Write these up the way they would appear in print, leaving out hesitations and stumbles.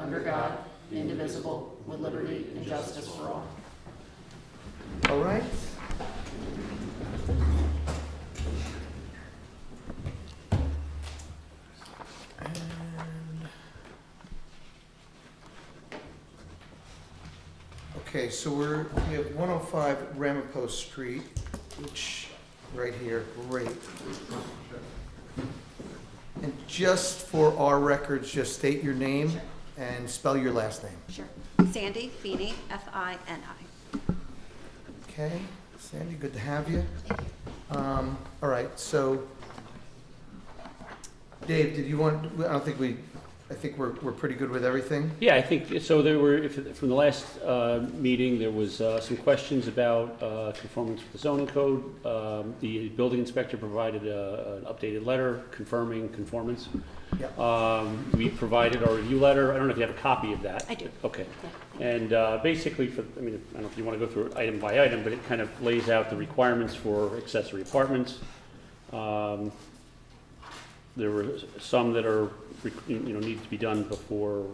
under God, indivisible, with liberty and justice for all. All right. Okay, so we have 105 Ramapo Street, which, right here, great. And just for our records, just state your name and spell your last name. Sure. Sandy Feeney, F-I-N-I. Okay, Sandy, good to have you. All right, so, Dave, did you want, I think we're pretty good with everything? Yeah, I think, so there were, from the last meeting, there was some questions about conformance with the zoning code. The building inspector provided an updated letter confirming conformance. Yeah. We provided our review letter. I don't know if you have a copy of that. I do. Okay. Yeah. And basically, I mean, I don't know if you want to go through it item by item, but it kind of lays out the requirements for accessory apartments. There were some that are, need to be done before,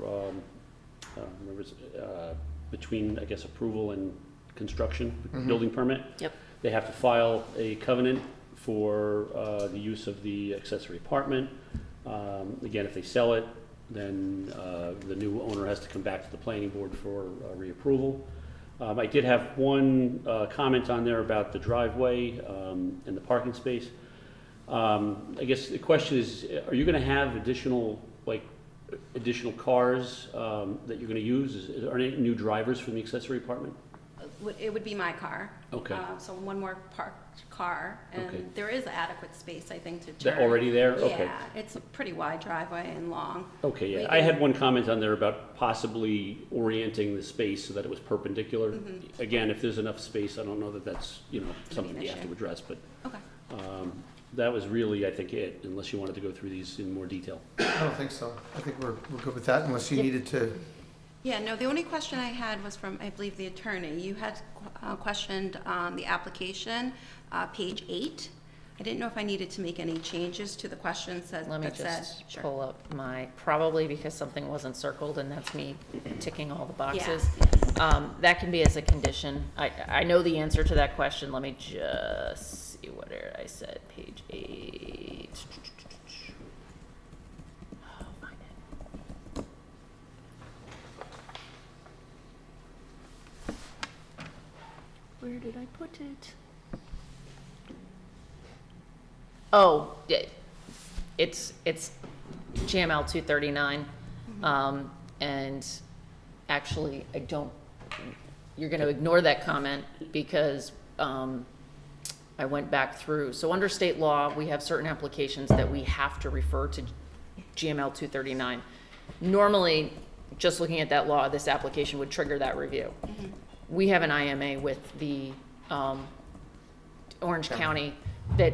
between, I guess, approval and construction, building permit. Yep. They have to file a covenant for the use of the accessory apartment. Again, if they sell it, then the new owner has to come back to the planning board for reapproval. I did have one comment on there about the driveway and the parking space. I guess the question is, are you going to have additional cars that you're going to use? Are there any new drivers for the accessory apartment? It would be my car. Okay. So one more parked car, and Okay. there is adequate space, I think, to They're turn. already there? Okay. Yeah, it's a pretty wide driveway and long. Okay, yeah. We I can- had one comment on there about possibly orienting the space so that it was perpendicular. Again, if there's enough space, I don't know that that's, something an you have to issue. address, but Okay. that was really, I think, it, unless you wanted to go through these in more detail. I don't think so. I think we're good with that unless you needed to. Yeah, no, the only question I had was from, I believe, the attorney. You had questioned the application, page 8. I didn't know if I needed to make any changes to the questions that Let me that said. just Sure. pull up probably because something wasn't circled, and that's me ticking all the boxes. That can be as a condition. I know the answer to that question. Let me just see what I said, page 8. Oh, find it. Where did I put it? Oh, yeah, it's GML 239, and actually, you're going to ignore that comment because I went back through. So under state law, we have certain applications that we have to refer to GML 239. Normally, just looking at that law, this application would trigger that review. We have an IMA with the Orange County that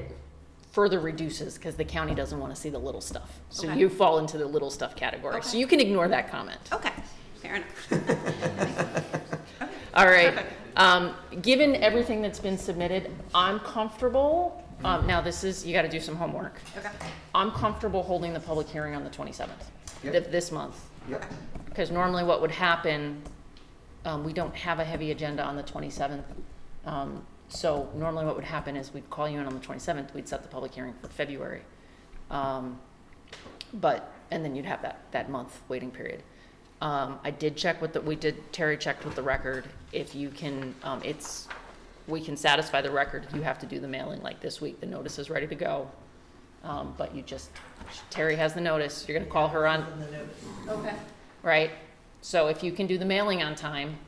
further reduces because the county doesn't want to see the little stuff. So Okay. you fall into the little stuff category. Okay. So you can ignore that comment. Okay, fair enough. All right. Perfect. Given everything that's been submitted, I'm comfortable. Now you got to do some homework. Okay. I'm comfortable holding the public hearing on the 27th Yep. this month. Yep. Because normally what would happen, we don't have a heavy agenda on the 27th. So normally what would happen is we'd call you in on the 27th, we'd set the public hearing for February. And then you'd have that month waiting period. I did check Terry checked with the record. If you can, we can satisfy the record. You have to do the mailing like this week. The notice is ready to go. But Terry has the notice. You're gonna call her on, Okay. right? So if you can do the mailing on time,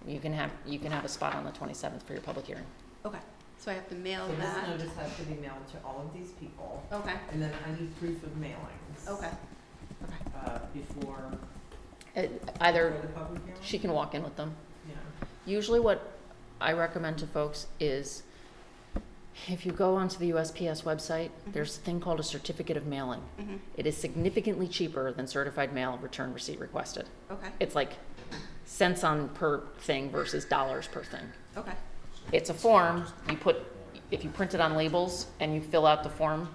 you can have a spot on the 27th for your public hearing. Okay. So I have to mail So this that. notice has to be mailed to all of these people, Okay. and then I need proof of mailings. Okay. Before Either the public hearing? she can walk in with them. Yeah. Usually what I recommend to folks is if you go onto the USPS website, there's a thing called a certificate of mailing. It is significantly cheaper than certified mail return receipt requested. Okay. It's like cents on per thing versus dollars per thing. Okay. It's a form, if you print it on labels and you fill out the form,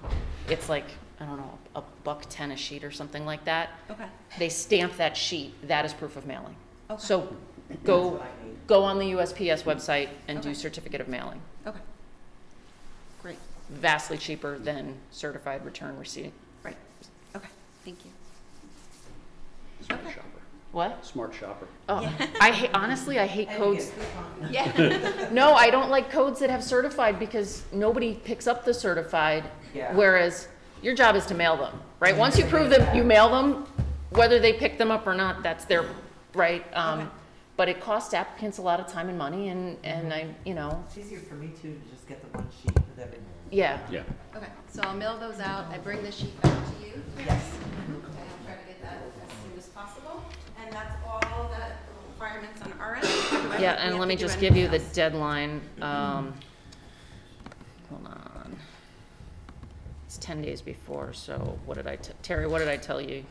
it's like I don't know, $1.10 a sheet or something like that. Okay, They stamp that sheet, that is proof of mailing. okay. So That's go, what I need. go on the USPS website and do Okay. certificate of mailing. Okay. Great, Vastly cheaper than certified return receipt. right, okay, thank you. Smart Okay. shopper. What? Smart shopper. Oh, Yeah. honestly, I hate And codes. get coupon. Yeah, No, I don't like codes that have certified because nobody picks up the certified. Yeah. Whereas your job is to mail them, right? Once you prove them, you mail them, whether they pick them up or not, that's their, right? Okay. But it costs applicants a lot of time and money and I, It's easier for me too, to just get the one sheet with everything. yeah. Yeah. okay, so I'll mail those out, I bring the sheet back to you. Yes. And I'll try to get that as soon as possible, and that's all the requirements on our end. Do I think Yeah, we and have let to me do just give you the anything else? deadline. Hold on. It's 10 days before, so what did Terry, what did I tell you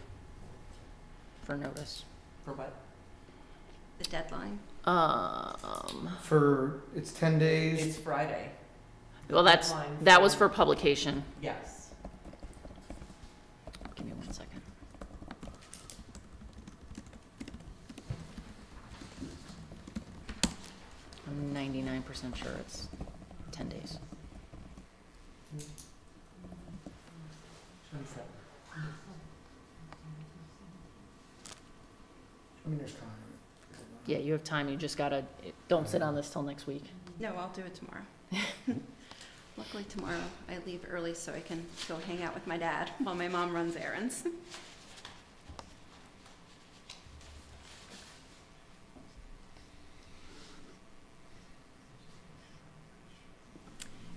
for notice? For what? The deadline, It's 10 days. It's Friday, well, Deadline that was for- for publication. yes. Give me 1 second. I'm 99% sure it's 10 days. 27. I mean, there's time. Yeah, you have time, you just gotta, don't sit on this till next week. no, I'll do it tomorrow. Luckily tomorrow, I leave early so I can go hang out with my dad while my mom runs errands.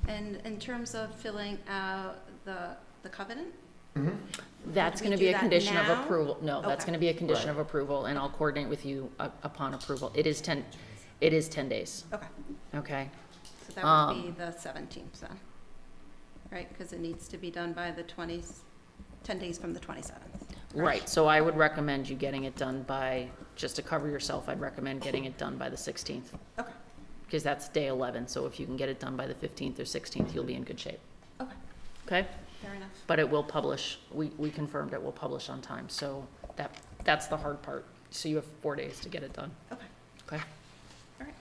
And in terms of filling out the covenant, Mhm. That's Do we gonna do be a that condition of now? approval. No, that's Okay. gonna be a condition Right. of approval, and I'll coordinate with you upon approval. It is 10 days, okay, okay? so that would be the 17th then, right? Because it needs to be done by the 10 days from the 27th. Right, so I would recommend you getting it done by, just to cover yourself, I'd recommend getting it done by the 16th, Okay, because that's day 11, so if you can get it done by the 15th or 16th, you'll be in good shape, okay, okay? fair enough. But it will publish, we confirmed it will publish on time, so that's the hard part. So you have 4 days to get it done, Okay. okay? All right.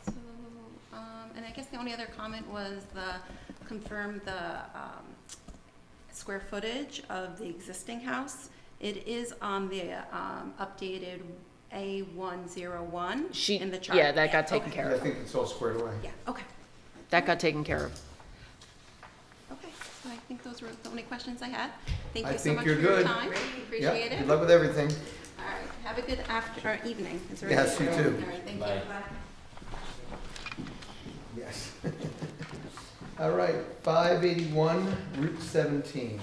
So, and I guess the only other comment was confirm the square footage of the existing house. It is on the updated A101 in the chart. Yeah, that got taken Okay. care I of. think it's all squared away. Yeah, okay. That got taken care of. Okay, so I think those were the only questions I had. Thank I you so think much you're for your good. time. Yep, Appreciate it. good luck with everything. All right, have a good evening. Is there Yes, you anything- too. All right, thank you. Bye. Bye. Yes. All right, 581 Route 17.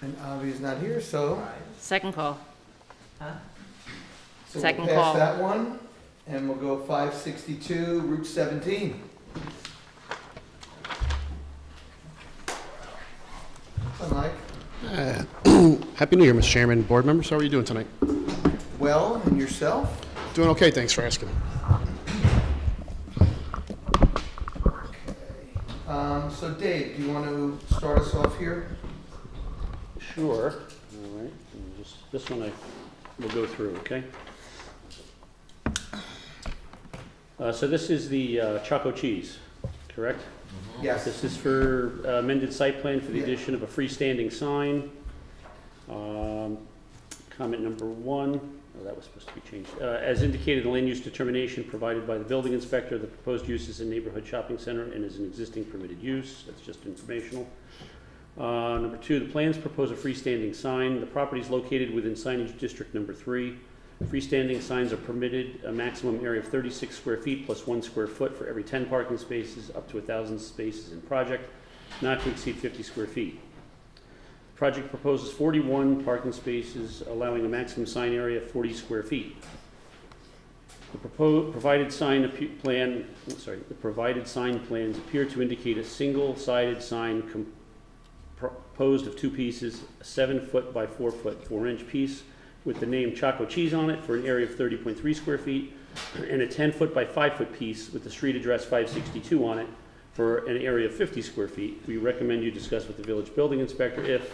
And And Avi's not here, so Friday. Second call. Huh? so Second we'll call. pass that one, and we'll go 562 Route 17. Hi, Mike. Happy New Year, Mr. Chairman, board members. How are you doing tonight? Well, and yourself? Doing okay, thanks for asking. So Dave, do you want to start us off here? Sure. All right. And this one we'll go through, okay? So this is the Choco Cheese, correct? Yes. This is for amended site plan for the Yeah. addition of a freestanding sign. Comment number 1, that was supposed to be changed. As indicated, the land use determination provided by the building inspector, the proposed use is a neighborhood shopping center and is an existing permitted use. That's just informational. Number 2, the plans propose a freestanding sign. The property is located within signage district number 3. Freestanding signs are permitted a maximum area of 36 square feet plus 1 square foot for every 10 parking spaces, up to 1,000 spaces in project, not to exceed 50 square feet. Project proposes 41 parking spaces, allowing a maximum sign area of 40 square feet. The provided sign plans appear to indicate a single-sided sign composed of 2 pieces, a 7-foot by 4-foot 4-inch piece with the name Choco Cheese on it for an area of 30.3 square feet, and a 10-foot by 5-foot piece with the street address 562 on it for an area of 50 square feet. We recommend you discuss with the village building inspector if,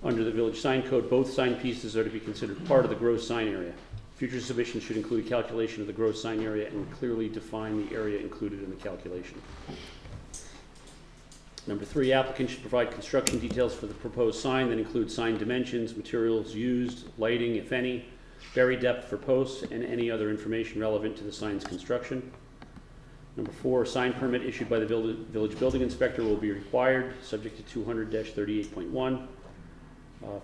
under the village sign code, both sign pieces are to be considered part of the gross sign area. Future submissions should include a calculation of the gross sign area and clearly define the area included in the calculation. Number 3, applicant should provide construction details for the proposed sign that include sign dimensions, materials used, lighting, if any, buried depth for posts, and any other information relevant to the sign's construction. Number 4, a sign permit issued by the village building inspector will be required, subject to 200-38.1.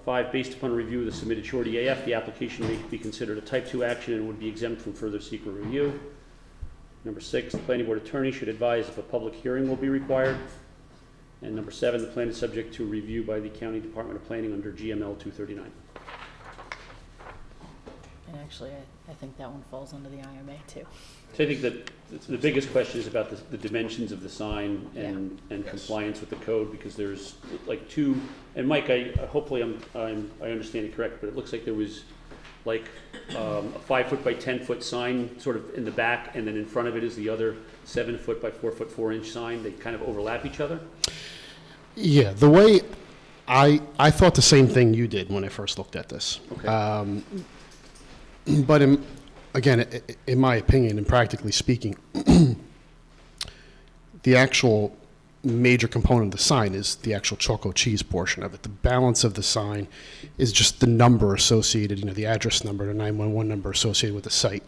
5, based upon a review of the submitted short EAF, the application may be considered a type 2 action and would be exempt from further secret review. Number 6, the planning board attorney should advise if a public hearing will be required. And number 7, the plan is subject to review by the County Department of Planning under GML 239. And actually, I think that one falls under the IMA too. So I think that the biggest question is about the dimensions of the sign and compliance with the code, because there's like two, and Mike, hopefully I understand it correct, but it looks like there was like a 5-foot by 10-foot sign sort of in the back, and then in front of it is the other 7-foot by 4-foot 4-inch sign. They kind of overlap each other. Yeah, the way I thought the same thing you did when I first looked at this. Okay. But again, in my opinion, and practically speaking, the actual major component of the sign is the actual choco cheese portion of it. The balance of the sign is just the number associated, the address number, the 911 number associated with the site.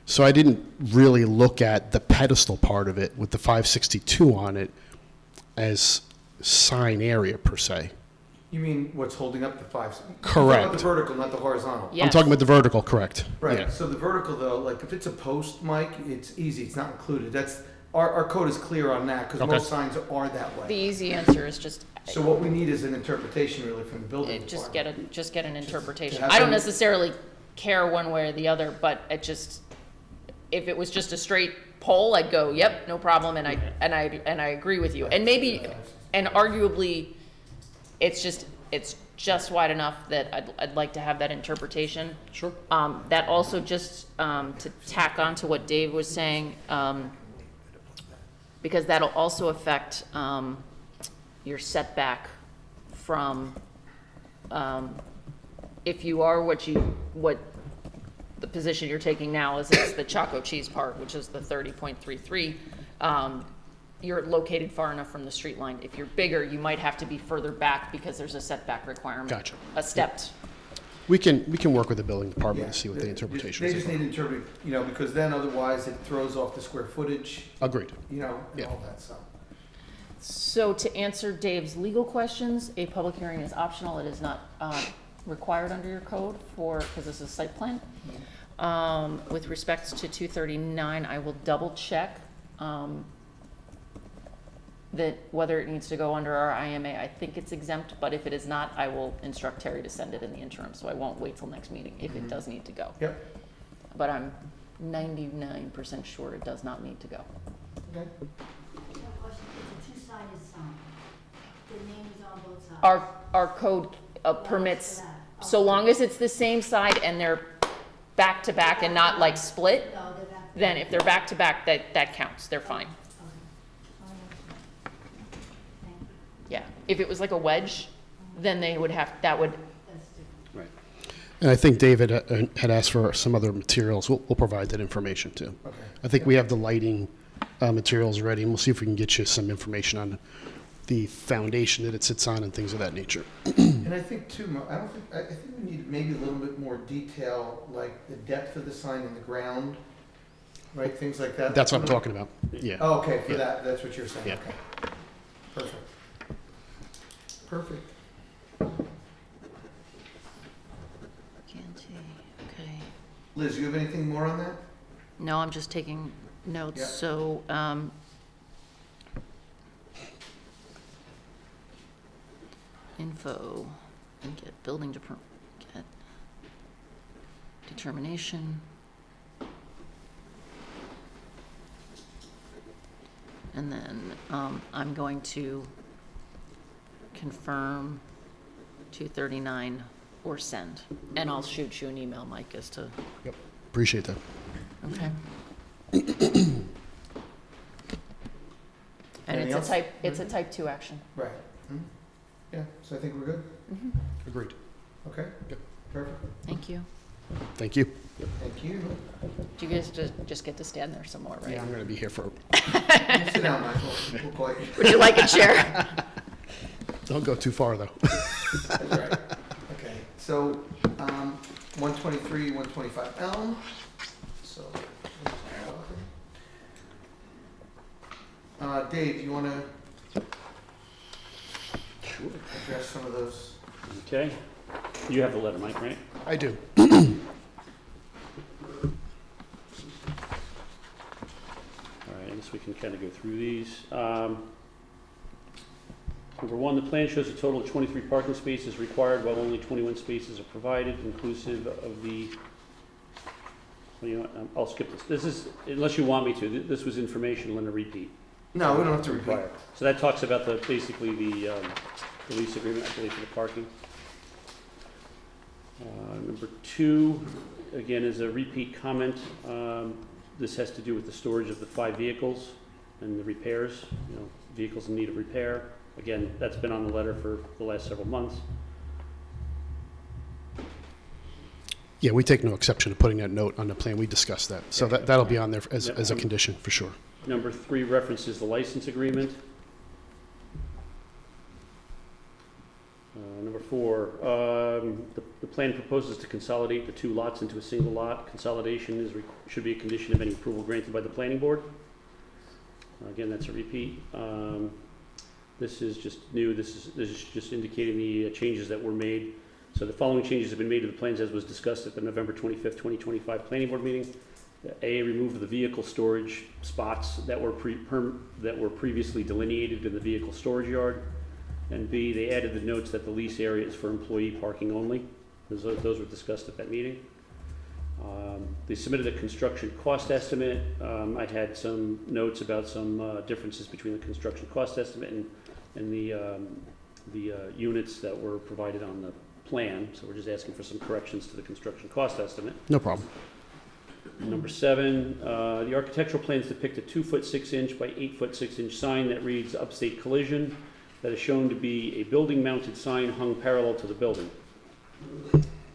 So I didn't really look at the pedestal part of it with the 562 on it as sign area per se. You mean what's holding up the 5? Correct. You're talking about the vertical, not the horizontal. Yeah. I'm talking about the vertical, correct? Right, Yeah. so the vertical though, like if it's a post, Mike, it's easy, it's not included. That's, our code is clear on that, because Okay. most signs are that The way. easy answer is just, So what we need is an interpretation really from the building just department. get an interpretation. have I don't some- necessarily care one way or the other, but it just, if it was just a straight poll, I'd go, yep, no problem, and I agree with you. And maybe, and arguably, it's just wide enough that I'd like to have that interpretation. Sure. That also just, to tack on to what Dave was saying, because that'll also affect, your setback from, if you are what the position you're taking now is it's the Choco Cheese part, which is the 30.33, you're located far enough from the street line. If you're bigger, you might have to be further back because there's a setback requirement. Gotcha. A stepped. We can work with the building department Yeah, to see what the interpretation They is. just need to interpret, because then otherwise it throws off the square footage, Agreed. and Yeah. all that stuff. So to answer Dave's legal questions, a public hearing is optional. It is not required under your code because this is a site plan. With respect to 239, I will double check that whether it needs to go under our IMA. I think it's exempt, but if it is not, I will instruct Terry to send it in the interim, so I won't wait till next meeting if it does need to go. Yep. But I'm 99% sure it does not need to go. Okay. Question, it's a two-sided sign. The name is on both sides. Our code permits, For that. so long as it's the same side and they're back to back and not like split, No, they're back. then if they're back to back, that counts, they're fine. Okay. Thank you. Yeah, if it was like a wedge, then they would have, that would, That's different. Right. And I think David had asked for some other materials. We'll provide that information too. Okay. I think we have the lighting materials ready, and we'll see if we can get you some information on the foundation that it sits on and things of that nature. And I think too, I think we need maybe a little bit more detail, like the depth of the sign in the ground, right, things like that. That's what I'm talking about. Yeah. Oh, okay, for Yeah. that's what you're saying, Yeah. okay. Perfect. Perfect. okay. Liz, you have anything more on that? No, I'm just taking notes, Yeah. so, info, and get get determination. And then, I'm going to confirm 239 or send, and I'll shoot you an email, Mike, as to, Yep. Appreciate that. okay? And Anything it's else? a type 2 action. Right. Mhm. Yeah, so I think we're good? Agreed. Okay? Yep. Perfect. Thank you. Thank you. Thank you. Do you guys just get to stand there some more, right? Yeah, I'm going to be here for. You sit down, Michael. We'll call you. Would you like a chair? Don't go too far though. That's right. Okay, so, 123, 125 Elm. So, Dave, you want to address some of those? Okay. You have the letter, Mike, right? I do. All right, I guess we can kind of go through these. Number one, the plan shows a total of 23 parking spaces required, while only 21 spaces are provided, inclusive of the, well, you know what, I'll skip this. This is, unless you want me to, this was informational and a repeat. No, we don't have to repeat. Prior. So that talks about the, basically the lease agreement, I believe, for the parking. Number two, again, is a repeat comment. This has to do with the storage of the 5 vehicles and the repairs, you know, vehicles in need of repair. Again, that's been on the letter for the last several months. Yeah, we take no exception to putting that note on the plan. We discussed that. So that'll be on there as a condition for sure. Number three references the license agreement. Number four, the plan proposes to consolidate the 2 lots into a single lot. Consolidation should be a condition of any approval granted by the planning board. Again, that's a repeat. This is just new. This is just indicating the changes that were made. So the following changes have been made to the plans as was discussed at the November 25th, 2025 planning board meeting. A, remove the vehicle storage spots that were previously delineated in the vehicle storage yard. And B, they added the notes that the lease area is for employee parking only. Those were discussed at that meeting. They submitted a construction cost estimate. I had some notes about some differences between the construction cost estimate and the units that were provided on the plan. So we're just asking for some corrections to the construction cost estimate. No problem. Number 7, the architectural plans depict a 2-foot 6-inch by 8-foot 6-inch sign that reads Upstate Collision, that is shown to be a building-mounted sign hung parallel to the building.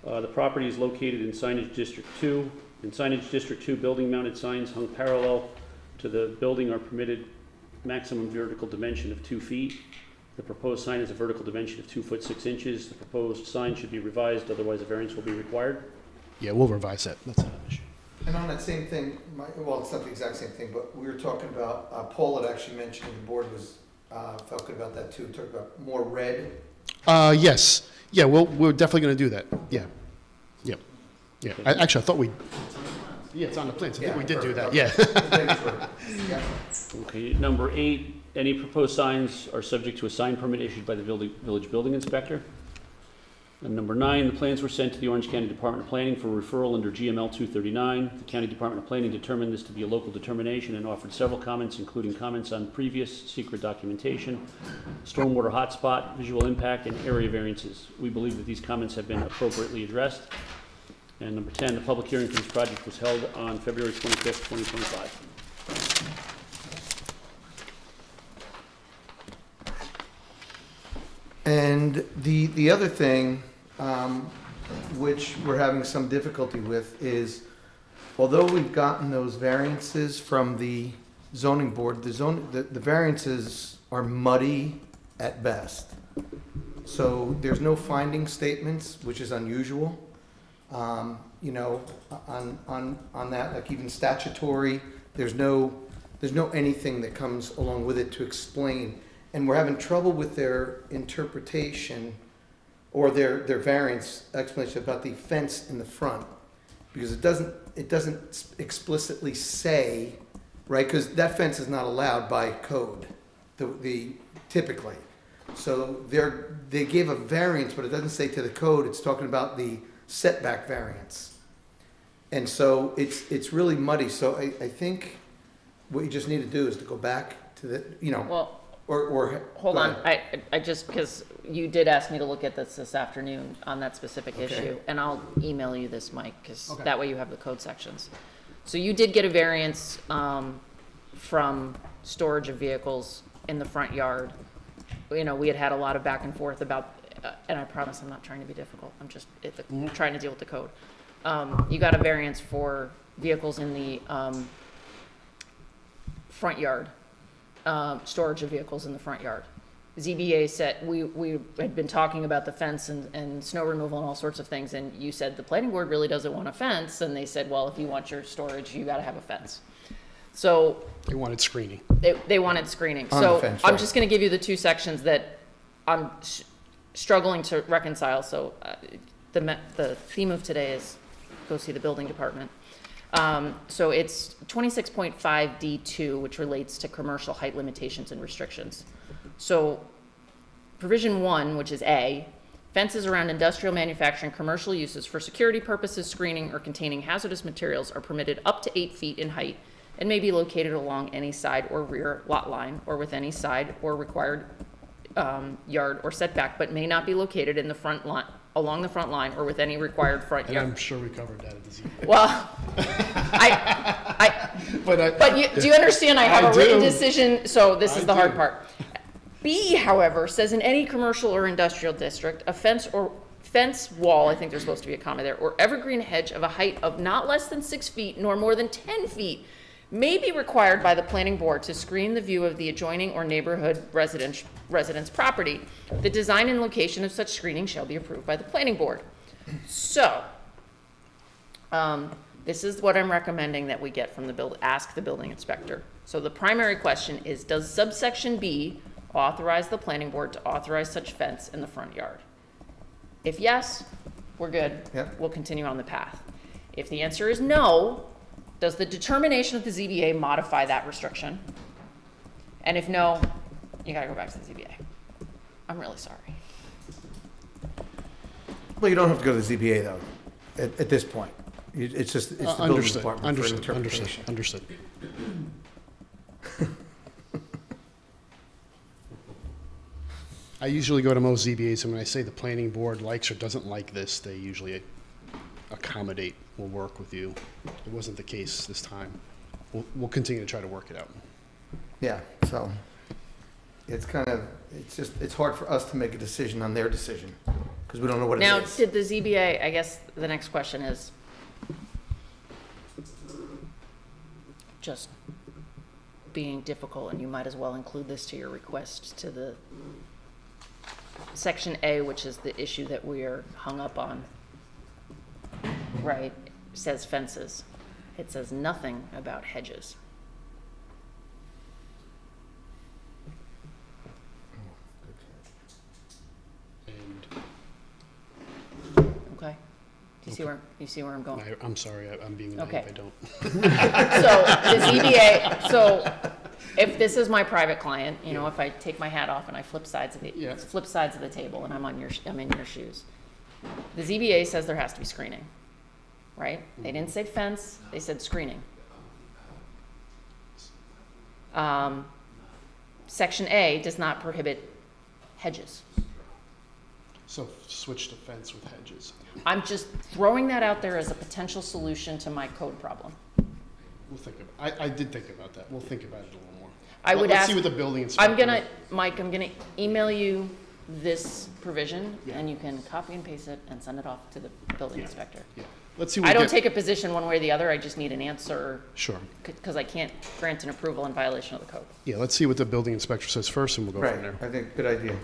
The property is located in Signage District 2. In Signage District 2, building-mounted signs hung parallel to the building are permitted maximum vertical dimension of 2 feet. The proposed sign is a vertical dimension of 2 foot 6 inches. The proposed sign should be revised, otherwise a variance will be required. Yeah, we'll revise that. That's not an issue. And on that same thing, well, it's not the exact same thing, but we were talking about, Paul had actually mentioned, the board was, felt good about that too, talked about more red. Yes. Yeah, we're definitely going to do that. Yeah. Yep. Yeah. Actually, I thought we. Yeah, it's on the plans. I think we did do that. Yeah. Yeah. Okay, number 8, any proposed signs are subject to a sign permit issued by the village building inspector. And number 9, the plans were sent to the Orange County Department of Planning for referral under GML 239. The County Department of Planning determined this to be a local determination and offered several comments, including comments on previous secret documentation, stormwater hotspot, visual impact, and area variances. We believe that these comments have been appropriately addressed. And number 10, the public hearing for this project was held on February 25th, 2025. And the other thing, which we're having some difficulty with, is although we've gotten those variances from the zoning board, the variances are muddy at best. So there's no finding statements, which is unusual. You know, on that, like even statutory, there's no anything that comes along with it to explain. And we're having trouble with their interpretation or their variance explanation about the fence in the front, because it doesn't explicitly say, right? Because that fence is not allowed by code, the typically. So they gave a variance, but it doesn't say to the code. It's talking about the setback variance, and so it's really muddy. So I think what you just need to do is to go back to the, you know. Well, Or hold go on, ahead. I just, because you did ask me to look at this afternoon on that specific issue, and I'll email you this, Mike, because that way you have the code sections. So you did get a variance from storage of vehicles in the front yard. You know, we had a lot of back and forth about, and I promise I'm not trying to be difficult, I'm just trying to deal with the code. You got a variance for vehicles in the front yard, storage of vehicles in the front yard. ZBA said, we had been talking about the fence and snow removal and all sorts of things, and you said the planning board really doesn't want a fence, and they said, well, if you want your storage, you gotta have a fence. So They wanted screening. they wanted screening. On the So fence, I'm right. just gonna give you the two sections that I'm struggling to reconcile, so the theme of today is go see the building department. So it's 26.5D2, which relates to commercial height limitations and restrictions. So provision 1, which is A, fences around industrial manufacturing commercial uses for security purposes, screening, or containing hazardous materials are permitted up to 8 feet in height and may be located along any side or rear lot line or with any side or required yard or setback, but may not be located in the front line, along the front line or with any required front And yard. I'm sure we covered that at the ZBA. Well, do you understand I have I a written do. decision, so this is I the hard do. part. B, however, says in any commercial or industrial district, a fence or fence wall, I think there's supposed to be a comma there, or evergreen hedge of a height of not less than 6 feet nor more than 10 feet may be required by the planning board to screen the view of the adjoining or neighborhood residence property. The design and location of such screening shall be approved by the planning board. So, this is what I'm recommending that we get from ask the building inspector. So the primary question is, does subsection B authorize the planning board to authorize such fence in the front yard? If yes, we're good. Yep. We'll continue on the path. If the answer is no, does the determination of the ZBA modify that restriction? And if no, you gotta go back to the ZBA. I'm really sorry. Well, you don't have to go to the ZBA though, at this point. It's just, it's the building Understood, department for an understood, interpretation. understood. I usually go to most ZBAs, and when I say the planning board likes or doesn't like this, they usually accommodate, will work with you. It wasn't the case this time. We'll continue to try to work it out. Yeah, so it's kind of, it's hard for us to make a decision on their decision because we don't know what it Now, is. did the ZBA, I guess the next question is, just being difficult, and you might as well include this to your request to the section A, which is the issue that we are hung up on, right, says fences. It says nothing about hedges. And Okay? Do you see where I'm going? I'm sorry, I'm being naive, Okay. I don't. So the ZBA, so if this is my private client, you know, if I take my hat off and I flip sides of Yeah. the table and I'm in your shoes. The ZBA says there has to be screening, right? They didn't say fence, they said screening. Section A does not prohibit hedges. So switch to fence with hedges. I'm just throwing that out there as a potential solution to my code problem. We'll think of, I did think about that. We'll think about it a little more. I would Let's ask- see what the building inspector. Mike, I'm gonna email you this provision, Yeah. and you can copy and paste it and send it off to the building Yeah. inspector. Yeah, let's see what I we don't get. take a position one way or the other, I just need an answer, Sure. because I can't grant an approval in violation of the code. Yeah, let's see what the building inspector says first, and we'll go from Right, there. I think, good idea.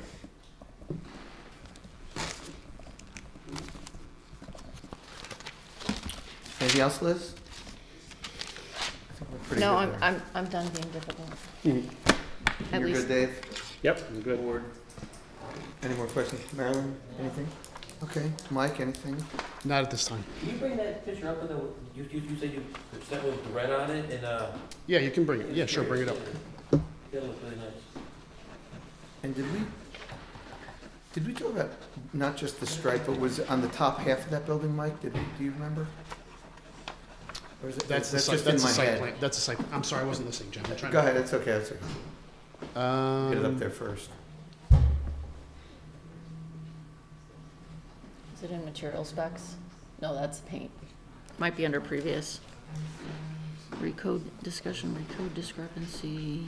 Anything else, Liz? I think we're pretty No, good there. I'm done being difficult. At You're least, good, Dave? Yep, I'm good. Board? Any more questions? Marilyn, anything? Okay, Mike, anything? Not at this time. Can you bring that picture up with the, you said you sent with the red on it and, Yeah, you can bring it. Yeah, sure, bring it up. that looks really nice. And did we talk about not just the stripe, but was it on the top half of that building, Mike? Do you remember? Or is it, That's the that's site, just in that's the my site head? plan. That's the site, I'm sorry, I wasn't listening, Jim. I'm trying Go to. ahead, it's okay, it's okay. Get it up there first. is it in material specs? No, that's paint. Might be under previous. Recode discussion, recode discrepancy.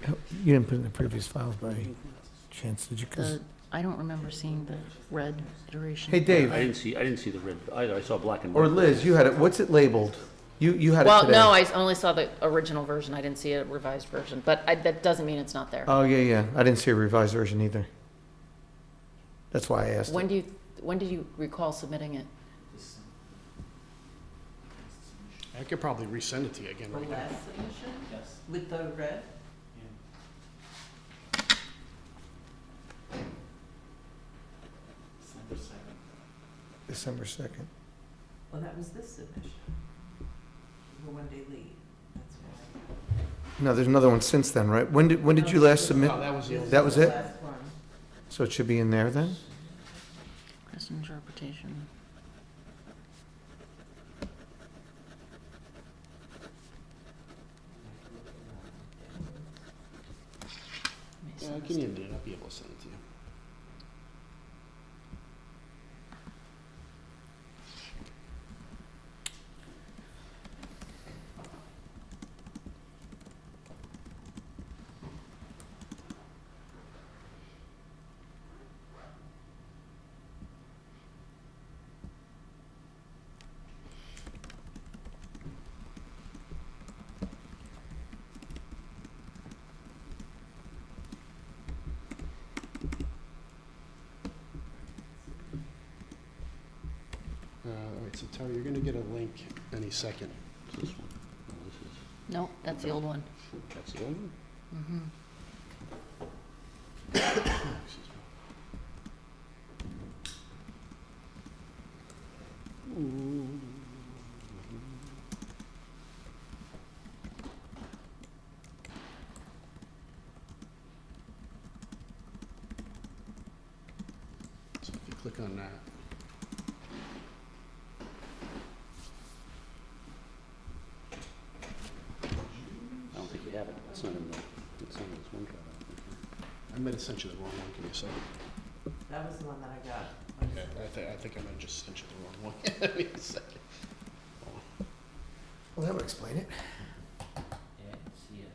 You didn't put it in the previous files by chance, did you? 'Cause- I don't remember seeing the red iteration. Hey, Dave, I didn't see the red either. I saw black and or white. Liz, you had it, what's it labeled? You had it Well, today. no, I only saw the original version. I didn't see a revised version, but that doesn't mean it's not there. Oh, yeah, I didn't see a revised version either. That's why I asked. When did you recall submitting it? I could probably resend it to you again The right now. last submission Yes. with the red? December 2nd. Well, that was this submission. The one day lead, that's why. No, there's another one since then, right? When did you last submit? Oh, that was the old. That was The it? last one. So it should be in there then? Press interpretation. Yeah, give me a minute, I'll be able to send it to you. All right, so Terry, you're gonna get a link any second. This one. No, this is, No, that's the old one. that's the old one? Mhm. Excuse me. So if you click on that, I don't think we have it. It's not in this one drive. I might have sent you the wrong one, give me a second. That was the one that I got. Okay, I think I might have just sent you the wrong one. Give me a second. Well, that would explain it. Yeah, I can see it.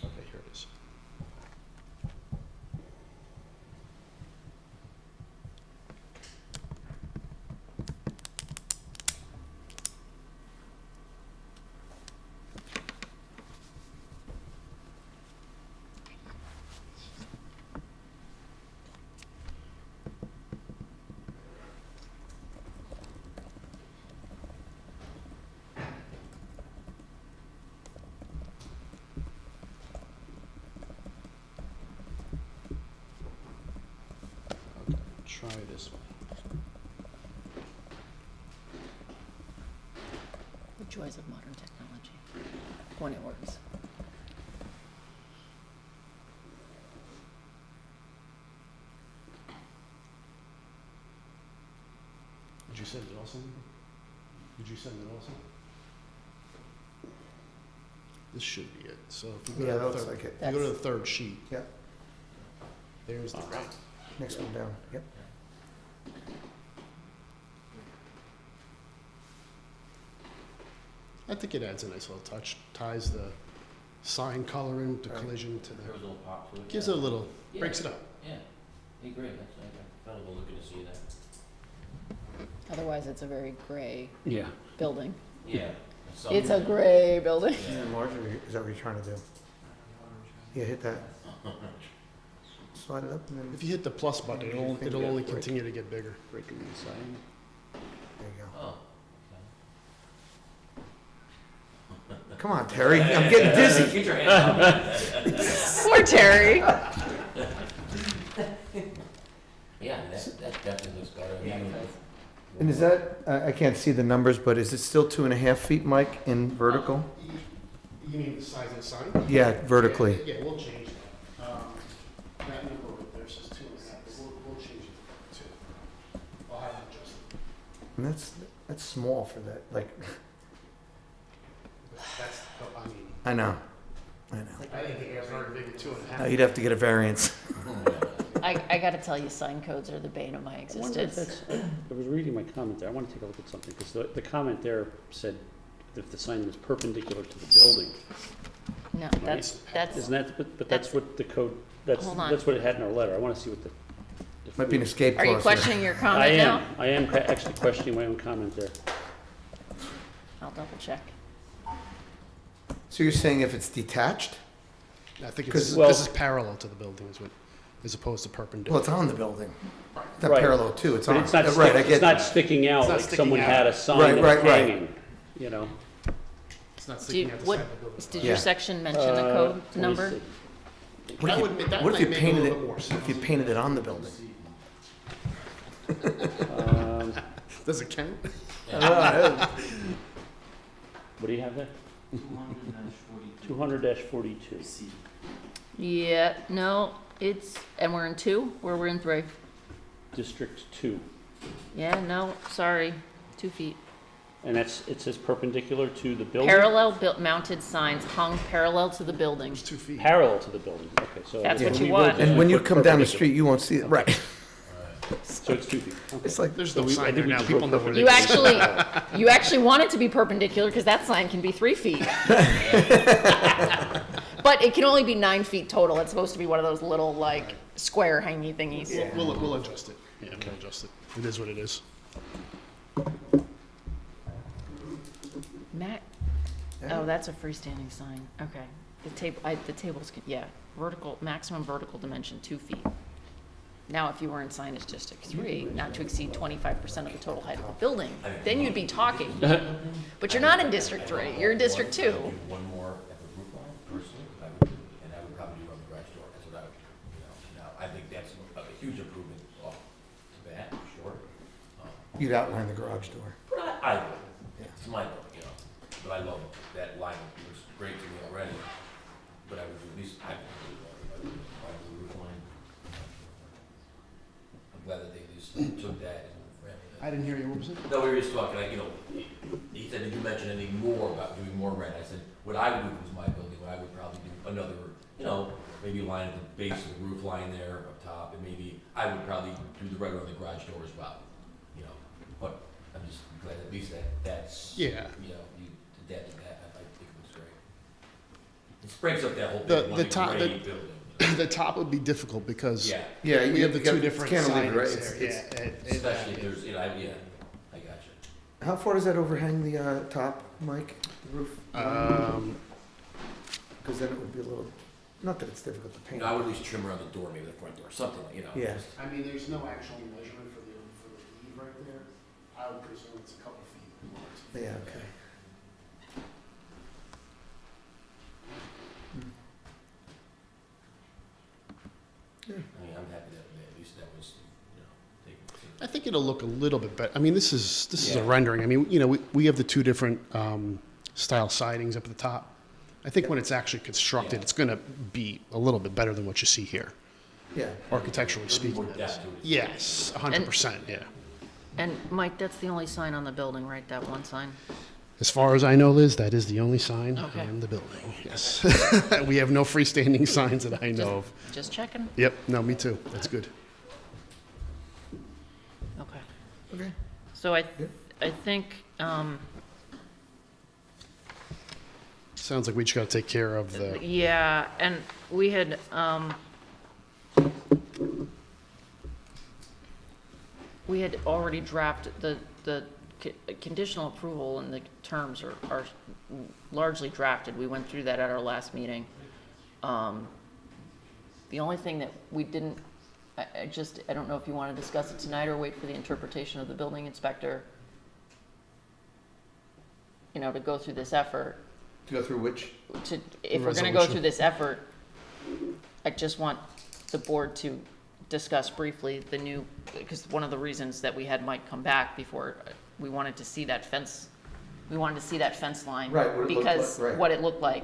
Okay, here it is. Okay, try this one. The joys of modern technology, when it works. Did you send it also? Did you send it also? This should be it. So if you go Yeah, to that the looks third, like it. if you go to the third sheet, Yeah, there's the red. next one down, yep. I think it adds a nice little touch, ties the sign color in to Right. collision to There was a the, little pop to it. gives yeah. it a little, Yeah. breaks it up. Yeah, I agree, I felt a little looking to see that. Otherwise, it's a very gray Yeah. building. Yeah. It's a gray building. Yeah, Marjorie, is that what you're trying to do? Yeah, hit that. Slide it up and then, If you hit the plus button, it'll only continue to get bigger. Breaking the sign. there you Oh. go. Come on, Terry, I'm getting dizzy. Get your hand out. Poor Terry. Yeah, that definitely looks better. Yeah, it does. And is that, I can't see the numbers, but is it still 2.5 feet, Mike, in vertical? You mean the size of the sign? Yeah, vertically. Yeah, we'll change that. That number right there says And that's small for that, like, That's, I mean, I know. I didn't think it was very big at 2.5. No, you'd have to get a variance. I gotta tell you, sign codes are the bane of my I wonder if existence. that's, I was reading my comment there, I want to take a look at something, because the comment there said if the sign was perpendicular to the building. No, that's, Isn't that, but that's what the code, that's Hold on. what it had in our letter, I want to see what the. if Might be an we- escape are clause. you here. questioning your I comment now? am actually questioning my own comment there. I'll double check. So you're saying if it's detached? I think 'Cause- it's, Well- this is parallel to the building, is what, as opposed to Well, perpendicular. it's on the building. Not Right. parallel to, it's But on. it's not, Right, I it's get not that. sticking out It's not like sticking someone out. had a sign Right, that right, was right. hanging, you know? It's not Do sticking you, out the what, side of the building. did Yeah. your section mention the code Let me number? see. What That if would you, ma- that what if you might make a painted little it, bit more if sense. you painted it on the building? Does it count? What do you have there? 200-42. Yeah, no, it's, and we're in 2, or we're in 3? District 2. Yeah, no, sorry, 2 feet. And it says perpendicular to the building? Parallel mounted signs hung parallel to the building. It's 2 feet. Parallel to the building, okay, so. That's if what we you were want. to And when you put come down the perpendicular- street, you won't see it, right. So it's 2 feet, okay. It's like, There's So no we- I sign think there we now. just People wrote know where You actually want it to be perpendicular, because that sign can be 3 feet. But it can only be 9 feet total. It's supposed to be one of those little, like, square hangy thingies. We'll adjust it. Yeah, we'll adjust it. It is what it is. Matt, oh, that's a freestanding sign. Okay. The tables, yeah, maximum vertical dimension, 2 feet. Now, if you were in signage district 3, not to exceed 25% of the total height of the building, then you'd be talking. But you're not in District 3, you're in District 2. One more at the roof line personally, and I would probably do on the garage door, that's what I would, now, I think that's a huge improvement off the bat, for sure. you'd outline the garage door. But I would, it's my building, but I love that line, it looks great to me already, but I would do at least, I would do the roof line. I'm glad that they at least took that and ran with it. I didn't hear you. What was it? No, we were just talking, like, he said, did you mention anything more about doing more rent? I said, what I would do if it was my building, what I would probably do another, maybe line at the base of the roof line there up top, and maybe I would probably do the right on the garage door as well, but I'm just glad at least that's, Yeah. you did that, I think it was great. It breaks up that whole The- thing, the one top- great building. The top would be difficult because Yeah, Yeah, we have the got- two different it's cantilever, right? signings there. It's- Yeah, especially if there's, I got you. How far does that overhang the top, Mike, the roof? Because then it would be a little, not that it's difficult to paint. I would at least trim around the door, maybe the front door, something like, Yeah. just- I mean, there's no actual measurement for the eave right there. I would presume it's a couple feet. Yeah, okay. I mean, I'm happy that at least that was, taken. I think it'll look a little bit better. I mean, this is a Yeah. rendering. I mean, we have the two different style sidings up at the top. I think when it's actually constructed, Yeah. it's going to be a little bit better than what you see here, Yeah. architecturally There'll be speaking. more depth to it. Yes, 100%. Yeah. And Mike, that's the only sign on the building, right? That one sign? As far as I know, Liz, that is the only sign Okay. on the building. Yes. We have no freestanding signs that I know of. Just checking? Yep. No, me too. That's good. Okay. Okay. So I think, Sounds like we just got to take care of the. yeah, and we had, already drafted the conditional approval, and the terms are largely drafted. We went through that at our last meeting. The only thing that we didn't, I don't know if you want to discuss it tonight or wait for the interpretation of the building inspector, to go through this effort. To go through which? If we're gonna go Resolution. through this effort, I just want the board to discuss briefly because one of the reasons that we had Mike come back before, we wanted to see that fence line. Right, what it looked Because like, right. what it looked like.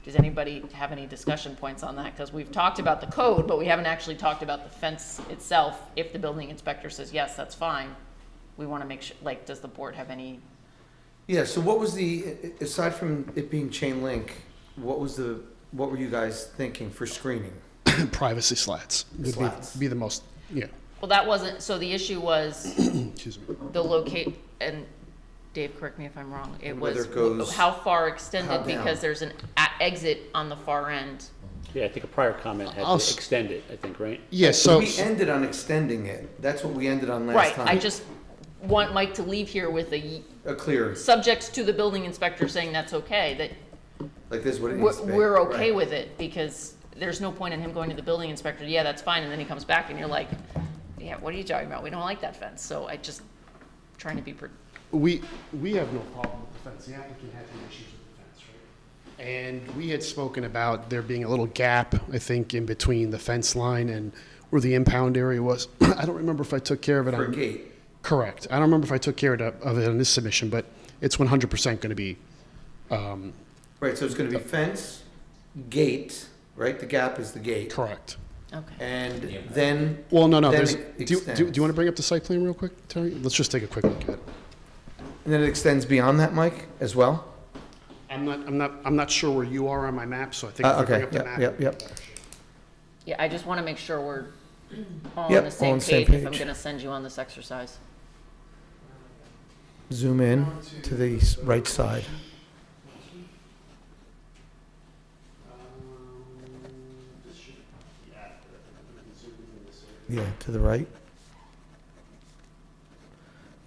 Does anybody have any discussion points on that? Because we've talked about the code, but we haven't actually talked about the fence itself. If the building inspector says, yes, that's fine, we want to make sure, like, does the board have any, Yeah, so what was aside from it being chain link, what were you guys thinking for screening? Privacy slats would Slats. be the most, yeah, well, that wasn't, so the issue was excuse me. the locate, and Dave, correct me if I'm wrong, it And whether was it goes how far how extended, down. because there's an exit on the far end. Yeah, I think a prior comment had I'll to s- extend it, I think, right? Yeah, so, We ended on extending it. That's what we ended on last Right, time. I just want Mike to leave here with A clear, subject to the building inspector saying that's okay, that like this is what it needs to be. we're okay Right. with it, because there's no point in him going to the building inspector, yeah, that's fine, and then he comes back and you're like, yeah, what are you talking about? We don't like that fence, so I just, trying to be, we have no problem with the fence. The applicant had no issues with the fence, right? And we had spoken about there being a little gap, I think, in between the fence line and where the impound area was. I don't remember if I took care of it For a on. gate. Correct. I don't remember if I took care of it on this submission, but it's 100% going to be, Right, so it's gonna be fence, gate, right? The gap is the gate. correct. okay. And then, Well, no, Then there's, it do you extends. want to bring up the site plan real quick, Terry? Let's just take a quick look at it. and then it extends beyond that, Mike, as well? I'm not sure where you are on my map, so I think if I bring Okay, up the map. yep. Yeah, I just wanna make sure we're all Yep, on the all same on the same page if I'm page. gonna send you on this exercise. Zoom in to the right side. Yeah, to the right.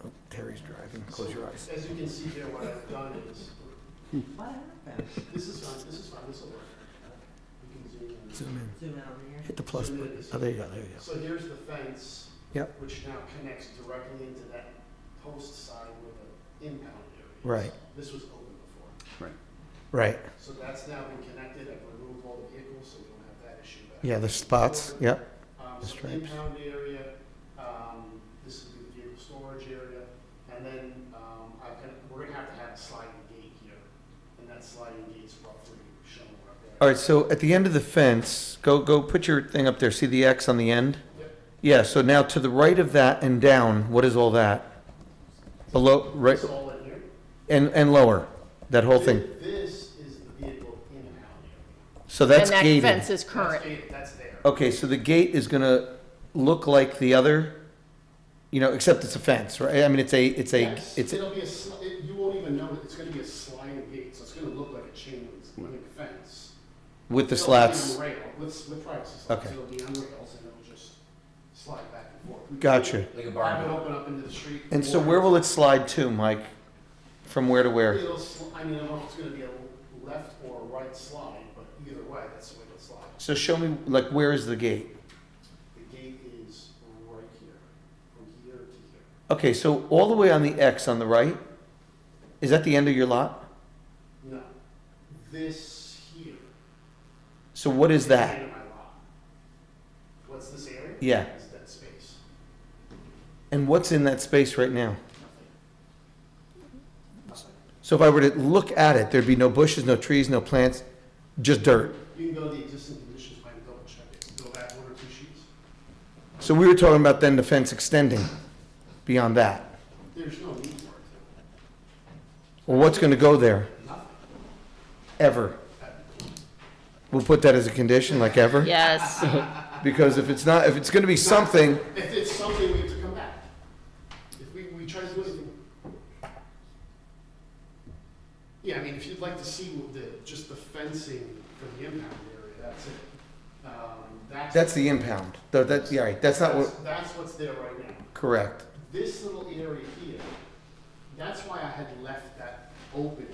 Oh, Terry's driving. Close your eyes. As you can see here, what I've done is, What happened? this is fine, this will work. You can zoom in. Zoom in. Zoom in over here. Hit the plus button. Oh, there you go, there you go. So here's the fence. Yep. Which now connects directly into that post side with the impound area. Right. This was open before. Right. So that's now been connected, I've removed all the vehicles, so we don't have that issue back. Yeah, the spots, yep. The So the stripes. impound area, this is the vehicle storage area, and then, we're gonna have to have a sliding gate here, and that sliding gate's roughly shown up there. All right, so at the end of the fence, go put your thing up there. See the X on the end? Yep. Yeah, so now to the right of that and down, what is all that? Below, right, It's all in here. and lower, that whole thing. This is the vehicle impound area. So that's And that gated. fence is That's current. gated, that's there. Okay, so the gate is gonna look like the other, except it's a fence, right? I mean, Yes, it's a, it'll be you won't even know, it's gonna be a sliding gate, so it's gonna look like a chain link fence. with the It'll be slats. on rail, with privacy slats, Okay. it'll be on rails, and it'll just slide back and forth. We Gotcha. Like a Have barn it door. open up into the street. And so where will it slide to, Mike? From where to where? I mean, I don't know if it's gonna be a left or a right slide, but either way, that's the way it'll slide. So show me, like, where is the gate? The gate is right here, from here to here. Okay, so all the way on the X on the right, is that the end of your lot? No, this here. So what is the that? end of my lot. What's this area? Yeah. It's dead space. And what's in that space right now? So if I were to look at it, there'd be no bushes, no trees, no plants, just dirt. You can go to the existing conditions, I can double check it, go back one or two sheets. So we were talking about then the fence extending beyond that. There's no need for it to. Well, what's gonna go there? Nothing. Ever? We'll put that as a condition, like ever? Yes, Because if it's gonna be something, If it's something, we have to come back. If we try to do anything. Yeah, I mean, if you'd like to see just the fencing for the impound area, that's it. that's the impound. Yeah, right, that's not what, That's what's there right now. correct. This little area here, that's why I had left that opening.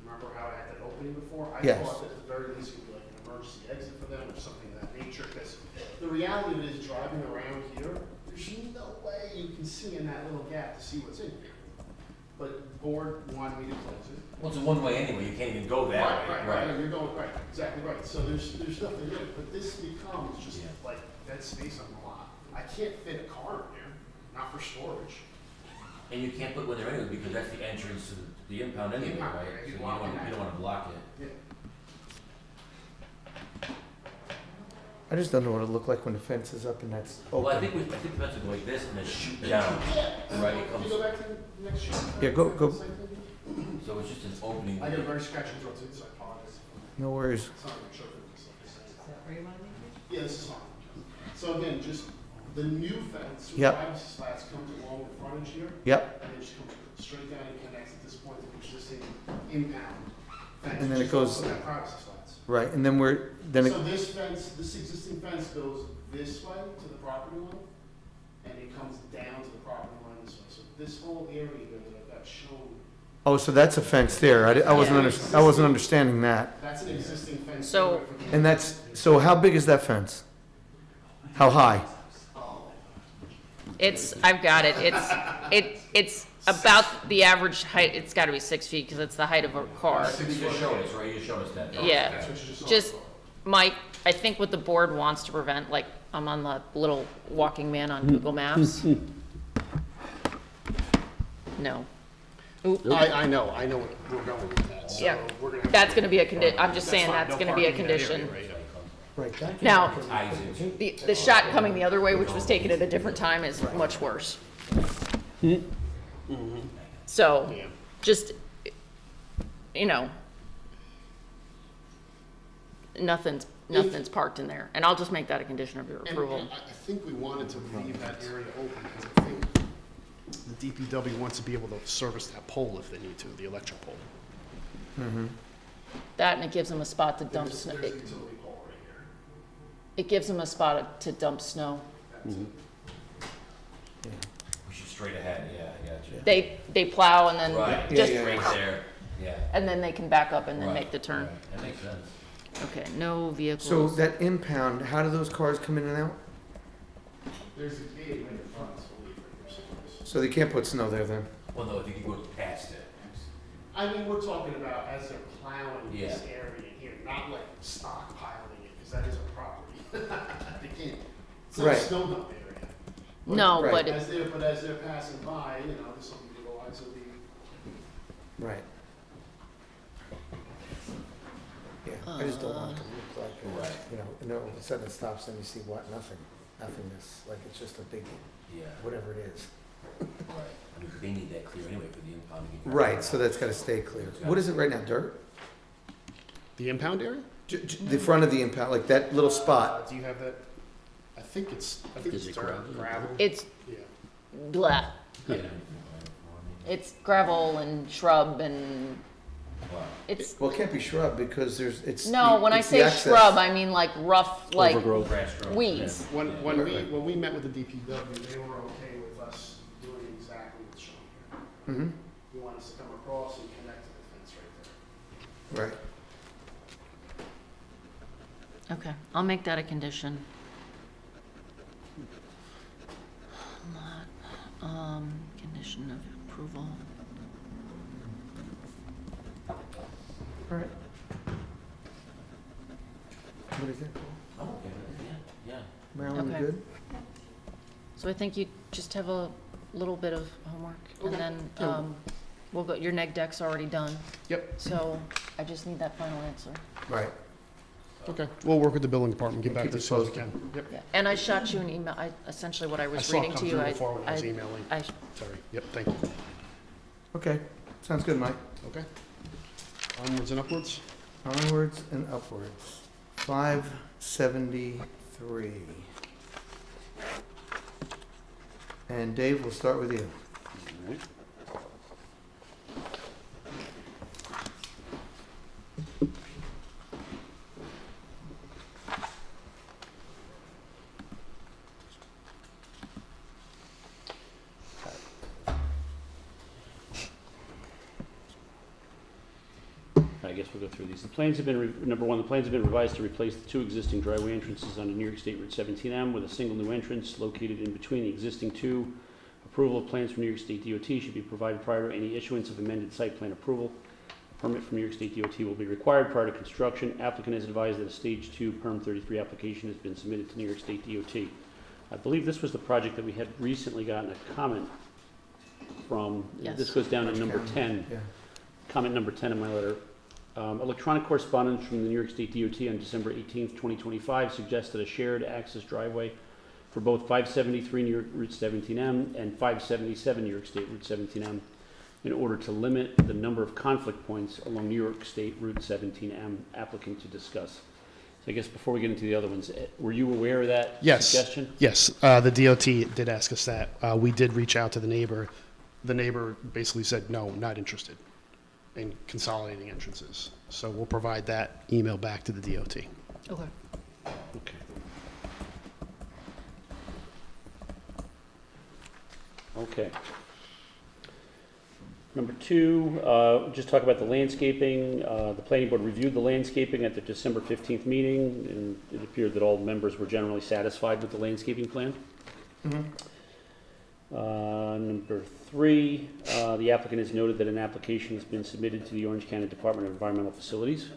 Remember how I had that opening before? Yes. I thought that at the very least it would be like an emergency exit for them or something of that nature, because the reality of it is driving around here, there's no way you can see in that little gap to see what's in here. But the board wanted me to close it. Well, it's a one-way anyway, you can't even go that way. Right, you're going, right, exactly right. So there's nothing there, but this becomes just like dead space on the lot. I can't fit a car in there, not for storage. And you can't put one there anyway, because that's the entrance to the impound anyway, Impound, right? yeah, So you you block don't, it. you don't wanna block it. Yeah. I just don't know what it'll look like when the fence is up and that's Well, I open. think the fence would go like this and then shoot down, right, it comes, back to the next sheet? Yeah, go. so it's just an opening. I got a very scratchy throat, so I apologize. No worries. It's not gonna show for this, like I said. Is that where you want to make it? Yeah, this is fine. So again, just the new fence, with Yep. privacy slats comes along the frontage here, Yep, and it just comes straight down and connects at this point to the existing impound fence. And then which it goes- is also got privacy slats. right, and then So this fence, this existing fence goes this way to the property line, and it comes down to the property line this way. So this whole area here that I've got shown, oh, so that's a fence there. I wasn't understanding that. that's an existing fence. So- right from here. And so how big is that fence? How high? I've got it, it's about the average height, it's gotta be 6 feet, because it's the height of a car. You just showed us, right, you just showed us that. Yeah, That's what you just saw. just, Mike, I think what the board wants to prevent, like, I'm on the little walking man on Google Maps. No. Oop, I know where we're going with that, so Yeah. we're gonna have. that's gonna be a I'm just That's saying fine, that's no gonna be a parking in that area, condition. right? Right. Now, Ties into. the shot coming the other way, which was taken at a different time, is much worse. So, Yeah. just, you know, nothing's parked in there, and I'll just make that a condition of your And approval. I think we wanted to leave that area open, because I think the DPW wants to be able to service that pole if they need to, the electric pole. That, and it gives them a spot to dump snow, There's a utility pole right here. it gives them a spot to dump snow. That's it. We should straight ahead, yeah, I got you. They plow and then Right, just, right there, yeah. and then they can back up and then Right, make the turn. right, that makes sense. Okay, no So vehicles. that impound, how do those cars come in and out? There's a gate right in front, so leave right here someplace. So they can't put snow there then? Well, no, if you could go past it. I mean, we're talking about as they're plowing this Yeah. area here, not like stockpiling it, because that is a property. They can't, it's not Right. a snow dump area. No, Right. but, As they're passing by, you know, there's something to go on, so Right. Yeah, I just don't want it to look like, Right. and then all of a sudden it stops and you see what, nothingness, like it's just a big, Yeah, whatever it is. right. I mean, they need that clear anyway for the impound to get. Right, so that's gotta stay clear. What is it right now, dirt? The impound area? The front of the impound, like that little spot? Do you have that? I think it's Is it dirt, gravel. it's Yeah. blah. Yeah. It's gravel and shrub and Wow. it's, Well, it can't be shrub because it's. no, when I it's the say access. shrub, I mean like rough, like Overgrowth. Grass growth. weeds. When we met with the DPW, they were okay with us doing exactly what's shown here. Mm-hmm, You want us to come across and connect to the fence right there. right. Okay, I'll make that a condition. Condition of approval. All right. What is that, Paul? I'm okay with it, yeah, yeah. Marilyn, you Okay. good? So I think you just have a little bit of homework, and Okay. then, Yeah. we'll go, your neg deck's already done. Yep. So I just need that final answer. Right. Okay. We'll work with the building department, get Keep back to us as soon as we posted. can. Yep. Yeah, and I shot you an email, essentially what I I was saw it reading come to you, through before when I was I, emailing. I, Sorry. Yep, thank you. Okay, sounds good, Mike. Okay. Onwards and upwards? Onwards and upwards. 573. And Dave, we'll start with you. I guess we'll go through these. The plans have been, number one, the plans have been revised to replace the two existing driveway entrances onto New York State Route 17M with a single new entrance located in between the existing two. Approval of plans from New York State DOT should be provided prior to any issuance of amended site plan approval. A permit from New York State DOT will be required prior to construction. Applicant is advised that a Stage 2 Perm 33 application has been submitted to New York State DOT. I believe this was the project that we had recently gotten a comment from. Yes. This goes down to number 10. Yeah. Comment number 10 in my letter. Electronic correspondence from the New York State DOT on December 18th, 2025 suggested a shared access driveway for both 573 New York Route 17M and 577 New York State Route 17M in order to limit the number of conflict points along New York State Route 17M. Applicant to discuss. So I guess before we get into the other ones, were you aware of that Yes. suggestion? Yes, the DOT did ask us that. We did reach out to the neighbor. The neighbor basically said, no, not interested in consolidating entrances. So we'll provide that email back to the DOT. Okay. Okay. Okay. Number two, just talk about the landscaping. The planning board reviewed the landscaping at the December 15th meeting, and it appeared that all members were generally satisfied with the landscaping plan. Number three, the applicant has noted that an application has been submitted to the Orange County Department of Environmental Facilities.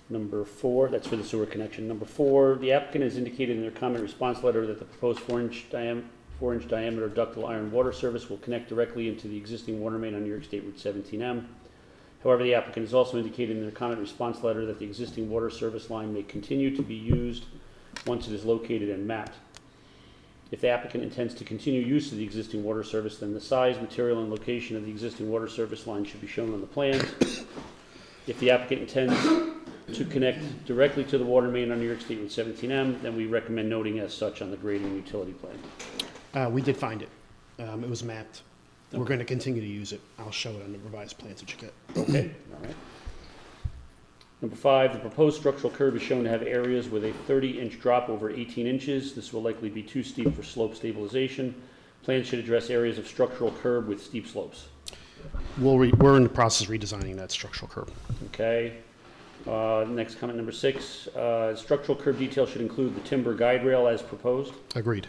Number four, that's for the sewer connection. Number four, the applicant has indicated in their comment response letter that the proposed 4-inch diameter ductile iron water service will connect directly into the existing water main on New York State Route 17M. However, the applicant has also indicated in their comment response letter that the existing water service line may continue to be used once it is located and mapped. If the applicant intends to continue use of the existing water service, then the size, material, and location of the existing water service line should be shown on the plans. If the applicant intends to connect directly to the water main on New York State Route 17M, then we recommend noting as such on the grading and utility plan. We did find it. It was mapped. We're going to continue to use it. I'll show it on the revised plans that you get. Okay, all right. Number five, the proposed structural curb is shown to have areas with a 30-inch drop over 18 inches. This will likely be too steep for slope stabilization. Plans should address areas of structural curb with steep slopes. We're in the process of redesigning that structural curb. Okay. Next comment, number six, structural curb detail should include the timber guide rail as proposed. Agreed.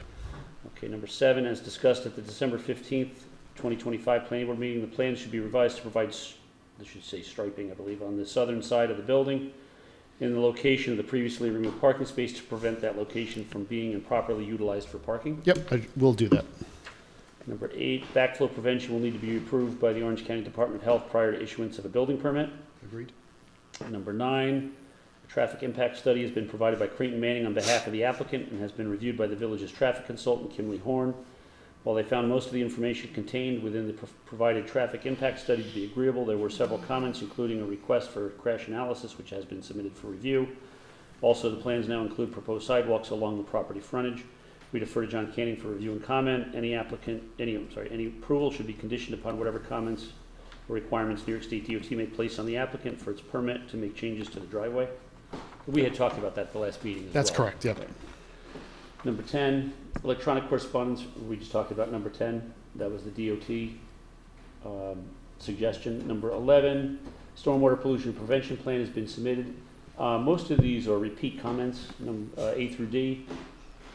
Okay, number seven, as discussed at the December 15th, 2025 planning board meeting, the plans should be revised to provide, this should say striping, I believe, on the southern side of the building in the location of the previously removed parking space to prevent that location from being improperly utilized for parking. Yep, we'll do that. Number eight, backflow prevention will need to be approved by the Orange County Department of Health prior to issuance of a building permit. Agreed. Number nine, a traffic impact study has been provided by Creighton Manning on behalf of the applicant and has been reviewed by the village's traffic consultant, Kimley Horn. While they found most of the information contained within the provided traffic impact study to be agreeable, there were several comments, including a request for crash analysis, which has been submitted for review. Also, the plans now include proposed sidewalks along the property frontage. We defer to John Canning for review and comment. Any approval should be conditioned upon whatever comments or requirements New York State DOT may place on the applicant for its permit to make changes to the driveway. We had talked about that at the last meeting as That's well. correct, yep. Okay. Number 10, electronic correspondence. We just talked about number 10. That was the DOT suggestion. Number 11, stormwater pollution prevention plan has been submitted. Most of these are repeat comments, A through D.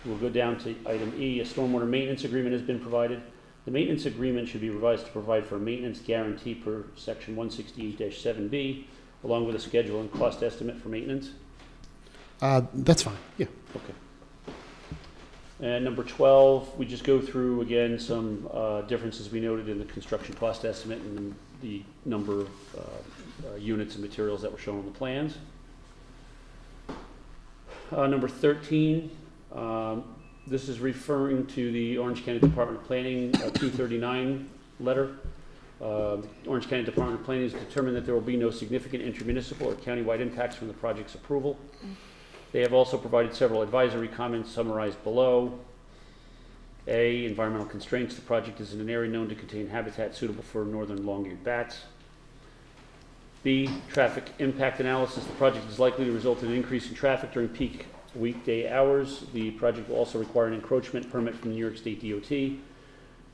We'll go down to item E. A stormwater maintenance agreement has been provided. The maintenance agreement should be revised to provide for a maintenance guarantee per section 168-7B, along with a schedule and cost estimate for maintenance. That's fine, yeah. Okay. And number 12, we just go through again some differences we noted in the construction cost estimate and the number of units and materials that were shown on the plans. Number 13, this is referring to the Orange County Department of Planning 239 letter. The Orange County Department of Planning has determined that there will be no significant intermunicipal or countywide impacts from the project's approval. They have also provided several advisory comments summarized below. A, environmental constraints. The project is in an area known to contain habitat suitable for northern long-eared bats. B, traffic impact analysis. The project is likely to result in an increase in traffic during peak weekday hours. The project will also require an encroachment permit from the New York State DOT.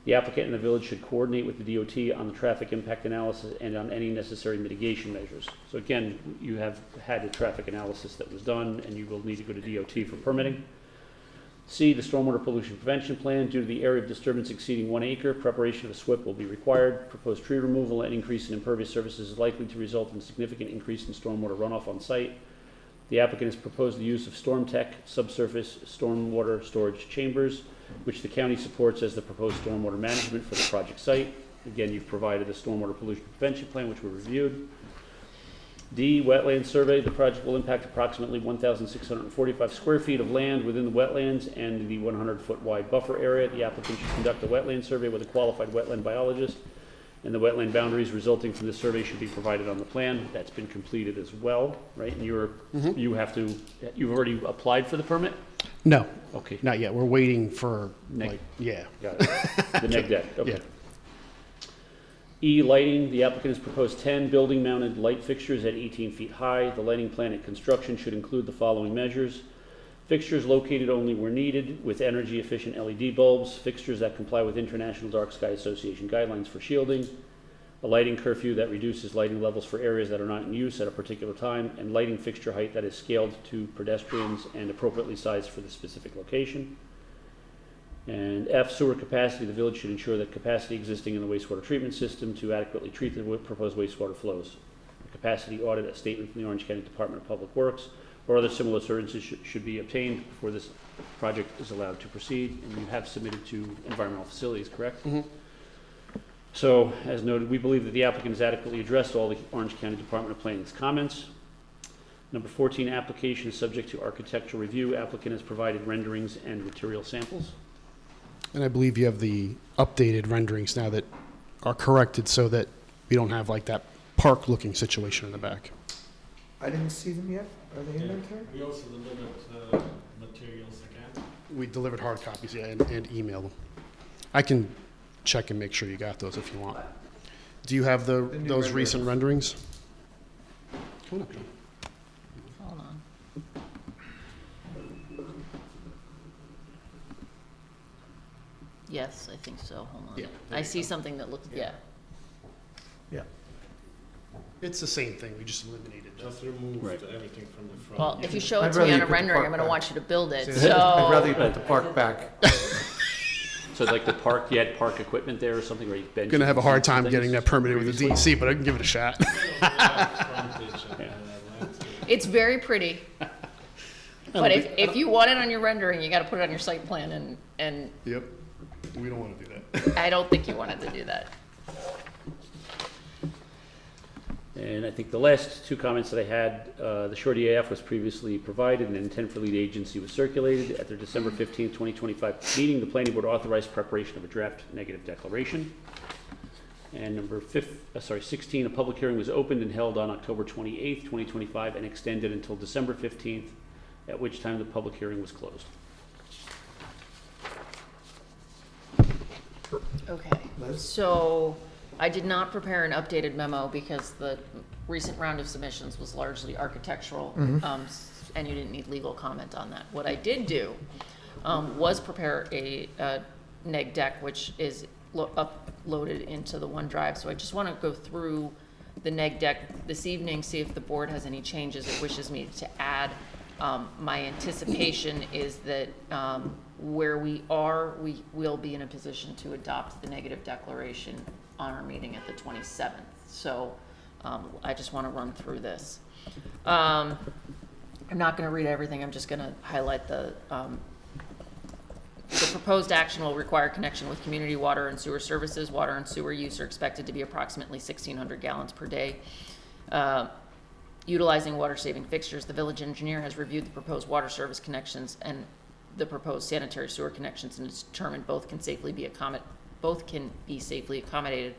The applicant and the village should coordinate with the DOT on the traffic impact analysis and on any necessary mitigation measures. So again, you have had a traffic analysis that was done and you will need to go to DOT for permitting. C, the stormwater pollution prevention plan. Due to the area of disturbance exceeding 1 acre, preparation of a SWIP will be required. Proposed tree removal and increase in impervious surfaces is likely to result in significant increase in stormwater runoff on site. The applicant has proposed the use of StormTech subsurface stormwater storage chambers, which the county supports as the proposed stormwater management for the project site. Again, you've provided a stormwater pollution prevention plan, which we reviewed. D, wetland survey. The project will impact approximately 1,645 square feet of land within the wetlands and the 100-foot wide buffer area. The applicant should conduct a wetland survey with a qualified wetland biologist, and the wetland boundaries resulting from this survey should be provided on the plan. That's been completed as well, right? And you've already applied for the permit? No, Okay, not yet. We're waiting for, Neg- like, yeah. got it. The neg deck, okay. Yeah. E, lighting. The applicant has proposed 10 building-mounted light fixtures at 18 feet high. The lighting plan at construction should include the following measures: fixtures located only where needed with energy-efficient LED bulbs, fixtures that comply with International Dark Sky Association guidelines for shielding, a lighting curfew that reduces lighting levels for areas that are not in use at a particular time, and lighting fixture height that is scaled to pedestrians and appropriately sized for the specific location. And F, sewer capacity. The village should ensure that capacity existing in the wastewater treatment system to adequately treat the proposed wastewater flows. A capacity audit, a statement from the Orange County Department of Public Works, or other similar assurances should be obtained before this project is allowed to proceed. And you have submitted to environmental facilities, correct? Mm-hmm. So, as noted, we believe that the applicant has adequately addressed all the Orange County Department of Planning's comments. Number 14, application is subject to architectural review. Applicant has provided renderings and material samples. And I believe you have the updated renderings now that are corrected so that we don't have like that park-looking situation in the back. I didn't see them yet. Are they in there, Terry? We also delivered materials again. We delivered hard copies, yeah, and emailed them. I can check and make sure you got those if you want. Do you have The new those recent renderings? Come on up. Hold on. Yes, I think so. Hold on. Yeah, I see something that looks, yeah. Yeah. It's the same thing, we just eliminated Just removed Right. everything from the front. Well, if you show it I'd to me rather on you a put the rendering, park I'm gonna back. want you to build it, I'd rather you so. put the park back. So like the park, you had park equipment there or something where you bench? Gonna have a hard seats and time getting things that permitted with the previously? DEC, but I can give it a shot. Frontage and, Yeah. landscape. It's very pretty. But if you want it on your rendering, you gotta put it on your site plan and Yep, we don't wanna do that. I don't think you wanted to do that. And I think the last two comments that I had, the short EAF was previously provided and an intent for lead agency was circulated. At their December 15th, 2025 meeting, the planning board authorized preparation of a draft negative declaration. And number 16, a public hearing was opened and held on October 28th, 2025 and extended until December 15th, at which time the public hearing was closed. Okay, Liz? so I did not prepare an updated memo because the recent round of submissions was largely architectural, and you didn't need legal comment on that. What I did do was prepare a neg deck, which is uploaded into the OneDrive. So I just want to go through the neg deck this evening, see if the board has any changes it wishes me to add. My anticipation is that where we are, we will be in a position to adopt the negative declaration on our meeting at the 27th. So I just want to run through this. I'm not going to read everything. I'm just going to highlight the proposed action will require connection with community water and sewer services. Water and sewer use are expected to be approximately 1,600 gallons per day. Utilizing water-saving fixtures, the village engineer has reviewed the proposed water service connections and the proposed sanitary sewer connections and has determined both can be safely accommodated.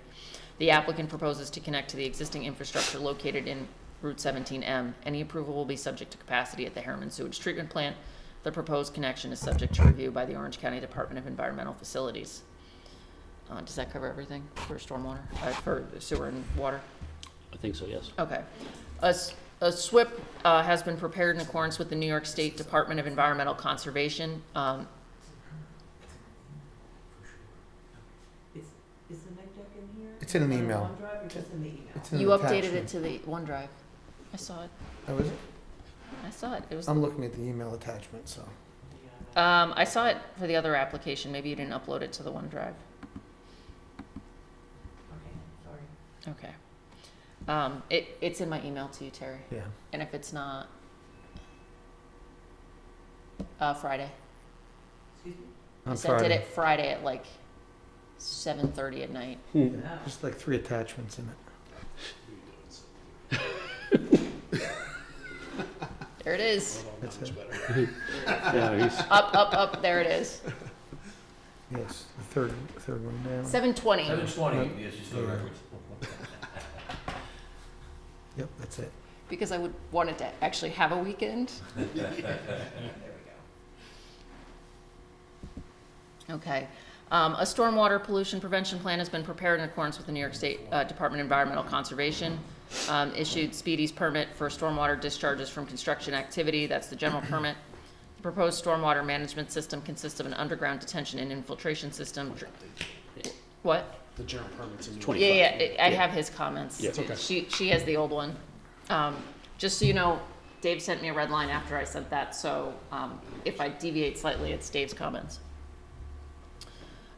The applicant proposes to connect to the existing infrastructure located in Route 17M. Any approval will be subject to capacity at the Harriman Sewage Treatment Plant. The proposed connection is subject to review by the Orange County Department of Environmental Facilities. Does that cover everything for stormwater, for sewer and water? I think so, yes. Okay. A SWIP has been prepared in accordance with the New York State Department of Environmental Conservation. Is the neg deck in here? It's in an Is it on email. OneDrive or just in the email? It's an You updated attachment. it to the OneDrive. I saw it. Oh, is it? I saw it. It was. I'm looking at the email attachment, so. I saw it for the other application. Maybe you didn't upload it to the OneDrive. Okay, sorry. Okay. It's in my email to you, Terry. Yeah. And if it's not, Friday. Excuse me? I On sent Friday. it Friday at like 7:30 at night. Just like 3 attachments in it. There it is. That's it. Yeah, he's, Up, there it is. Yes, the third one down. 7:20. 720, yes, you still records. Yep, that's it. Because I would want it to actually have a weekend. There we go. Okay. A stormwater pollution prevention plan has been prepared in accordance with the New York State Department of Environmental Conservation. Issued Speedy's permit for stormwater discharges from construction activity. That's the general permit. The proposed stormwater management system consists of an underground detention and infiltration system. What? The general permits in 25. Yeah, I have his comments. Yeah. It's okay. She has the old one. Just so you know, Dave sent me a red line after I sent that, so if I deviate slightly, it's Dave's comments.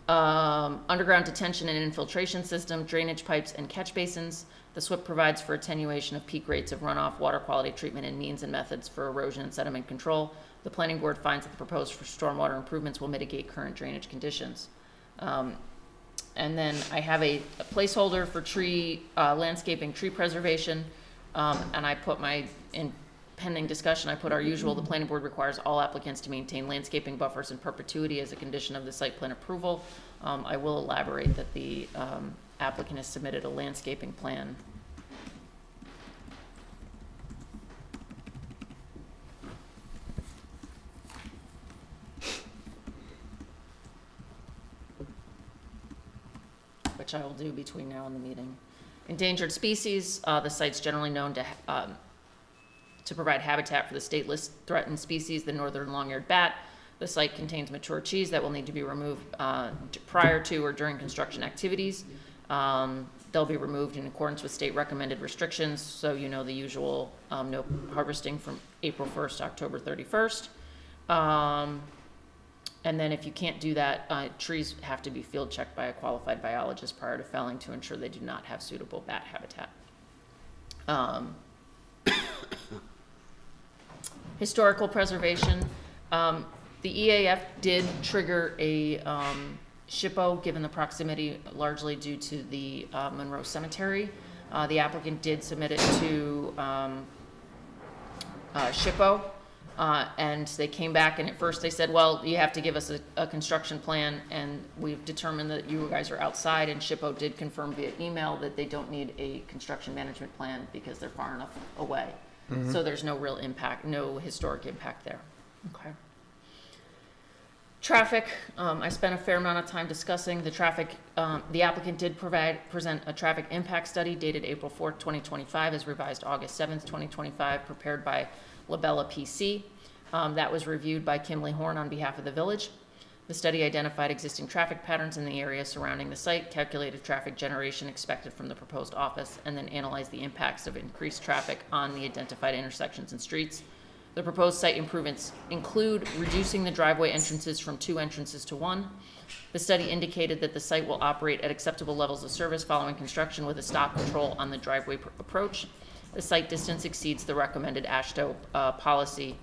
Underground detention and infiltration system, drainage pipes and catch basins. The SWIP provides for attenuation of peak rates of runoff, water quality treatment, and means and methods for erosion and sediment control. The planning board finds that the proposed stormwater improvements will mitigate current drainage conditions. And then I have a placeholder for tree, landscaping, tree preservation. And I put in pending discussion, I put our usual, the planning board requires all applicants to maintain landscaping buffers in perpetuity as a condition of the site plan approval. I will elaborate that the applicant has submitted a landscaping plan. Which I will do between now and the meeting. Endangered species, the site's generally known to provide habitat for the state list threatened species, the northern long-eared bat. The site contains mature trees that will need to be removed prior to or during construction activities. They'll be removed in accordance with state recommended restrictions, so you know the usual no harvesting from April 1st to October 31st. And then if you can't do that, trees have to be field checked by a qualified biologist prior to felling to ensure they do not have suitable bat habitat. Historical preservation. The EAF did trigger a SHPO given the proximity largely due to the Monroe Cemetery. The applicant did submit it to SHPO. And they came back and at first they said, well, you have to give us a construction plan, and we've determined that you guys are outside, and SHPO did confirm via email that they don't need a construction management plan because they're far enough away. So there's no real impact, no historic impact there. Okay. Traffic, I spent a fair amount of time discussing the traffic. The applicant did present a traffic impact study dated April 4th, 2025, as revised August 7th, 2025, prepared by Labella PC. That was reviewed by Kimley Horn on behalf of the village. The study identified existing traffic patterns in the area surrounding the site, calculated traffic generation expected from the proposed office, and then analyzed the impacts of increased traffic on the identified intersections and streets. The proposed site improvements include reducing the driveway entrances from 2 entrances to 1. The study indicated that the site will operate at acceptable levels of service following construction with a stop control on the driveway approach. The site distance exceeds the recommended AASHTO policy.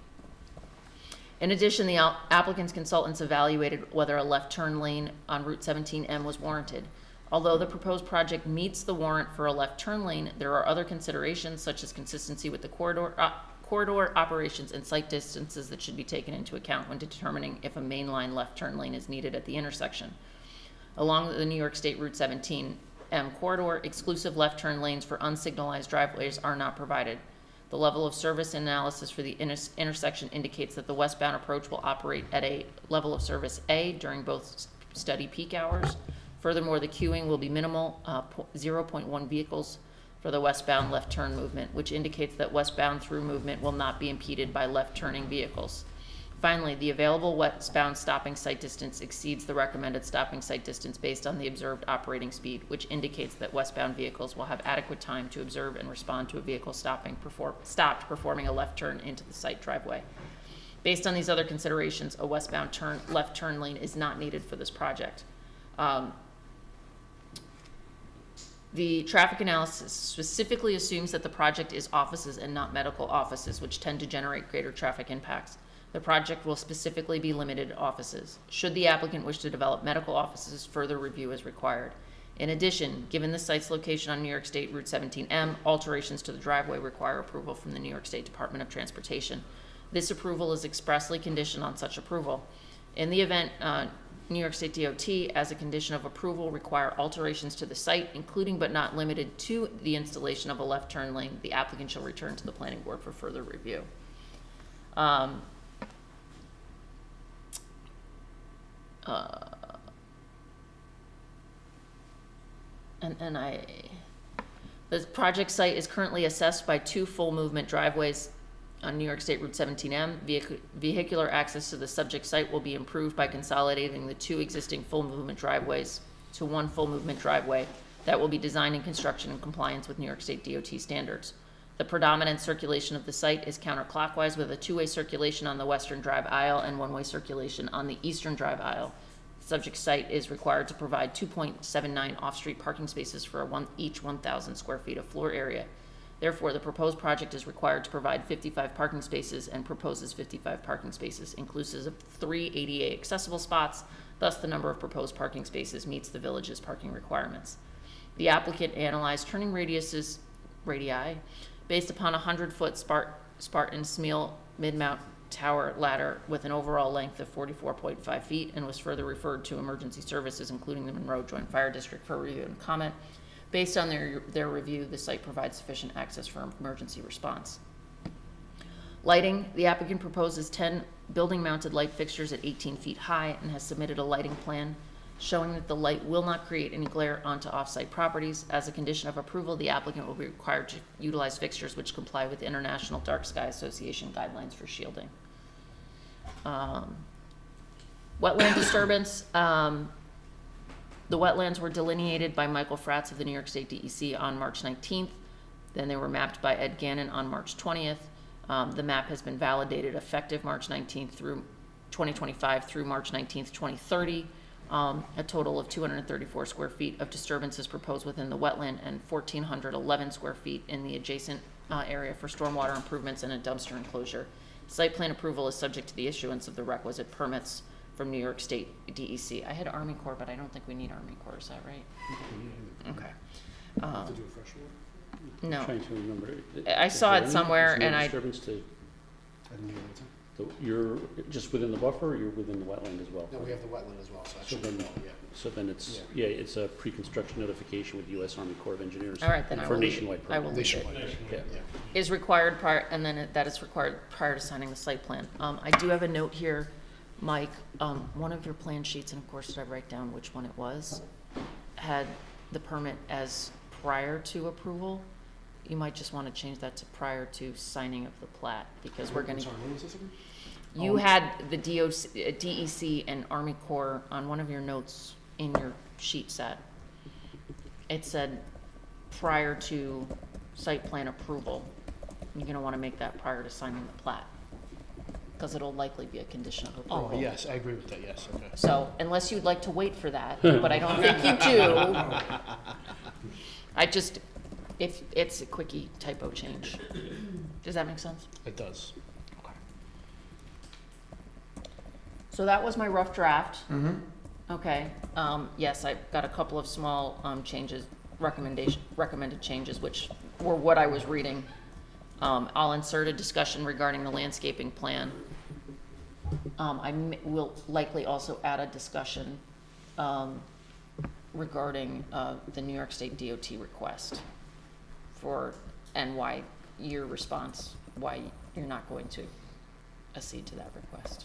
In addition, the applicant's consultants evaluated whether a left turn lane on Route 17M was warranted. Although the proposed project meets the warrant for a left turn lane, there are other considerations such as consistency with the corridor operations and site distances that should be taken into account when determining if a mainline left turn lane is needed at the intersection. Along the New York State Route 17M corridor, exclusive left turn lanes for unsignalized driveways are not provided. The level of service analysis for the intersection indicates that the westbound approach will operate at a level of service A during both study peak hours. Furthermore, the queuing will be minimal, 0.1 vehicles for the westbound left turn movement, which indicates that westbound through movement will not be impeded by left turning vehicles. Finally, the available westbound stopping site distance exceeds the recommended stopping site distance based on the observed operating speed, which indicates that westbound vehicles will have adequate time to observe and respond to a vehicle stopped performing a left turn into the site driveway. Based on these other considerations, a westbound left turn lane is not needed for this project. The traffic analysis specifically assumes that the project is offices and not medical offices, which tend to generate greater traffic impacts. The project will specifically be limited to offices. Should the applicant wish to develop medical offices, further review is required. In addition, given the site's location on New York State Route 17M, alterations to the driveway require approval from the New York State Department of Transportation. This approval is expressly conditioned on such approval. In the event New York State DOT, as a condition of approval, require alterations to the site, including but not limited to the installation of a left turn lane, the applicant shall return to the planning board for further review. The project site is currently assessed by 2 full movement driveways on New York State Route 17M. Vehicular access to the subject site will be improved by consolidating the 2 existing full movement driveways to 1 full movement driveway that will be designed and construction in compliance with New York State DOT standards. The predominant circulation of the site is counterclockwise, with a 2-way circulation on the western drive aisle and 1-way circulation on the eastern drive aisle. The subject site is required to provide 2.79 off-street parking spaces for each 1,000 square feet of floor area. Therefore, the proposed project is required to provide 55 parking spaces and proposes 55 parking spaces, inclusive of 3 ADA accessible spots. Thus, the number of proposed parking spaces meets the village's parking requirements. The applicant analyzed turning radii based upon a 100-foot Spartan Smeel mid-mount tower ladder with an overall length of 44.5 feet, and was further referred to emergency services, including the Monroe Joint Fire District, for review and comment. Based on their review, the site provides sufficient access for emergency response. Lighting, the applicant proposes 10 building-mounted light fixtures at 18 feet high and has submitted a lighting plan showing that the light will not create any glare onto off-site properties. As a condition of approval, the applicant will be required to utilize fixtures which comply with International Dark Sky Association guidelines for shielding. Wetland disturbance. The wetlands were delineated by Michael Fratz of the New York State DEC on March 19th. Then they were mapped by Ed Gannon on March 20th. The map has been validated effective March 19th through 2025 through March 19th, 2030. A total of 234 square feet of disturbance is proposed within the wetland and 1,411 square feet in the adjacent area for stormwater improvements and a dumpster enclosure. Site plan approval is subject to the issuance of the requisite permits from New York State DEC. I had Army Corps, but I don't think we need Army Corps, is that right? Okay. No. I'm trying to remember. I saw it somewhere and I, Disturbance to, you're just within the buffer, or you're within the wetland as well? No, we have the wetland as well, so So actually, then, yeah. so then it's, yeah, it's a pre-construction notification with U.S. Army Corps of Engineers. all right, then I For will, nationwide I will program. leave it. Nationwide. Yeah. Is required prior, and then that is required prior to signing the site plan. I do have a note here, Mike, one of your plan sheets, and of course, did I write down which one it was, had the permit as prior to approval. You might just want to change that to prior to signing of the plat, because we're gonna. Sorry, what was this again? You had the DEC and Army Corps on one of your notes in your sheet set. It said prior to site plan approval. You're gonna wanna make that prior to signing the plat, because it'll likely be a condition of approval. Oh, yes, I agree with that, yes, okay. So unless you'd like to wait for that, but I don't think you do. I just, if it's a quickie typo change. Does that make sense? It does. So that was my rough draft. Mm-hmm. Okay, yes, I've got a couple of small, changes, recommended changes, which were what I was reading. I'll insert a discussion regarding the landscaping plan. Will likely also add a discussion, regarding, the New York State DOT request and why your response, why you're not going to accede to that request.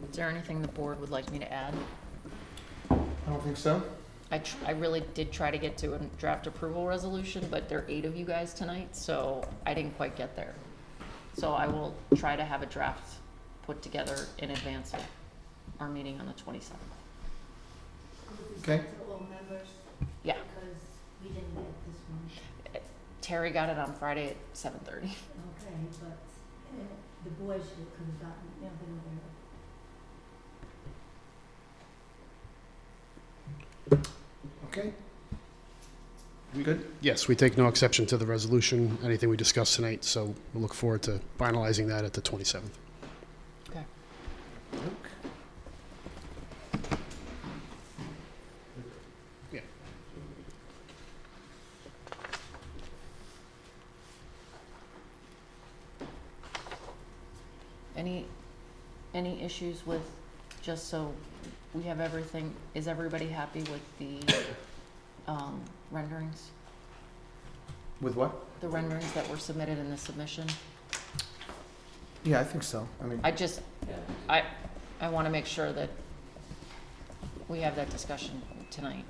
Is there anything the board would like me to add? I don't think so. I really did try to get to a draft approval resolution, but there are 8 of you guys tonight, so I didn't quite get there. So I will try to have a draft put together in advance of our meeting on the 27th. Okay. To all members, Yeah, because we didn't get this one. Terry got it on Friday at 7:30. Okay, but the boys that comes out, you know, been there. Okay. Good? Yes, we take no exception to the resolution, anything we discussed tonight, so we look forward to finalizing that at the 27th. Okay. Yeah. Any issues with, just so we have everything, is everybody happy with the renderings? With what? The renderings that were submitted in the submission? Yeah, I think so. I mean, I just, I want to make sure that we have that discussion tonight.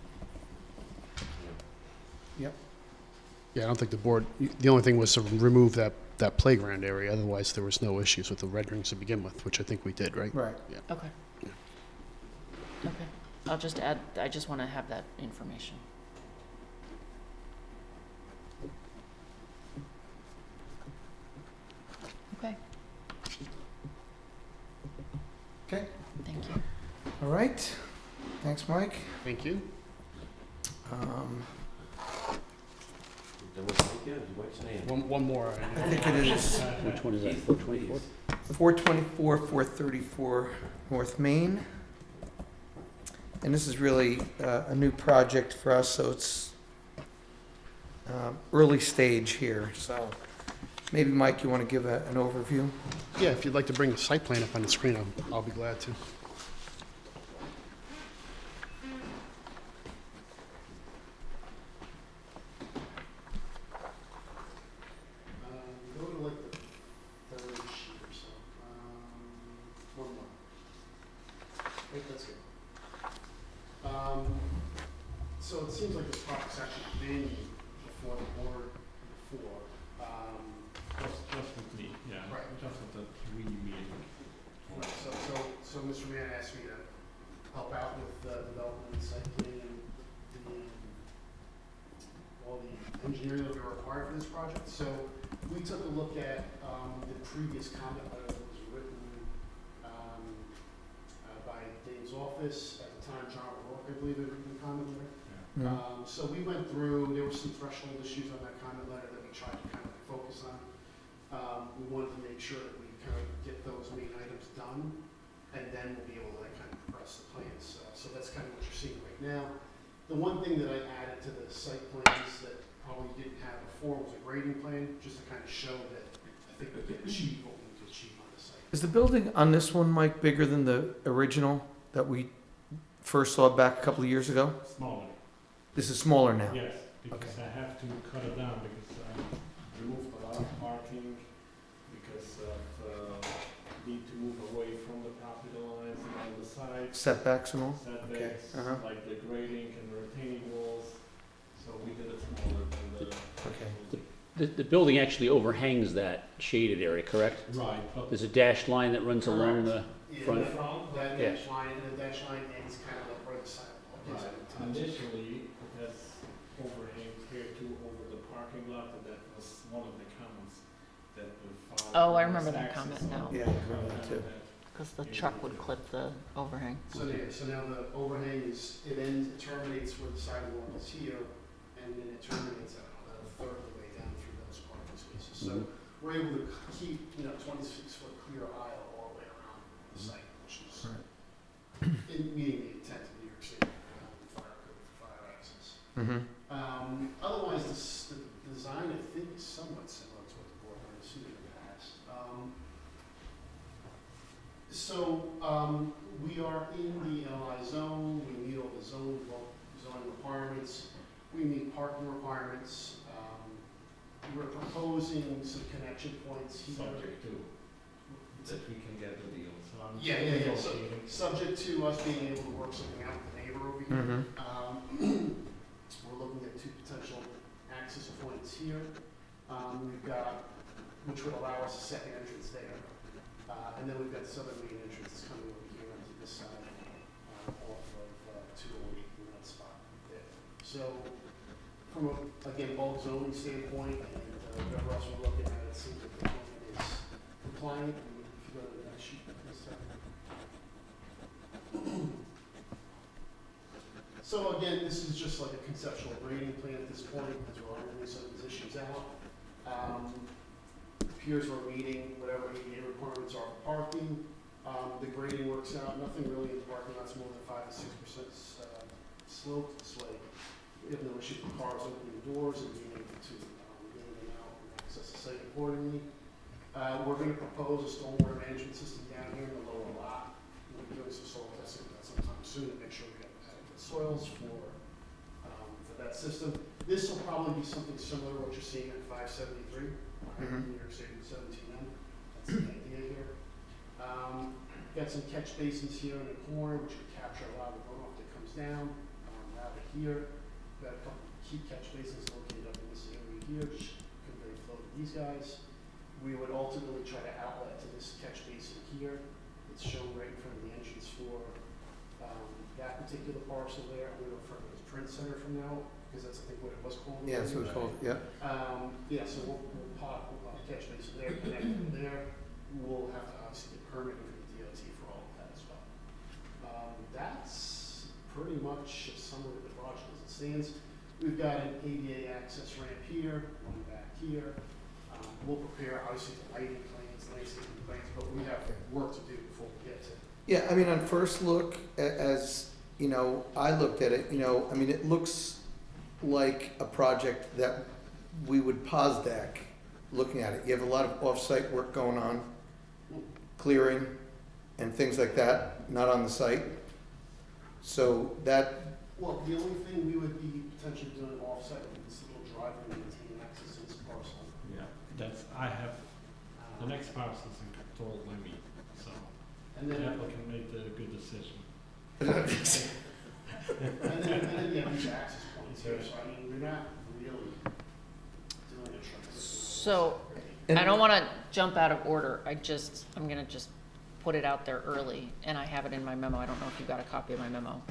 yep. Yeah, I don't think the board, the only thing was to remove that playground area, otherwise there was no issues with the renderings to begin with, which I think we did, right? Right. Okay. Okay. I'll just add, I just want to have that information. Okay, Okay. thank you. All right. Thanks, Mike. Thank you. That was like, yeah, what's the name? One more. I think it is Which one is that, 424? 424, 434 North Main. And this is really a new project for us, so it's early stage here. So maybe, Mike, you want to give an overview? Yeah, if you'd like to bring the site plan up on the screen, I'll be glad to. Go to like the third sheet or so. One more. Wait, that's good. So it seems like this project's actually been before the board before. Just with me, yeah. Right. Just at the meeting. So Mr. Mann asked me to help out with the development and site plan and all the engineering that were required for this project. So we took a look at the previous comment letter that was written by Dave's office. At the time, John O'Rourke, I believe, had written the comment letter. So we went through, there were some threshold issues on that comment letter that we tried to kind of focus on. We wanted to make sure that we kind of get those main items done, and then we'll be able to like kind of progress the plans. So that's kind of what you're seeing right now. The one thing that I added to the site plans that probably didn't have before was a grading plan, just to kind of show that I think we can achieve what we need to achieve on the site. Is the building on this one, Mike, bigger than the original that we first saw back a couple of years ago? Smaller, This is smaller now. yes, because I have to cut it down because I removed a lot of parking because of need to move away from the property lines and on the sides. Setbacks and all? Setbacks, uh-huh. like the grading and retaining walls, so we did it smaller than the. Okay. The building actually overhangs that shaded area, correct? Right, but. There's a dashed line that runs along the front. That Yeah. dash line, and the dash line ends kind of like where the sidewalk is at the top. Initially, it has overhangs here too over the parking lot, and that was one of the comments that the fire. Oh, I remember that comment now. Yeah, I remember that too. Because the truck would clip the overhang. So now the overhang is, it terminates where the sidewalk is here, and then it terminates about a third of the way down through those parking spaces. So we're able to keep, 26-foot clear aisle all the way around the site, which is meeting the intent of New York City fire code for fire access. Otherwise, the design, I think, is somewhat similar to what the board might have seen in the past. We are in the LI zone, we meet all the zoning requirements, we meet parking requirements. We're proposing some connection points here. Subject to, that we can get the deal, so I'm. Yeah. So, subject to us being able to work something out with the neighbor over here. We're looking at 2 potential access points here. We've got, which would allow us a second entrance there. And then we've got this other main entrance that's coming over here onto this side, off of 208 in that spot there. So, from a, again, bulk zoning standpoint, and whatever else we're looking at, it seems that the plan is compliant, and we you go to the next sheet, please, sir. So again, this is just like a conceptual grading plan at this point, as we're ironing some of these issues out. Appears we're meeting whatever ADA requirements are for parking. The grading works out, nothing really in the parking lot's more than 5 to 6% slope. It's like, we have no issue with cars opening doors and being able to get in and out and access the site accordingly. We're going to propose a stormwater management system down here in the lower lot. We'll be doing some soil testing for that sometime soon to make sure we have adequate soils for that system. This will probably be something similar to what you're seeing at 573, New York State 17M. That's the idea here. Got some catch basins here in the corner, which will capture a lot of the runoff that comes down. Out of here, got a couple key catch basins located up in this area here, which convey flow to these guys. We would ultimately try to outlet to this catch basin here. It's shown right in front of the entrance for that particular parcel there. I'm going to refer to it as Print Center from now, because that's, I think, what it was called. Yeah, that's what it's called, yeah. Yeah, so we'll pop a catch basin there, connect them there. We'll have to obviously get permitting from the DOT for all of that as well. That's pretty much a summary of the project as it stands. We've got an ADA access ramp here, one back here. We'll prepare, obviously, the lighting plans, landscaping plans, but we have work to do before we get to. Yeah, I mean, on first look, as, you know, I looked at it, you know, I mean, it looks like a project that we would POSDAC looking at it. You have a lot of off-site work going on, clearing and things like that, not on the site. So that, Well, the only thing we would be potentially doing off-site would be this little driveway and maintaining access to this parcel. Yeah, that's, I have, the next parcel's in control by me, so And the then, applicant made the good decision. yeah, these access points here, so I mean, we're not really doing a tremendous. So, I don't want to jump out of order. I'm going to just put it out there early, and I have it in my memo. I don't know if you got a copy of my memo.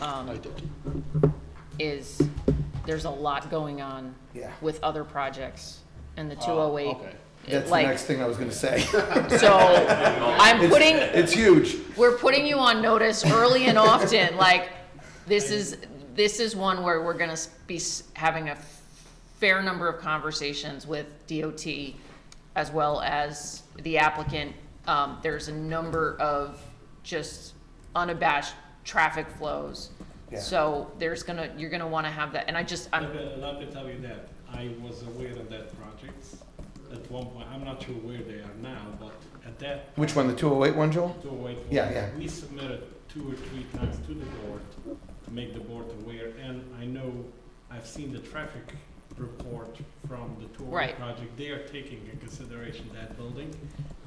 I did. There's a lot going on yeah, with other projects, and the 208. Okay. that's the like, next thing I was gonna say. So, I'm putting, It's huge. we're putting you on notice early and often, like, this is one where we're gonna be having a fair number of conversations with DOT as well as the applicant. There's a number of just unabashed traffic flows. Yeah. So you're gonna wanna have that, and Let me tell you that, I was aware of that project at one point, I'm not sure where they are now, but at that Which one, the 208 one, Joel? 208 Yeah, yeah. we submitted 2 or 3 times to the board to make the board aware, and I know, I've seen the traffic report from the 208 Right. project, they are taking into consideration that building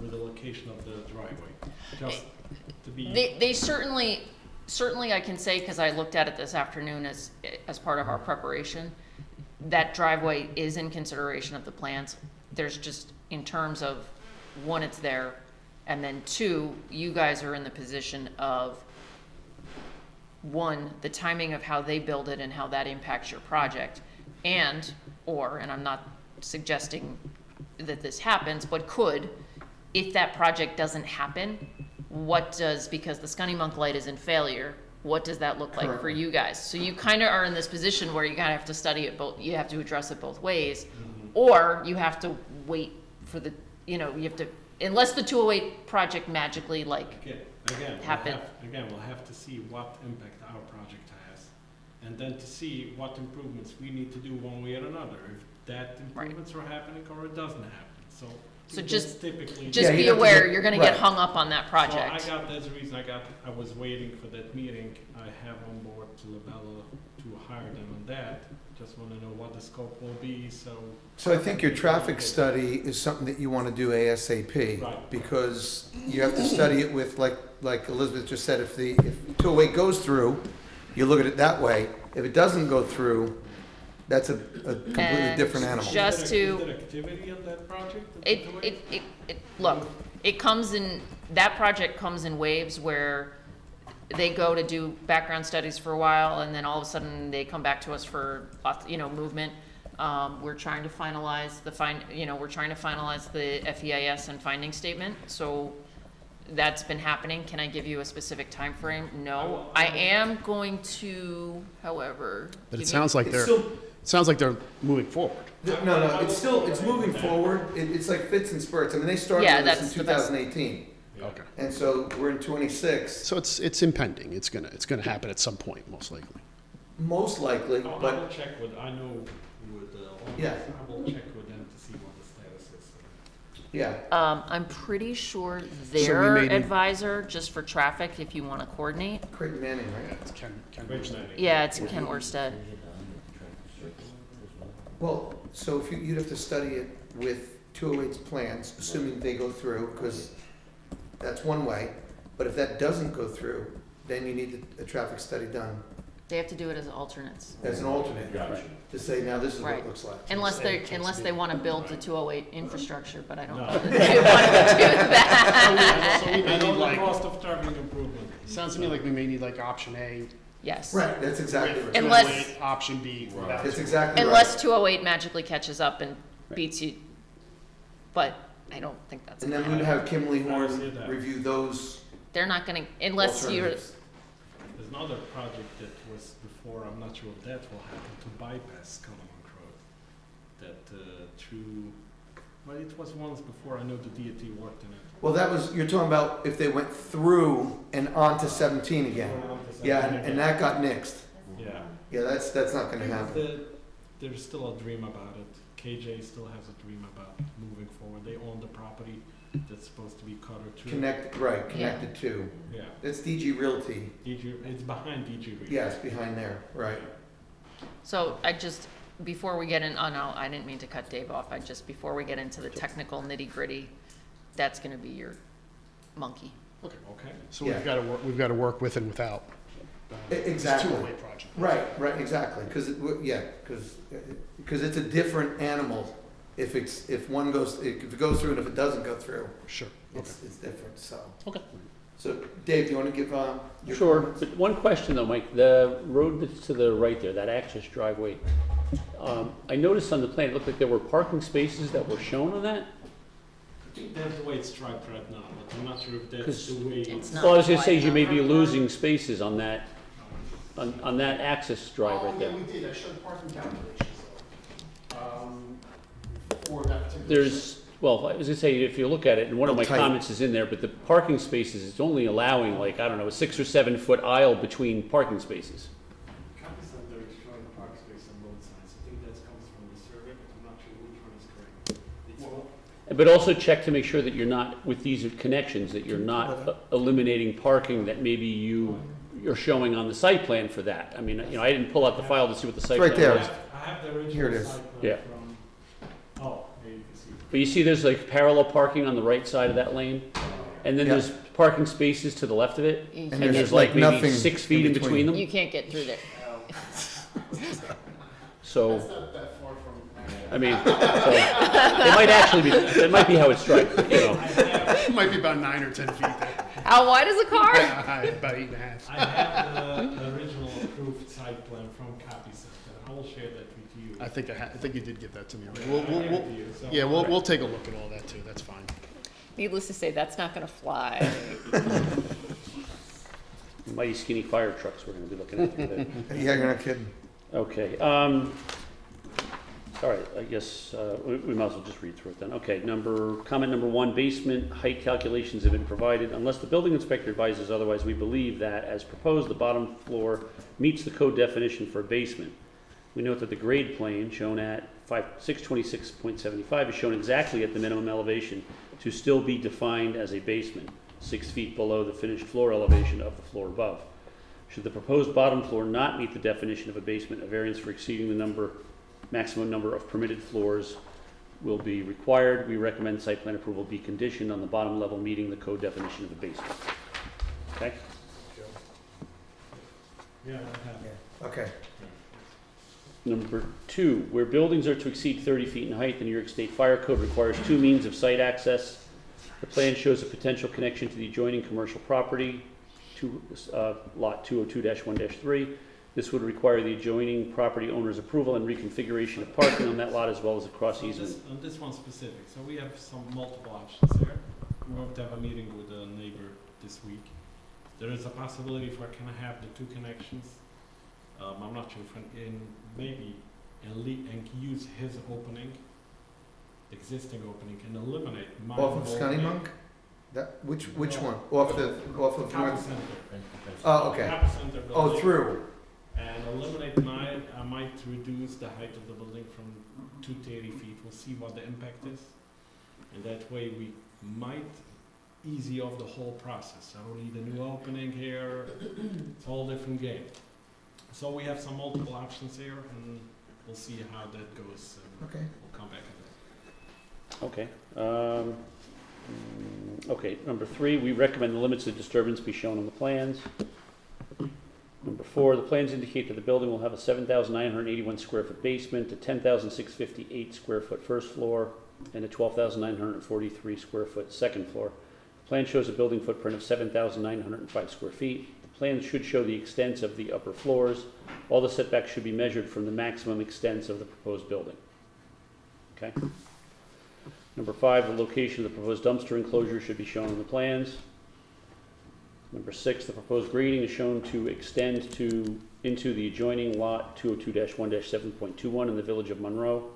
with the location of the driveway, just to be. they certainly I can say, because I looked at it this afternoon as part of our preparation, that driveway is in consideration of the plans. There's just, in terms of, one, it's there, and then two, you guys are in the position of, one, the timing of how they build it and how that impacts your project, and I'm not suggesting that this happens, but could, if that project doesn't happen, because the Scunny Monk light is in failure, what does that look like for you guys? So you kind of are in this position where you kind of have to study it both, you have to address it both ways, or you have to wait for you have to, unless the 208 project magically happen. We'll have to see what impact our project has, and then to see what improvements we need to do one way or another, if that improvements are happening or it doesn't happen, so. So that's just typically. Just Yeah, be you have to aware, get- you're gonna right. get hung up on that project. So that's the reason I was waiting for that meeting. I have on board Labella to hire them on that. Just want to know what the scope will be, so. So I think your traffic study is something that you want to do ASAP. Right. Because you have to study it with, like Elizabeth just said, if 208 goes through, you look at it that way. If it doesn't go through, that's a completely And different animal. just Is to- there activity on that project? Look, that project comes in waves where they go to do background studies for a while, and then all of a sudden they come back to us for lots, movement. We're trying to finalize the FEIS and finding statement, so that's been happening. Can I give you a specific time frame? No. I am going to, however. But it give sounds like It's they're, still, sounds like they're moving forward. no, it's moving forward. It's like fits and spurts. I mean, they started Yeah, with this that's in the best. 2018. Okay. And so we're in 26, So it's impending. It's gonna happen at some point, most likely. most likely, I but will check with, I know with the owners, Yeah. I will check with them to see what the status is. yeah. I'm pretty sure we their may need- advisor, just for traffic, if you want to coordinate. Creighton Manning, right? It's Ken Wait a Bruce. minute. Yeah, it's Ken Orsted. Well, so if you'd have to study it with 208's plans, assuming they go through, because that's one way. But if that doesn't go through, then you need a traffic study done They have to do it as alternates. as an alternate, to say, now this is what it Right. looks like. Unless they want to build the 208 infrastructure, but I don't No. know that they want to do that. So we may I need know the like, cost of traffic improvement. sounds to me like we may need like option A. Yes. Right, that's exactly right. Unless- 208, option B. without That's 208. exactly right. Unless 208 magically catches up and beats you, but I don't think that's And gonna then we'd happen. have Kimley I see Horn that. review those They're not gonna, unless you're, alternatives. There's another project that was before, I'm not sure if that will happen, to bypass Cullinan Road. That through, well, it was once before, I know the DOT worked in it. Well, that was, you're talking about if they went through and onto 17 again. Yeah, and that got nixed. Yeah. Yeah, that's not gonna happen. There's still a dream about it. KJ still has a dream about moving forward. They own the property that's supposed to be cut or through. Connected to. Yeah, That's DG Realty. it's behind DG Reed. Yes, behind there, right. so I just, before we get in, oh no, I didn't mean to cut Dave off. Before we get into the technical nitty gritty, that's gonna be your monkey. Okay. So Yeah. we've got to work with and without. Exactly. It's a two-way project. Right, exactly, because it's a different animal if if one goes, if it goes through and if it doesn't go through, Sure. Okay. it's different, so. Okay. So, Dave, do you want to give, your Sure, comments? but one question though, Mike, the road that's to the right there, that access driveway, I noticed on the plan, it looked like there were parking spaces that were shown on that? I think that's the way it's striped right now, but I'm not sure if that's 'Cause the way. It's not Well, I was gonna say, wide you may enough. be losing spaces on that, on that access drive right there. we did. I showed parking calculations. For that particular. There's, well, I was gonna say, if you look at it, and one of my Tight. comments is in there, but the parking spaces, it's only allowing like, I don't know, a 6 or 7 foot aisle between parking spaces. Copy center is showing the park space on both sides. I think that comes from the survey, but I'm not sure which one is correct. It's all, But also check to make sure that you're not, with these connections, that you're not eliminating parking that maybe you're showing on the site plan for that. I mean, I didn't pull out the file to see what the site It's right plan there. was. I have the Here it original is. site plan Yeah. from, oh, there you can see. But you see there's like parallel parking on the right side of that lane? And then Yeah. there's parking spaces to the left of it? You And can't there's get- like maybe nothing 6 feet in between them? You can't get through there. So, not that far from. I mean, so, it might actually be, that might be how it's striped, but, you know. It might be about 9 or 10 feet there. How wide is the car? About 8.5. I have the original approved site plan from Copy Center. I will share that with you. I think you did give that to me. Right? I gave it to you, so- Yeah, we'll take a look at all that too. That's fine. Needless to say, that's not gonna fly. Mighty skinny fire trucks we're gonna be looking at today. Yeah, you're not kidding. Okay, all right, I guess, we might as well just read through it then. Okay, comment number 1, basement height calculations have been provided. Unless the building inspector advises otherwise, we believe that, as proposed, the bottom floor meets the code definition for a basement. We note that the grade plane shown at 626.75 is shown exactly at the minimum elevation to still be defined as a basement, 6 feet below the finished floor elevation of the floor above. Should the proposed bottom floor not meet the definition of a basement, a variance for exceeding the maximum number of permitted floors will be required. We recommend site plan approval be conditioned on the bottom level meeting the code definition of a basement. Okay? Yeah, I have it. Okay. Number 2, where buildings are to exceed 30 feet in height, the New York State Fire Code requires 2 means of site access. The plan shows a potential connection to the adjoining commercial property, lot 202-1-3. This would require the adjoining property owner's approval and reconfiguration of parking on that lot as well as a cross easement. On this one specific, so we have some multiple options here. we hope to have a meeting with a neighbor this week. There is a possibility if I can have the two connections. I'm not sure if and use his opening, existing opening, and eliminate my Off of opening. Scunnamunk? That, which No. one? Off of Copy North? Center. Oh, okay. Copy Center Oh, building. through. And eliminate mine, I might reduce the height of the building from 2 to 80 feet. We'll see what the impact is. And that way we might easy off the whole process. I don't need a new opening here. It's a whole different game. So we have some multiple options here, and we'll see how that goes. And Okay. we'll come back to that. Okay. Okay, number 3, we recommend the limits of disturbance be shown on the plans. Number 4, the plans indicate that the building will have a 7,981 square foot basement, a 10,658 square foot first floor, and a 12,943 square foot second floor. The plan shows a building footprint of 7,905 square feet. The plan should show the extents of the upper floors. All the setbacks should be measured from the maximum extents of the proposed building. Okay? Number 5, the location of the proposed dumpster enclosure should be shown on the plans. Number 6, the proposed grading is shown to extend into the adjoining lot 202-1-7.21 in the village of Monroe,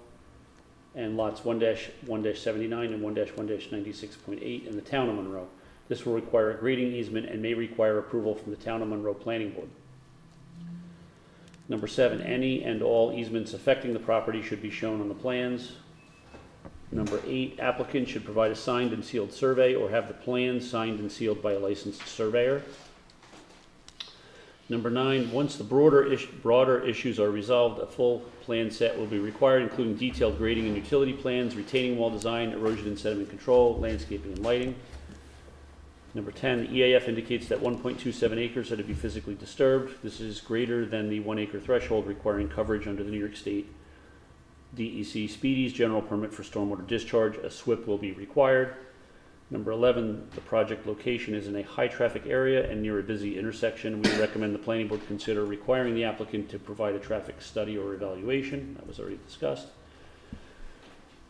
and lots 1-1-79 and 1-1-96.8 in the town of Monroe. This will require a grading easement and may require approval from the town of Monroe Planning Board. Number 7, any and all easements affecting the property should be shown on the plans. Number 8, applicant should provide a signed and sealed survey or have the plans signed and sealed by a licensed surveyor. Number 9, once the broader issues are resolved, a full plan set will be required, including detailed grading and utility plans, retaining wall design, erosion and sediment control, landscaping and lighting. Number 10, the EAF indicates that 1.27 acres are to be physically disturbed. This is greater than the 1 acre threshold requiring coverage under the New York State DEC Speedies General Permit for Stormwater Discharge. A SWIP will be required. Number 11, the project location is in a high-traffic area and near a busy intersection. We recommend the planning board consider requiring the applicant to provide a traffic study or evaluation. That was already discussed.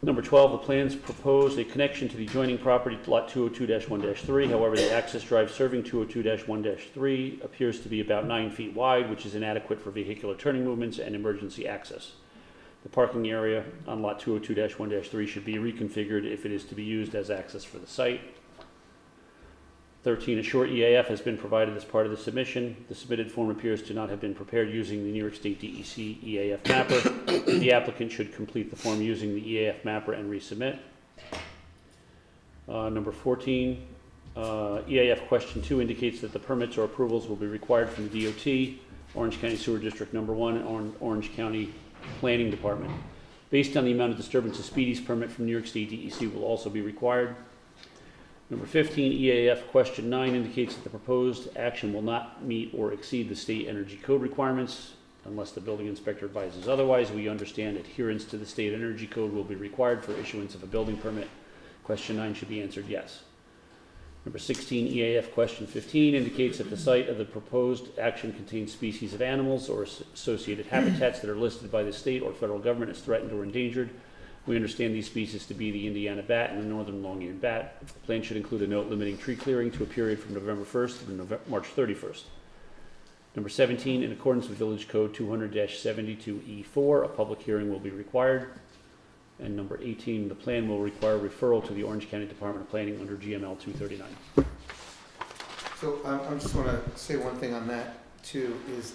Number 12, the plans propose a connection to the adjoining property, lot 202-1-3. However, the access drive serving 202-1-3 appears to be about 9 feet wide, which is inadequate for vehicular turning movements and emergency access. The parking area on lot 202-1-3 should be reconfigured if it is to be used as access for the site. 13, a short EAF has been provided as part of the submission. The submitted form appears to not have been prepared using the New York State DEC EAF mapper. The applicant should complete the form using the EAF mapper and resubmit. Number 14, EAF question 2 indicates that the permits or approvals will be required from the DOT, Orange County Sewer District Number 1, and Orange County Planning Department. Based on the amount of disturbance, a Speedies permit from New York State DEC will also be required. Number 15, EAF question 9 indicates that the proposed action will not meet or exceed the state energy code requirements unless the building inspector advises otherwise. We understand adherence to the state energy code will be required for issuance of a building permit. Question 9 should be answered yes. Number 16, EAF question 15 indicates that the site of the proposed action contains species of animals or associated habitats that are listed by the state or federal government as threatened or endangered. We understand these species to be the Indiana bat and the northern long-eared bat. The plan should include a note limiting tree clearing to a period from November 1st to March 31st. Number 17, in accordance with Village Code 200-72E4, a public hearing will be required. And number 18, the plan will require referral to the Orange County Department of Planning under GML 239. So I just want to say one thing on that too, is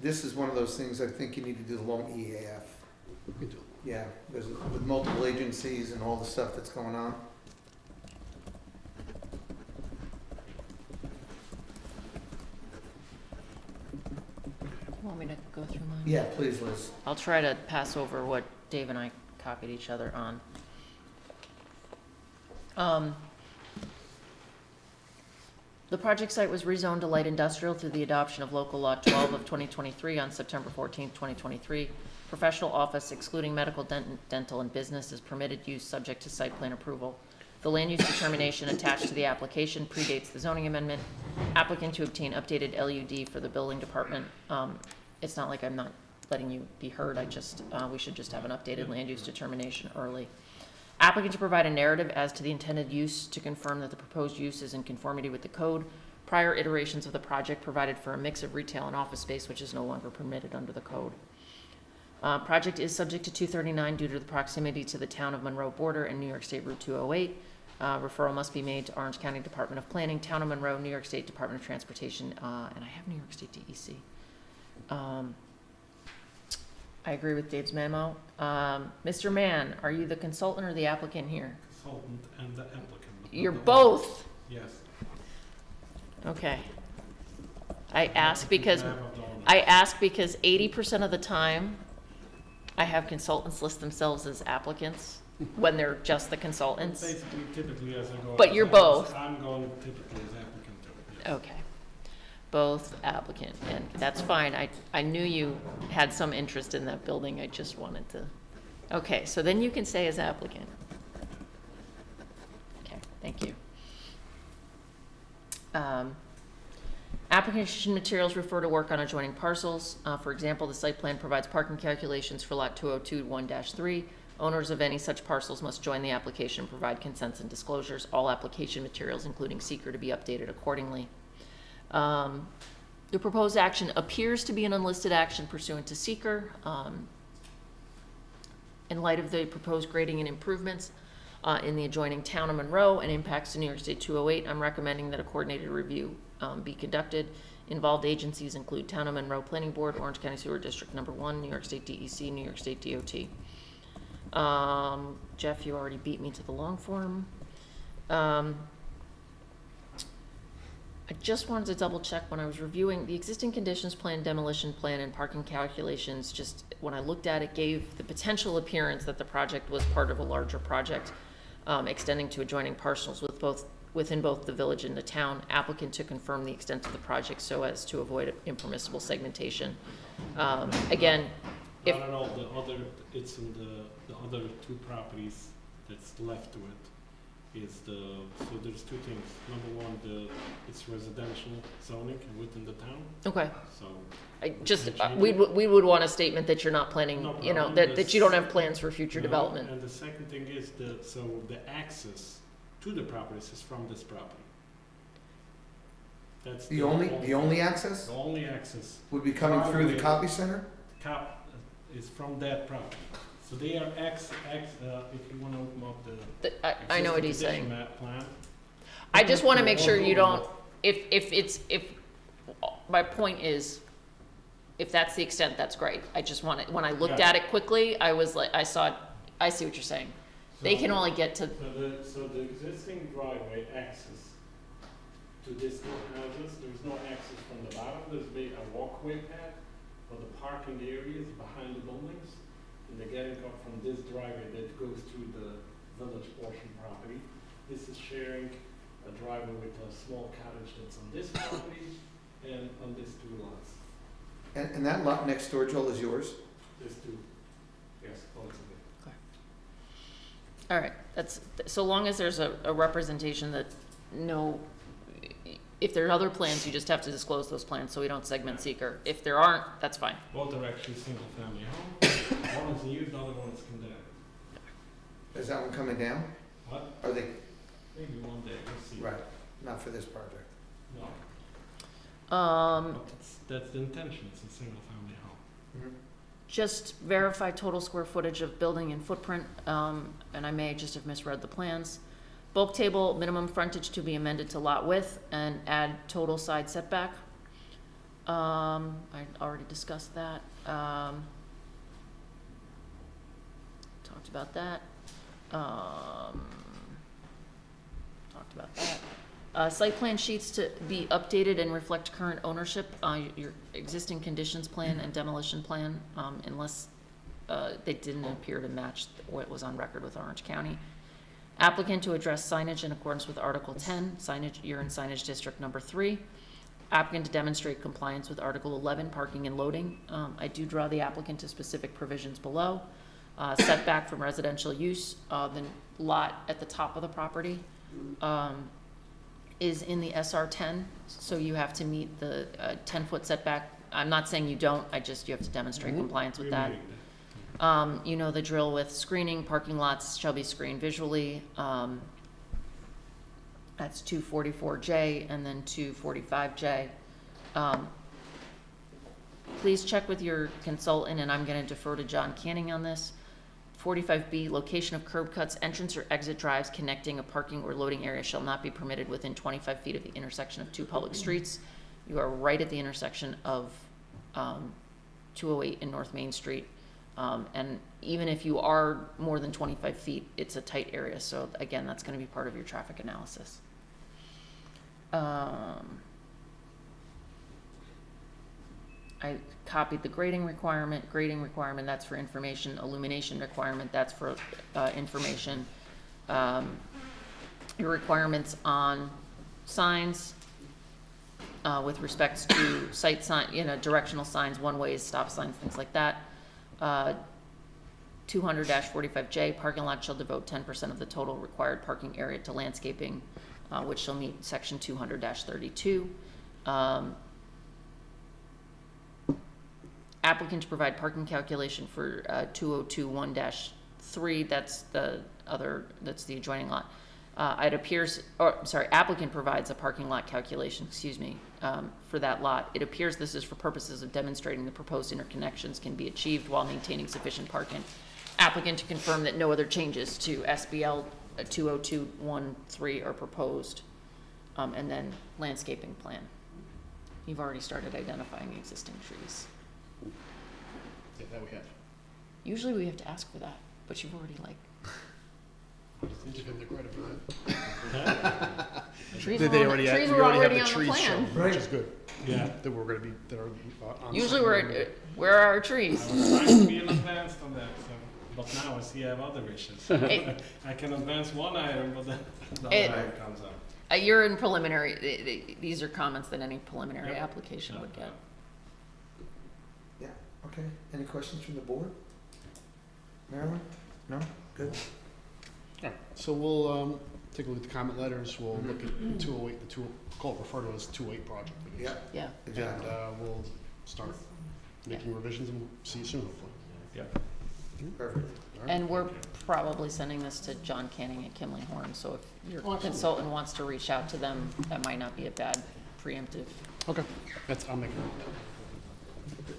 this is one of those things I think you need to do the long EAF. We do. Yeah, there's, with multiple agencies and all the stuff that's going on. Want me to go through mine? Yeah, please, Liz. I'll try to pass over what Dave and I copied each other on. The project site was rezoned to light industrial through the adoption of local law 12 of 2023 on September 14, 2023. Professional office excluding medical, dental, and business is permitted use subject to site plan approval. The land use determination attached to the application predates the zoning amendment. Applicant to obtain updated LUD for the building department. It's not like I'm not letting you be heard. We should just have an updated land use determination early. Applicant to provide a narrative as to the intended use to confirm that the proposed use is in conformity with the code. Prior iterations of the project provided for a mix of retail and office space, which is no longer permitted under the code. Project is subject to 239 due to the proximity to the town of Monroe border and New York State Route 208. Referral must be made to Orange County Department of Planning, Town of Monroe, New York State Department of Transportation, and I have New York State DEC. I agree with Dave's memo. Mr. Mann, are you the consultant or the applicant here? Consultant and the applicant. but You're not the both. owner. Yes. Okay. I ask because Behalf of the owner. 80% of the time, I have consultants list themselves as applicants when they're just the consultants. Basically, typically as I go. But as you're I- both. I'm going typically as applicant too, yes. Okay. Both applicant, and that's fine. I knew you had some interest in that building. I just wanted to. Okay, so then you can say as applicant. Okay, thank you. Application materials refer to work on adjoining parcels. For example, the site plan provides parking calculations for lot 202-1-3. Owners of any such parcels must join the application and provide consents and disclosures. All application materials, including seeker, to be updated accordingly. The proposed action appears to be an unlisted action pursuant to seeker. In light of the proposed grading and improvements in the adjoining town of Monroe and impacts to New York State 208, I'm recommending that a coordinated review be conducted. Involved agencies include Town of Monroe Planning Board, Orange County Sewer District Number 1, New York State DEC, New York State DOT. Jeff, you already beat me to the long form. I just wanted to double check when I was reviewing the existing conditions plan, demolition plan, and parking calculations. Just when I looked at it, gave the potential appearance that the project was part of a larger project extending to adjoining parcels within both the village and the town. Applicant to confirm the extent of the project so as to avoid impermissible segmentation. Again, if Not at all, it's in the other two properties that's left to it. So there's two things. Number one, it's residential zoning within the town, okay. so. We would want a statement that you're not planning, No you know, problem. that you don't have plans for future No, development. And the second thing is the access to the properties is from this property. That's The only access The only access, would be coming through the copy center? cap is from that property. So they are if you wanna open up the. I know what he's existing saying. condition map plan. I just want to make sure you All don't, if, my point is, if that's the extent, that's great. I just want it, when I looked Yeah. at it quickly, I was like, I see what you're saying. They can only get to, So the existing driveway access to these two houses, there's no access from the bottom, there's a walkway path for the parking areas behind the buildings. And they're getting up from this driveway that goes through the village portion property. This is sharing a driveway with a small cottage that's on this property and on these two lots. And that lot next door, Joel, is yours? These two, yes, both of them. all right, that's, so long as there's a representation that if there are other plans, you just have to disclose those plans so we don't segment seeker. If there aren't, that's fine. Both are actually single family homes. One is new, the other one is condemned. Is that one coming down? What? Are they, Maybe one day, we'll see. right, not for this project. No, Um, but that's the intention, it's a single family home. just verify total square footage of building and footprint, and I may just have misread the plans. Bulk table, minimum frontage to be amended to lot width, and add total side setback. I already discussed that. Talked about that. Talked about that. Site plan sheets to be updated and reflect current ownership, your existing conditions plan and demolition plan, unless they didn't appear to match what was on record with Orange County. Applicant to address signage in accordance with Article 10, signage, you're in signage district number 3. Applicant to demonstrate compliance with Article 11, parking and loading. I do draw the applicant to specific provisions below. Setback from residential use, the lot at the top of the property is in the SR 10, so you have to meet the 10-foot setback. I'm not saying you don't, you have to demonstrate compliance with that. You know the drill with screening. Parking lots shall be screened visually. That's 244J and then 245J. Please check with your consultant, and I'm going to defer to John Canning on this. 45B, location of curb cuts, entrance or exit drives connecting a parking or loading area shall not be permitted within 25 feet of the intersection of two public streets. You are right at the intersection of 208 and North Main Street. And even if you are more than 25 feet, it's a tight area. So again, that's going to be part of your traffic analysis. I copied the grading requirement, that's for information. Illumination requirement, that's for information. Your requirements on signs with respects to sight sign, directional signs, one-ways, stop signs, things like that. 200-45J, parking lot shall devote 10% of the total required parking area to landscaping, which shall meet section 200-32. Applicant to provide parking calculation for 2021-3, that's the adjoining lot. Applicant provides a parking lot calculation, for that lot. It appears this is for purposes of demonstrating the proposed interconnections can be achieved while maintaining sufficient parking. Applicant to confirm that no other changes to SBL 20213 are proposed, and then landscaping plan. You've already started identifying existing trees. Yeah, that we have. Usually we have to ask for that, but you've already Give him the credit for that. trees They were already trees we were already have already the on the trees plan. shown, Right. which is good. Yeah. That we're gonna be, that are on. Usually site. where are our trees? I was trying to be in advance on that, but now I see I have other issues. It- I can advance one item, but then the It- other item comes up. You're in preliminary, these are comments that any preliminary Yep. application would get. Yeah, okay. Any questions from the board? Marilyn? No? Good. All right, so we'll take a look at the comment letters. We'll look at 208, refer to it as 208 project. I guess. Yeah. And Exactly. we'll start making revisions and see you soon, hopefully. Yeah. Perfect. All right. And we're probably sending this to John Canning at Kimley Horn, so if your Oh, absolutely. consultant wants to reach out to them, that might not be a bad preemptive. Okay, I'll make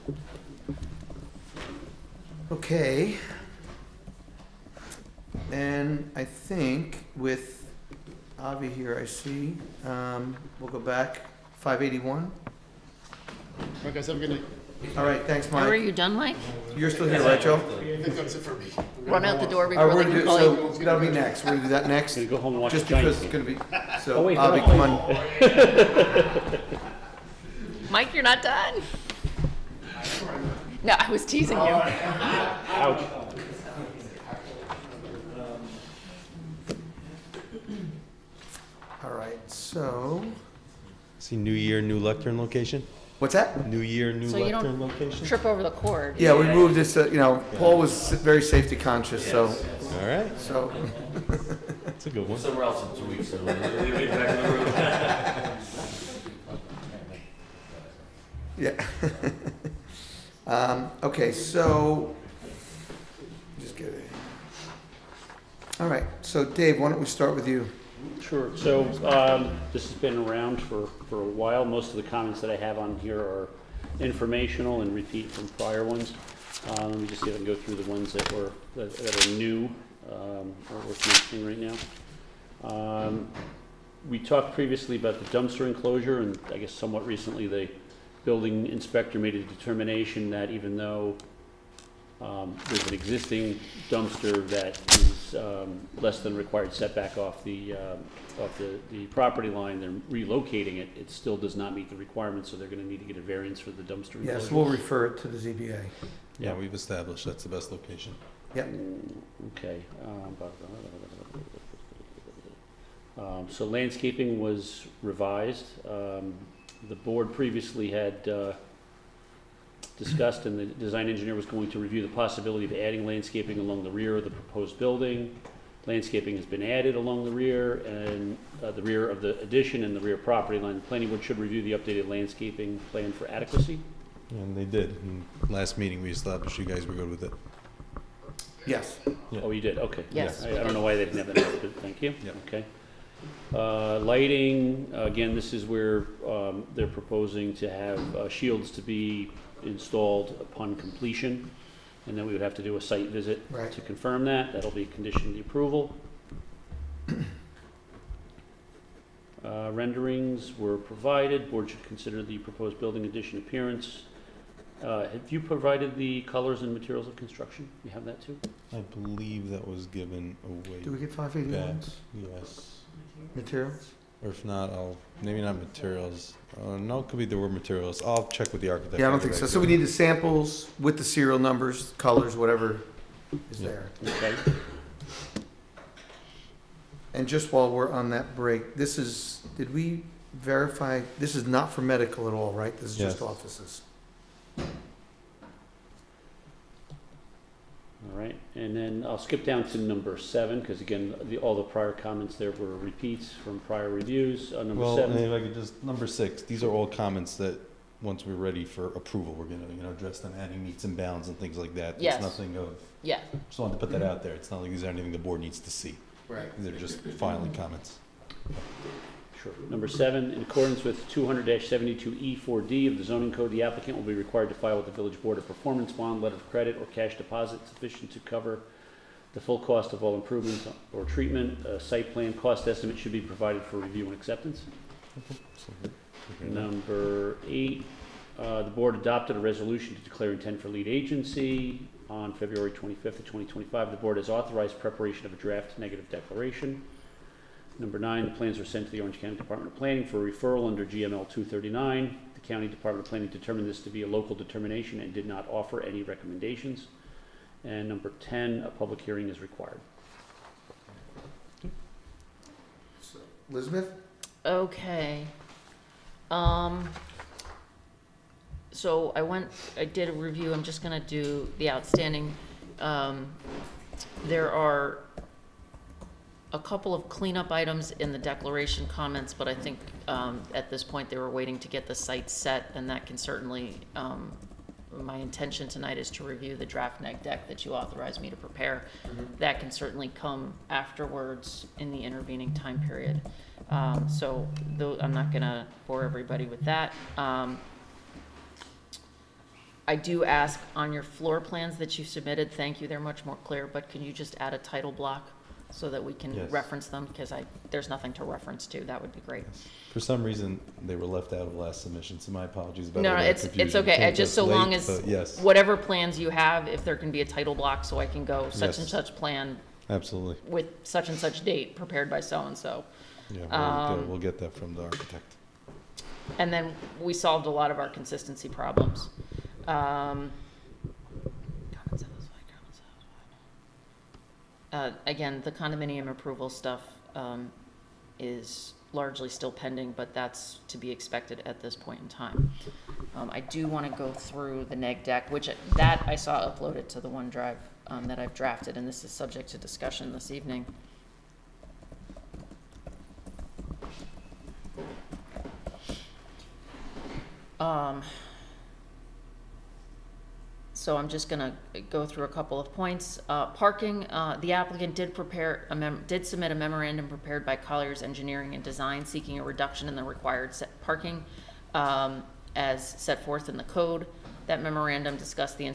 it. Okay. And I think with Avi here, I see, we'll go back, 581. All right, guys, have a good night. All right, thanks, Are Mike. you done, Mike? You're still here, right, Joe? I think that's it for me. Run out the door All before right, they we're can gonna call do, you. so that'll be next. We're gonna do that next, Gonna go home and watch just the Giants because it's game. gonna be, Oh, so wait, Avi, no. come on. Mike, you're not done? No, I was teasing you. Ouch. All right, so, See, new year, new lectern location? what's that? New year, new So you lectern don't location? trip over the cord. Yeah, we moved this, Paul was very safety conscious, so, All right, that's a good one. Somewhere else in 2 weeks, so we'll get back in the room. yeah. Okay, so, just get it. All right, so Dave, why don't we start with you? Sure. So this has been around for a while. Most of the comments that I have on here are informational and repeat from prior ones. Let me just see if I can go through the ones that are new or worth mentioning right now. We talked previously about the dumpster enclosure, and I guess somewhat recently the building inspector made a determination that even though there's an existing dumpster that is less than required setback off the property line, they're relocating it, it still does not meet the requirements, so they're gonna need to get a variance for the dumpster enclosure. Yes, we'll refer it to the ZBA. Yeah, we've established that's the best location. Yep. Okay. So landscaping was revised. The board previously had discussed, and the design engineer was going to review the possibility of adding landscaping along the rear of the proposed building. Landscaping has been added along the rear and the rear of the addition and the rear property line. The planning board should review the updated landscaping plan for adequacy. And they did. In last meeting, we established you guys were good with it. Yes. Oh, you did, okay. Yes. I don't know why they didn't have that noted, thank you. Yep. Okay. Lighting, again, this is where they're proposing to have shields to be installed upon completion, and then we would have to do a site visit Right. to confirm that. That'll be a condition of the approval. Renderings were provided. Board should consider the proposed building addition appearance. Have you provided the colors and materials of construction? You have that too? I believe that was given away. Do we get back. 581s? Yes. Materials? Or if not, maybe not materials. No, it could be the word materials. I'll check with the architect. Yeah, I don't I'll think get so. back So to we you. need the samples with the serial numbers, colors, whatever is Yeah. there. Okay. And just while we're on that break, did we verify, this is not for medical at all, right? This is just Yes. offices. All right, and then I'll skip down to number 7, because again, all the prior comments there were repeats from prior reviews. Number Well, 7. and if I could just, number 6, these are all comments that, once we're ready for approval, we're gonna, address them, adding meets and bounds and things like that. Yes. It's nothing of, Yeah, just wanted to put that out there. It's not like these are anything the board needs to see. Right. These are just filing comments. Sure. Number 7, in accordance with 200-72E4D of the zoning code, the applicant will be required to file with the village board a performance bond, letter of credit, or cash deposit sufficient to cover the full cost of all improvements or treatment. A site plan cost estimate should be provided for review and acceptance. Number 8, the board adopted a resolution to declare intent for lead agency on February 25th of 2025. The board has authorized preparation of a draft negative declaration. Number 9, the plans were sent to the Orange County Department of Planning for referral under GML 239. The County Department of Planning determined this to be a local determination and did not offer any recommendations. And number 10, a public hearing is required. So, Elizabeth? okay. So I did a review, I'm just gonna do the outstanding. There are a couple of cleanup items in the declaration comments, but I think, at this point, they were waiting to get the site set, and that can certainly, my intention tonight is to review the draft neg deck that you authorized me to prepare. That can certainly come afterwards in the intervening time period. So though, I'm not gonna bore everybody with that. I do ask on your floor plans that you submitted, thank you, they're much more clear, but can you just add a title block so that we can Yes. reference them? Because there's nothing to reference to, that would be great. For some reason, they were left out of the last submission, so my apologies about No, all no, that it's confusion. okay, Came just us so long late, as, but yes, whatever plans you have, if there can be a title block so I can go such and Yes. such plan absolutely. with such and such date prepared by so-and-so. Yeah, we'll get that from the architect. And then we solved a lot of our consistency problems. Again, the condominium approval stuff is largely still pending, but that's to be expected at this point in time. I do want to go through the neg deck, which that I saw uploaded to the OneDrive that I've drafted, and this is subject to discussion this evening. So I'm just gonna go through a couple of points. Parking, the applicant did submit a memorandum prepared by Colliers Engineering and Design seeking a reduction in the required parking as set forth in the code. That memorandum discussed the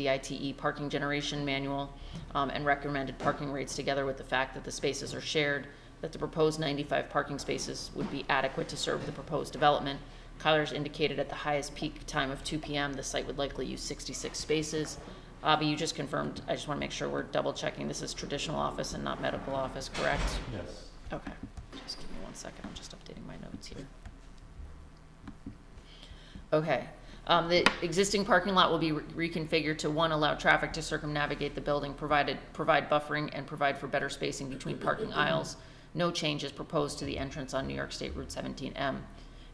ITE parking generation manual and recommended parking rates together with the fact that the spaces are shared, that the proposed 95 parking spaces would be adequate to serve the proposed development. Colliers indicated at the highest peak time of 2 p.m. the site would likely use 66 spaces. Avi, you just confirmed, I just want to make sure we're double checking, this is traditional office and not medical office, correct? Yes. Okay, just give me 1 second, I'm just updating my notes here. Okay, the existing parking lot will be reconfigured to, 1, allow traffic to circumnavigate the building, provide buffering, and provide for better spacing between parking aisles. No change is proposed to the entrance on New York State Route 17M.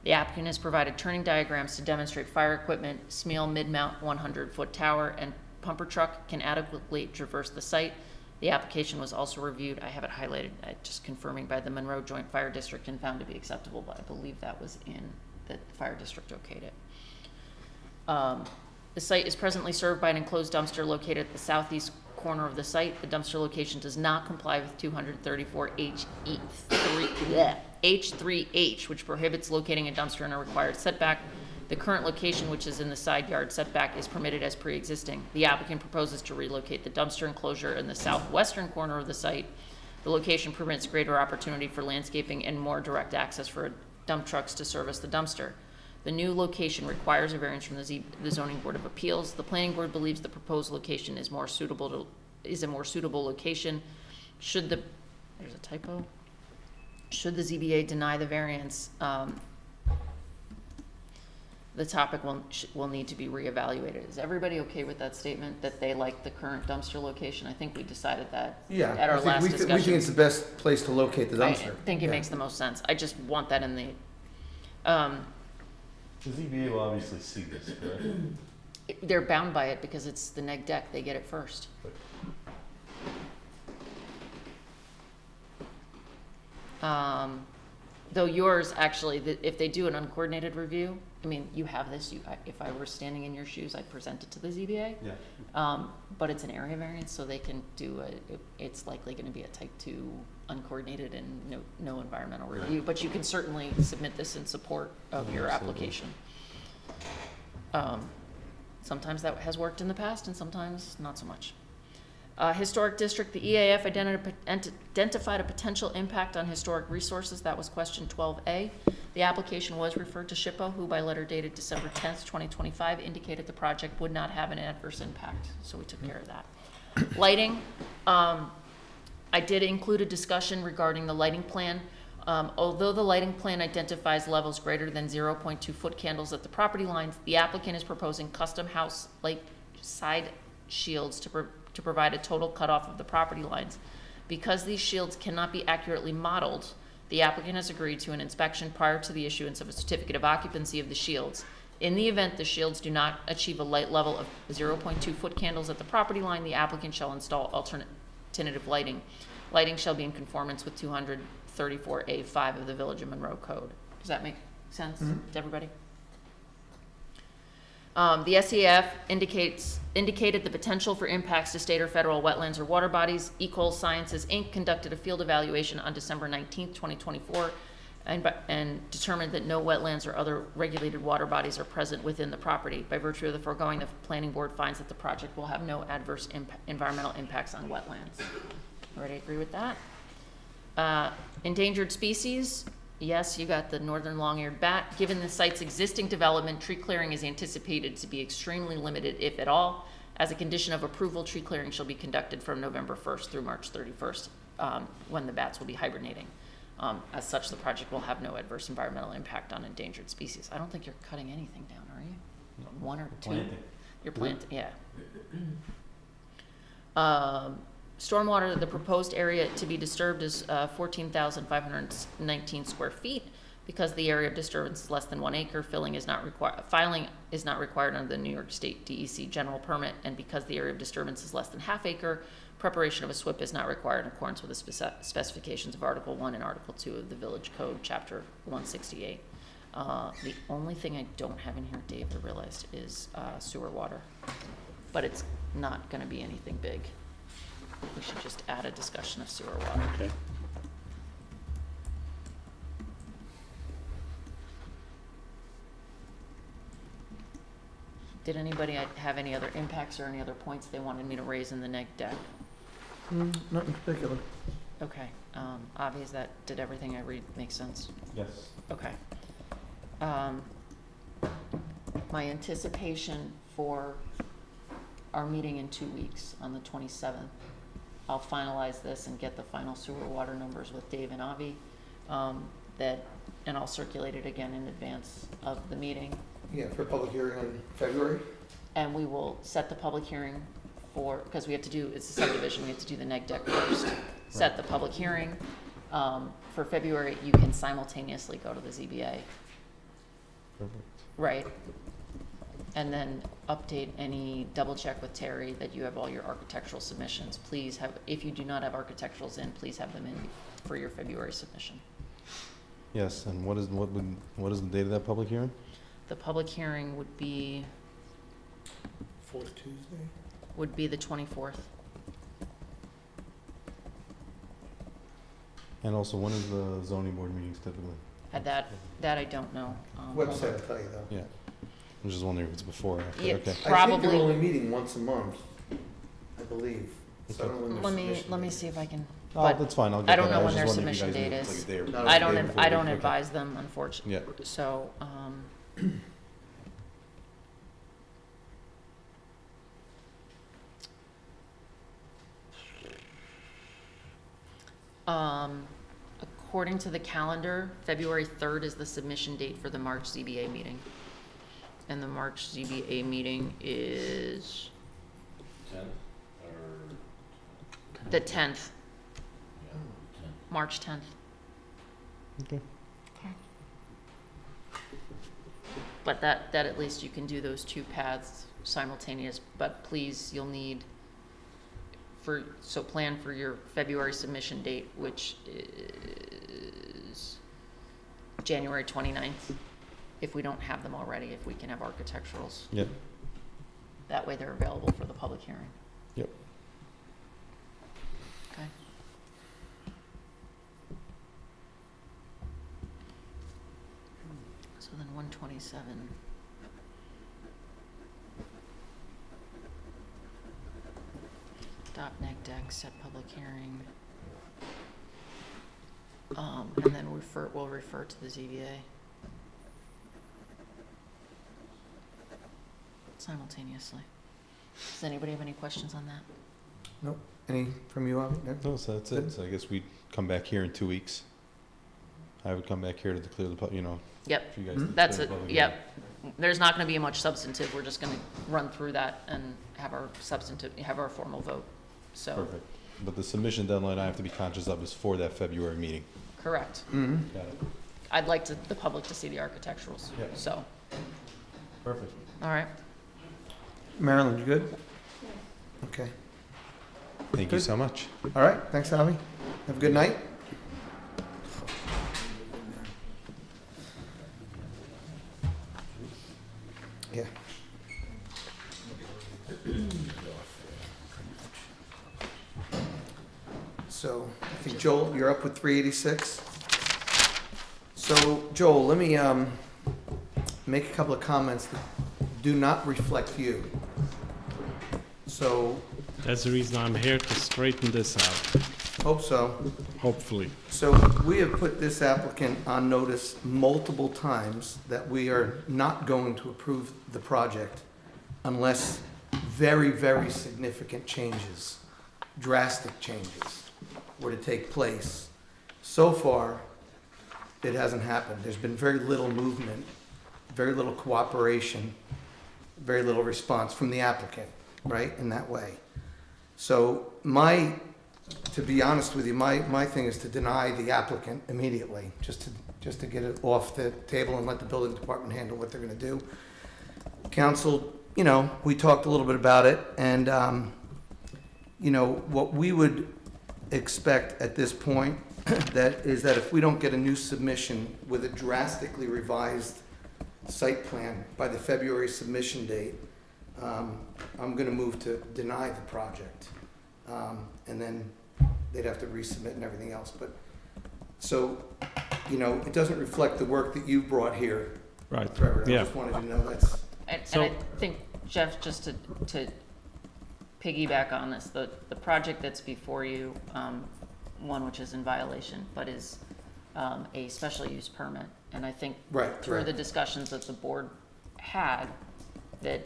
The applicant has provided turning diagrams to demonstrate fire equipment, Smeel mid-mount 100-foot tower, and pumper truck can adequately traverse the site. The application was also reviewed, I have it highlighted, just confirming by the Monroe Joint Fire District and found to be acceptable, but I believe that was in, the fire district okayed it. The site is presently served by an enclosed dumpster located at the southeast corner of the site. The dumpster location does not comply with 234 H3H, which prohibits locating a dumpster in a required setback. The current location, which is in the side yard setback, is permitted as pre-existing. The applicant proposes to relocate the dumpster enclosure in the southwestern corner of the site. The location permits greater opportunity for landscaping and more direct access for dump trucks to service the dumpster. The new location requires a variance from the Zoning Board of Appeals. The Planning Board believes the proposed location is a more suitable location. There's a typo. Should the ZBA deny the variance, the topic will need to be reevaluated. Is everybody okay with that statement, that they like the current dumpster location? I think we decided that Yeah, at our last we discussion. think it's the best place to locate the dumpster. I think it Yeah. makes the most sense. I just want that in the, The ZBA will obviously see this, correct? they're bound by it because it's the neg deck, they get it first. Though yours, actually, if they do an uncoordinated review, I mean, you have this, if I were standing in your shoes, I'd present it to the ZBA. Yeah. But it's an area variance, so they can do it's likely gonna be a type 2 uncoordinated and no environmental review, but you can certainly submit this in support of your application. Sometimes that has worked in the past and sometimes not so much. Historic District, the EAF identified a potential impact on historic resources. That was question 12A. The application was referred to SHPO, who by letter dated December 10th, 2025, indicated the project would not have an adverse impact. So we took care of that. Lighting, I did include a discussion regarding the lighting plan. Although the lighting plan identifies levels greater than 0.2 foot candles at the property lines, the applicant is proposing custom house light side shields to provide a total cutoff of the property lines. Because these shields cannot be accurately modeled, the applicant has agreed to an inspection prior to the issuance of a certificate of occupancy of the shields. In the event the shields do not achieve a light level of 0.2 foot candles at the property line, the applicant shall install alternative lighting. Lighting shall be in conformance with 234A5 of the Village of Monroe Code. Does that make sense to everybody? The SEF indicated the potential for impacts to state or federal wetlands or water bodies. Ecol Sciences, Inc. conducted a field evaluation on December 19th, 2024, and determined that no wetlands or other regulated water bodies are present within the property. By virtue of the foregoing, the Planning Board finds that the project will have no adverse environmental impacts on wetlands. Everybody agree with that? Endangered species. Yes, you got the northern long-eared bat. Given the site's existing development, tree clearing is anticipated to be extremely limited, if at all. As a condition of approval, tree clearing shall be conducted from November 1st through March 31st, when the bats will be hibernating. As such, the project will have no adverse environmental impact on endangered species. I don't think you're cutting anything down, are you? No. One or two? Planting. You're planting, yeah. Stormwater, the proposed area to be disturbed is 14,519 square feet. Because the area of disturbance is less than 1 acre, filing is not required under the New York State DEC general permit, and because the area of disturbance is less than ½ acre, preparation of a SWIP is not required in accordance with the specifications of Article 1 and Article 2 of the Village Code, Chapter 168. The only thing I don't have in here, Dave, I realized, is sewer water, but it's not going to be anything big. We should just add a discussion of sewer water. Okay. Did anybody have any other impacts or any other points they wanted me to raise in the neg deck? Not in particular. Okay, Avi, did everything I read make sense? Yes. Okay. My anticipation for our meeting in 2 weeks on the 27th, I'll finalize this and get the final sewer water numbers with Dave and Avi, and I'll circulate it again in advance of the meeting. Yeah, for a public hearing in February. And we will set the public hearing because we have to do, it's a subdivision, we have to do the neg deck first. Set the public hearing. For February, you can simultaneously go to the ZBA. Perfect. Right. And then update double check with Terry that you have all your architectural submissions. Please have, if you do not have architecturals in, please have them in for your February submission. Yes, and what is the date of that public hearing? The public hearing would be Fourth Tuesday. the 24th. And also, when is the zoning board meetings typically? That I don't know. Hold on. Website will tell you though. Yeah. I'm just wondering if it's before or after. Yeah, Okay. I think Probably. they're only meeting once a month, I believe. So I don't know when their Let me, submission let me date see if I can, Oh, but that's fine, I'll get I don't that. know was when just their wondering if you submission guys date knew, is. like, a day or- Not I a don't, day ad- before I the- don't okay. advise them, unfortunately. Yeah. So, according to the calendar, February 3rd is the submission date for the March ZBA meeting. And the March ZBA meeting is 10th or, the 10th, yeah, 10th. March 10th. Okay. But that at least you can do those two paths simultaneous, but please, you'll need so plan for your February submission date, which is January 29th, if we don't have them already, if we can have architecturals. Yep. That way they're available for the public hearing. Yep. Okay. So then 127. Adopt neg deck, set public hearing. And then we'll refer to the ZBA. Simultaneously. Does anybody have any questions on that? Any from you, Avi? No? No, so that's it. So I guess we'd come back here in 2 weeks. I would come back here to declare the, Yep, for you guys. Mhm. to that's declare it, the public yep. There's not gonna be much substantive, we're just gonna run through that and have our formal vote, so, hearing. Perfect. But the submission deadline I have to be conscious of is for that February meeting. correct. Mm-hmm. Got it. I'd like the public to see the architecturals, Yeah. so, Perfect. all right. Marilyn, you good? Okay. Thank you Good. so much. All right, thanks, Avi. Have a good night. Yeah. So, I think Joel, you're up with 386. So, Joel, let me make a couple of comments that do not reflect you. So, That's the reason I'm here, to straighten this out, hope so. hopefully. So we have put this applicant on notice multiple times that we are not going to approve the project unless very, very significant changes, drastic changes were to take place. So far, it hasn't happened. There's been very little movement, very little cooperation, very little response from the applicant, right, in that way. So to be honest with you, my thing is to deny the applicant immediately, just to get it off the table and let the building department handle what they're gonna do. Council, we talked a little bit about it, and, what we would expect at this point, that if we don't get a new submission with a drastically revised site plan by the February submission date, I'm gonna move to deny the project. And then they'd have to resubmit and everything else, but, so, it doesn't reflect the work that you brought here, Right, Trevor. I yeah. just wanted to know that's, And So- I think, Jeff, just to piggyback on this, the project that's before you, one which is in violation, but is a special use permit. And I think right, through the correct. discussions that the board had, that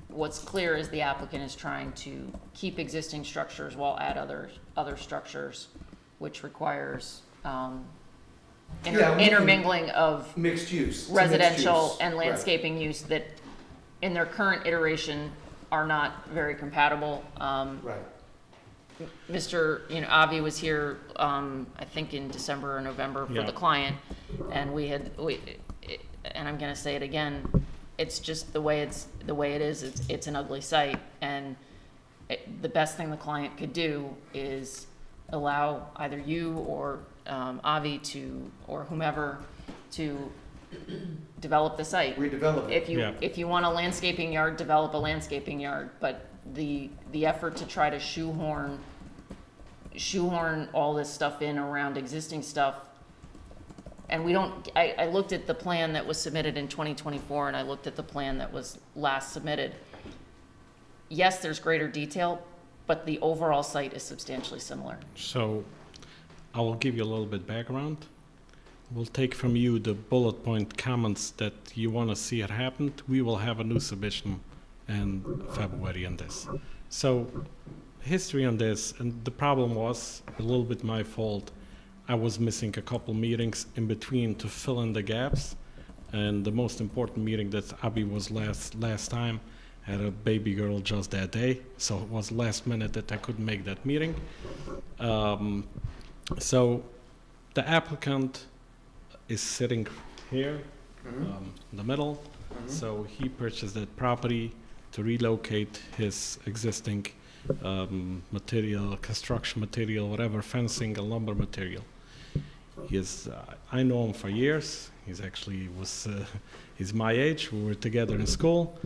what's clear is the applicant is trying to keep existing structures while add other structures, which requires Yeah, we can- intermingling of Mixed use. It's a mixed residential use. and Right. landscaping use that in their current iteration are not very compatible. Right, Mr., Avi was here, I think in December or November for Yeah. the client, and and I'm gonna say it again, it's just the way it is, it's an ugly site, and the best thing the client could do is allow either you or Avi or whomever to develop the site. redevelop it. Yeah. If you want a landscaping yard, develop a landscaping yard, but the effort to try to shoehorn shoehorn all this stuff in around existing stuff. And we don't, I looked at the plan that was submitted in 2024, and I looked at the plan that was last submitted. Yes, there's greater detail, but the overall site is substantially similar. So I will give you a little bit background. We'll take from you the bullet point comments that you want to see it happen. We will have a new submission in February on this. So history on this, and the problem was a little bit my fault. I was missing a couple meetings in between to fill in the gaps. And the most important meeting that Abby was last time had a baby girl just that day. So it was last minute that I couldn't make that meeting. So the applicant is sitting here in the middle. So he purchased that property to relocate his existing material, construction material, whatever, fencing and lumber material. He is, I know him for years. He's actually he's my age. We were together in school.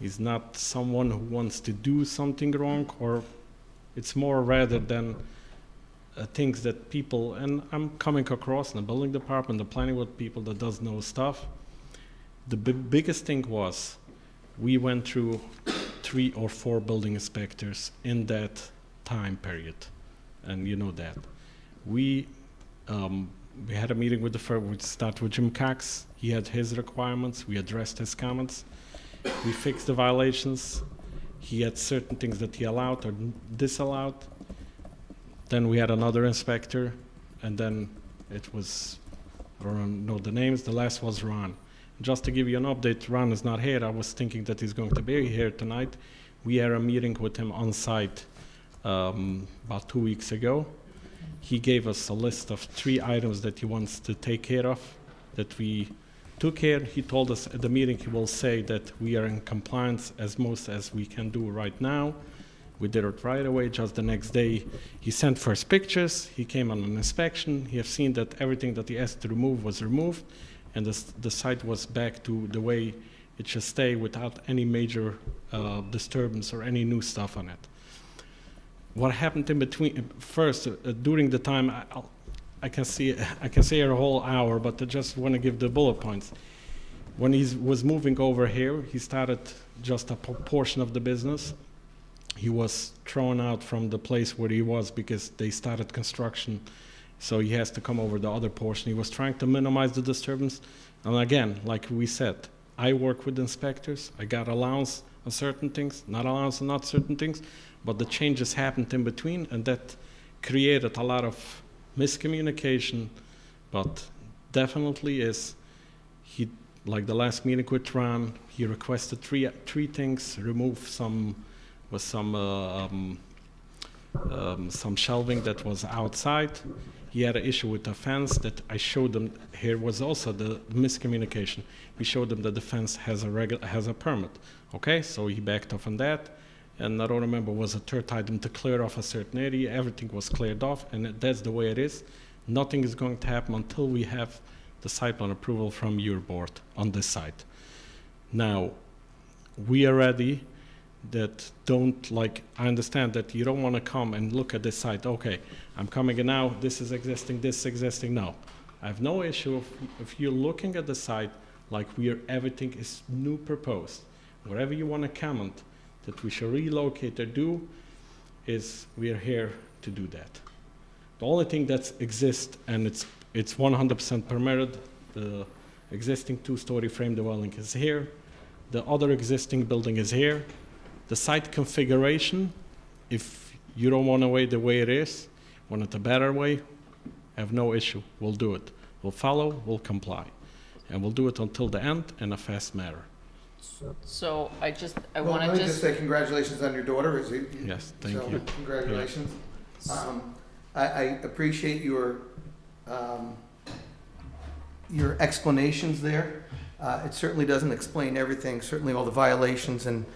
He's not someone who wants to do something wrong, or it's more rather than things that people, and I'm coming across in the building department, the planning with people that does know stuff. The biggest thing was we went through 3 or 4 building inspectors in that time period, and you know that. We had a meeting with the firm. We started with Jim Cox. He had his requirements. We addressed his comments. We fixed the violations. He had certain things that he allowed or disallowed. Then we had another inspector, and then it was, I don't know the names, the last was Ron. Just to give you an update, Ron is not here. I was thinking that he's going to be here tonight. We had a meeting with him on site about 2 weeks ago. He gave us a list of 3 items that he wants to take care of, that we took care. He told us at the meeting he will say that we are in compliance as most as we can do right now. We did it right away. Just the next day, he sent first pictures. He came on an inspection. He has seen that everything that he asked to remove was removed, and the site was back to the way it should stay without any major disturbance or any new stuff on it. What happened in between? First, during the time, I can say a whole hour, but I just want to give the bullet points. When he was moving over here, he started just a portion of the business. He was thrown out from the place where he was because they started construction, so he has to come over the other portion. He was trying to minimize the disturbance, and again, like we said, I work with inspectors. I got allowance on certain things, not allowance on not certain things, but the changes happened in between, and that created a lot of miscommunication. But definitely is, he, like the last meeting with Ron, he requested three things: remove some shelving that was outside. He had an issue with the fence that I showed them. Here was also the miscommunication. We showed them that the fence has a permit. Okay, so he backed off on that. And I don't remember, was a third item to clear off a certain area. Everything was cleared off, and that's the way it is. Nothing is going to happen until we have the site plan approval from your board on this site. Now, we are ready. That don't, like, I understand that you don't want to come and look at this site. Okay, I'm coming in now, this is existing, this is existing. No, I have no issue if you're looking at the site like everything is new proposed. Whatever you want to comment that we should relocate or do, is we are here to do that. The only thing that exists, and it's 100% permitted, the existing 2-story frame dwelling is here. The other existing building is here. The site configuration, if you don't want to wait the way it is, want it a better way, have no issue. We'll do it. We'll follow, we'll comply. And we'll do it until the end in a fast manner. So I Well, want let to me just say congratulations on your daughter. Yes, thank So, you. congratulations. I appreciate your explanations there. It certainly doesn't explain everything, certainly all the violations and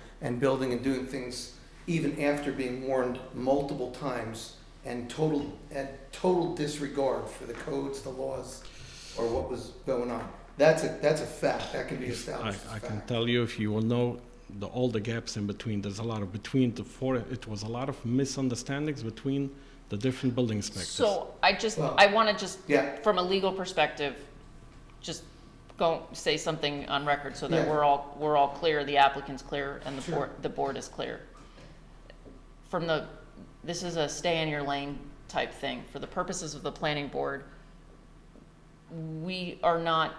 building and doing things even after being warned multiple times and total disregard for the codes, the laws, or what was going on. That's a fact. That can be established as I can fact. tell you, if you will know, all the gaps in between. There's a lot of it was a lot of misunderstandings between the different building inspectors. So Well, I want to just, Yeah. from a legal perspective, just go say something on record so that Yeah. we're all clear, the applicant's clear, and Sure. the board is clear. This is a stay in your lane type thing. For the purposes of the planning board, we are not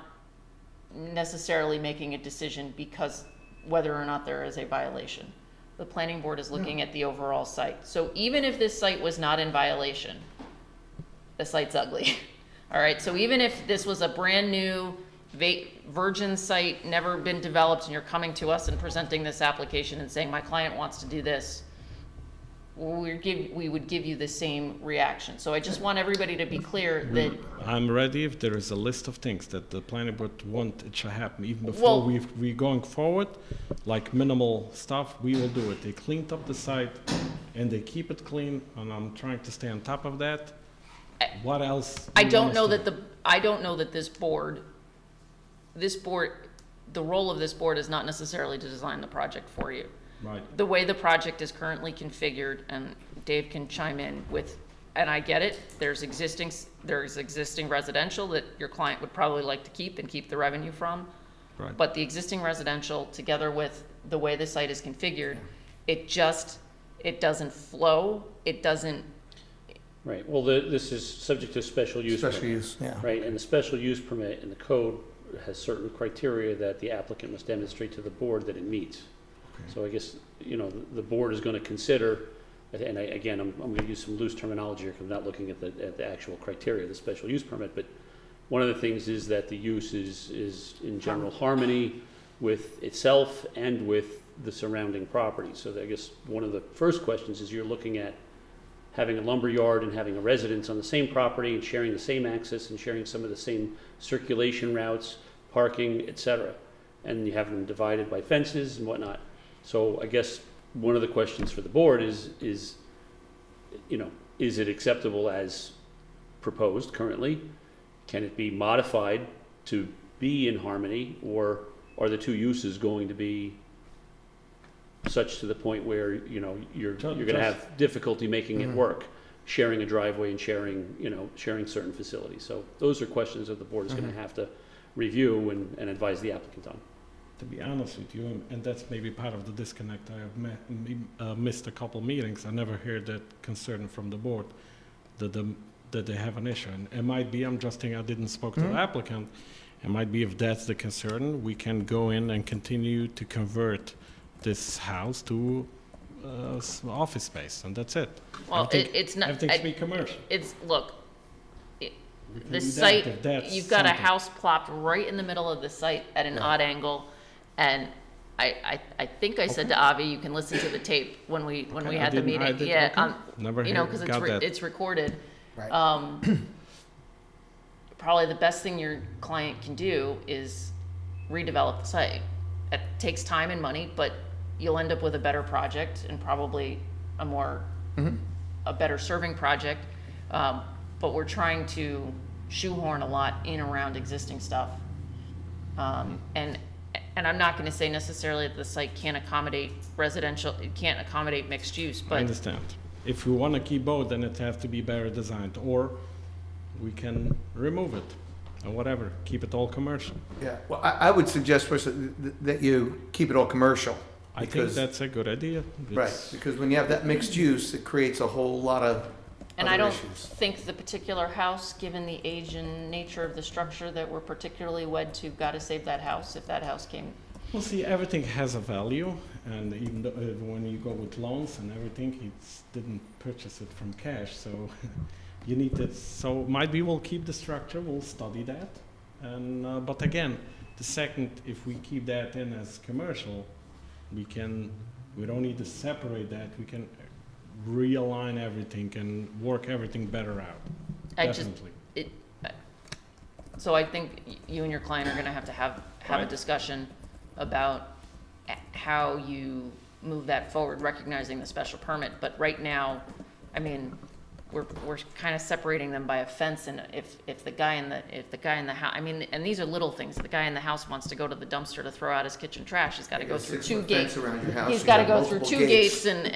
necessarily making a decision because whether or not there is a violation. The planning board is looking at the overall site. So even if this site was not in violation, the site's ugly. All right, so even if this was a brand new virgin site, never been developed, and you're coming to us and presenting this application and saying, my client wants to do this, we would give you the same reaction. So I just want everybody to be clear that, I'm ready if there is a list of things that the planning board want it should happen, even before Well- we going forward, like minimal stuff, we will do it. They cleaned up the site and they keep it clean, and I'm trying to stay on top of that. What else? I do you don't want know us to that I don't know that this board, the role of this board is not necessarily to design the project for you. Right. The way the project is currently configured, and Dave can chime in with, and I get it, there's existing residential that your client would probably like to keep and keep the revenue from. Right. But the existing residential, together with the way the site is configured, it doesn't flow, it doesn't, Right, well, this is subject to special use. Special permit, use, yeah. Right, and the special use permit in the code has certain criteria that the applicant must demonstrate to the board that it meets. So I guess, the board is gonna consider, and again, I'm gonna use some loose terminology here because I'm not looking at the actual criteria of the special use permit, but one of the things is that the use is in general harmony with itself and with the surrounding property. So I guess one of the first questions is you're looking at having a lumber yard and having a residence on the same property and sharing the same access and sharing some of the same circulation routes, parking, et cetera. And you have them divided by fences and whatnot. So I guess one of the questions for the board is it acceptable as proposed currently? Can it be modified to be in harmony, or are the two uses going to be such to the point where, you're gonna have difficulty making it work, sharing a driveway and sharing certain facilities? So those are questions that the board is gonna have to review and advise the applicant on. To be honest with you, and that's maybe part of the disconnect, I have missed a couple meetings. I never heard that concern from the board that they have an issue. And it might be, I'm just thinking, I didn't spoke to the applicant. It might be if that's the concern, we can go in and continue to convert this house to office space, and that's it. well, Everything- it's not, Everything should be commercial. look, We can the do that site, if that's you've got a something. house plopped right in the middle of the site at an odd angle, and I think I said to Avi, you can listen to the tape when we Okay, had the meeting. Yeah, okay. Never because got that. it's recorded. Right. Probably the best thing your client can do is redevelop the site. It takes time and money, but you'll end up with a better project and probably a better serving project. But we're trying to shoehorn a lot in around existing stuff. And I'm not gonna say necessarily that the site can't accommodate residential, it can't accommodate mixed use, I but understand. If we want to keep both, then it has to be better designed, or we can remove it, or whatever, keep it all commercial. Yeah, well, I would suggest first that you keep it all commercial. I think because- that's a good idea. Right, It's- because when you have that mixed use, it creates a whole lot of and I other don't issues. think the particular house, given the age and nature of the structure that we're particularly wed to, gotta save that house if that house came. Well, see, everything has a value, and even though, when you go with loans and everything, he didn't purchase it from cash, so you need to, so might be we'll keep the structure, we'll study that. And, but again, the second, if we keep that in as commercial, we don't need to separate that, we can realign everything and work everything better out, definitely. So I think you and your client are gonna have a Right. discussion about how you move that forward, recognizing the special permit. But right now, I mean, we're kind of separating them by a fence, and if the guy in the house, I mean, and these are little things. The guy in the house wants to go to the dumpster to throw out his kitchen trash. He's got to go through 2 gates. Around your house, He's you got to got go through multiple 2 gates, and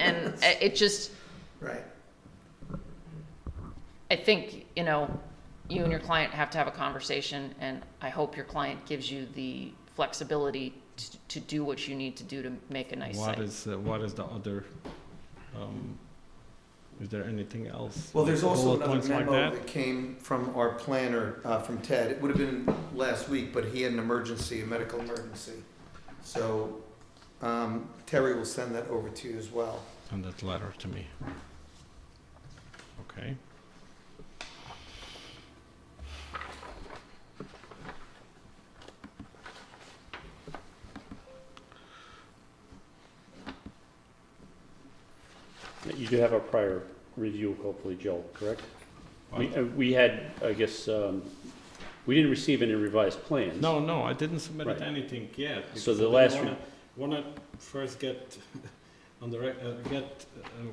it just. Right. I think, you and your client have to have a conversation, and I hope your client gives you the flexibility to do what you need to do to make a nice site. What is the other, is there anything else? Well, there's also Bullet another points like memo that? that came from our planner, from Ted. It would have been last week, but he had an emergency, a medical emergency. So, Terry will send that over to you as well. Send that letter to me. Okay. You do have a prior review, hopefully, Joe, correct? We had, I guess, we didn't receive any revised plans. No, I didn't submit Right. anything yet. So because the I last wanna first get on the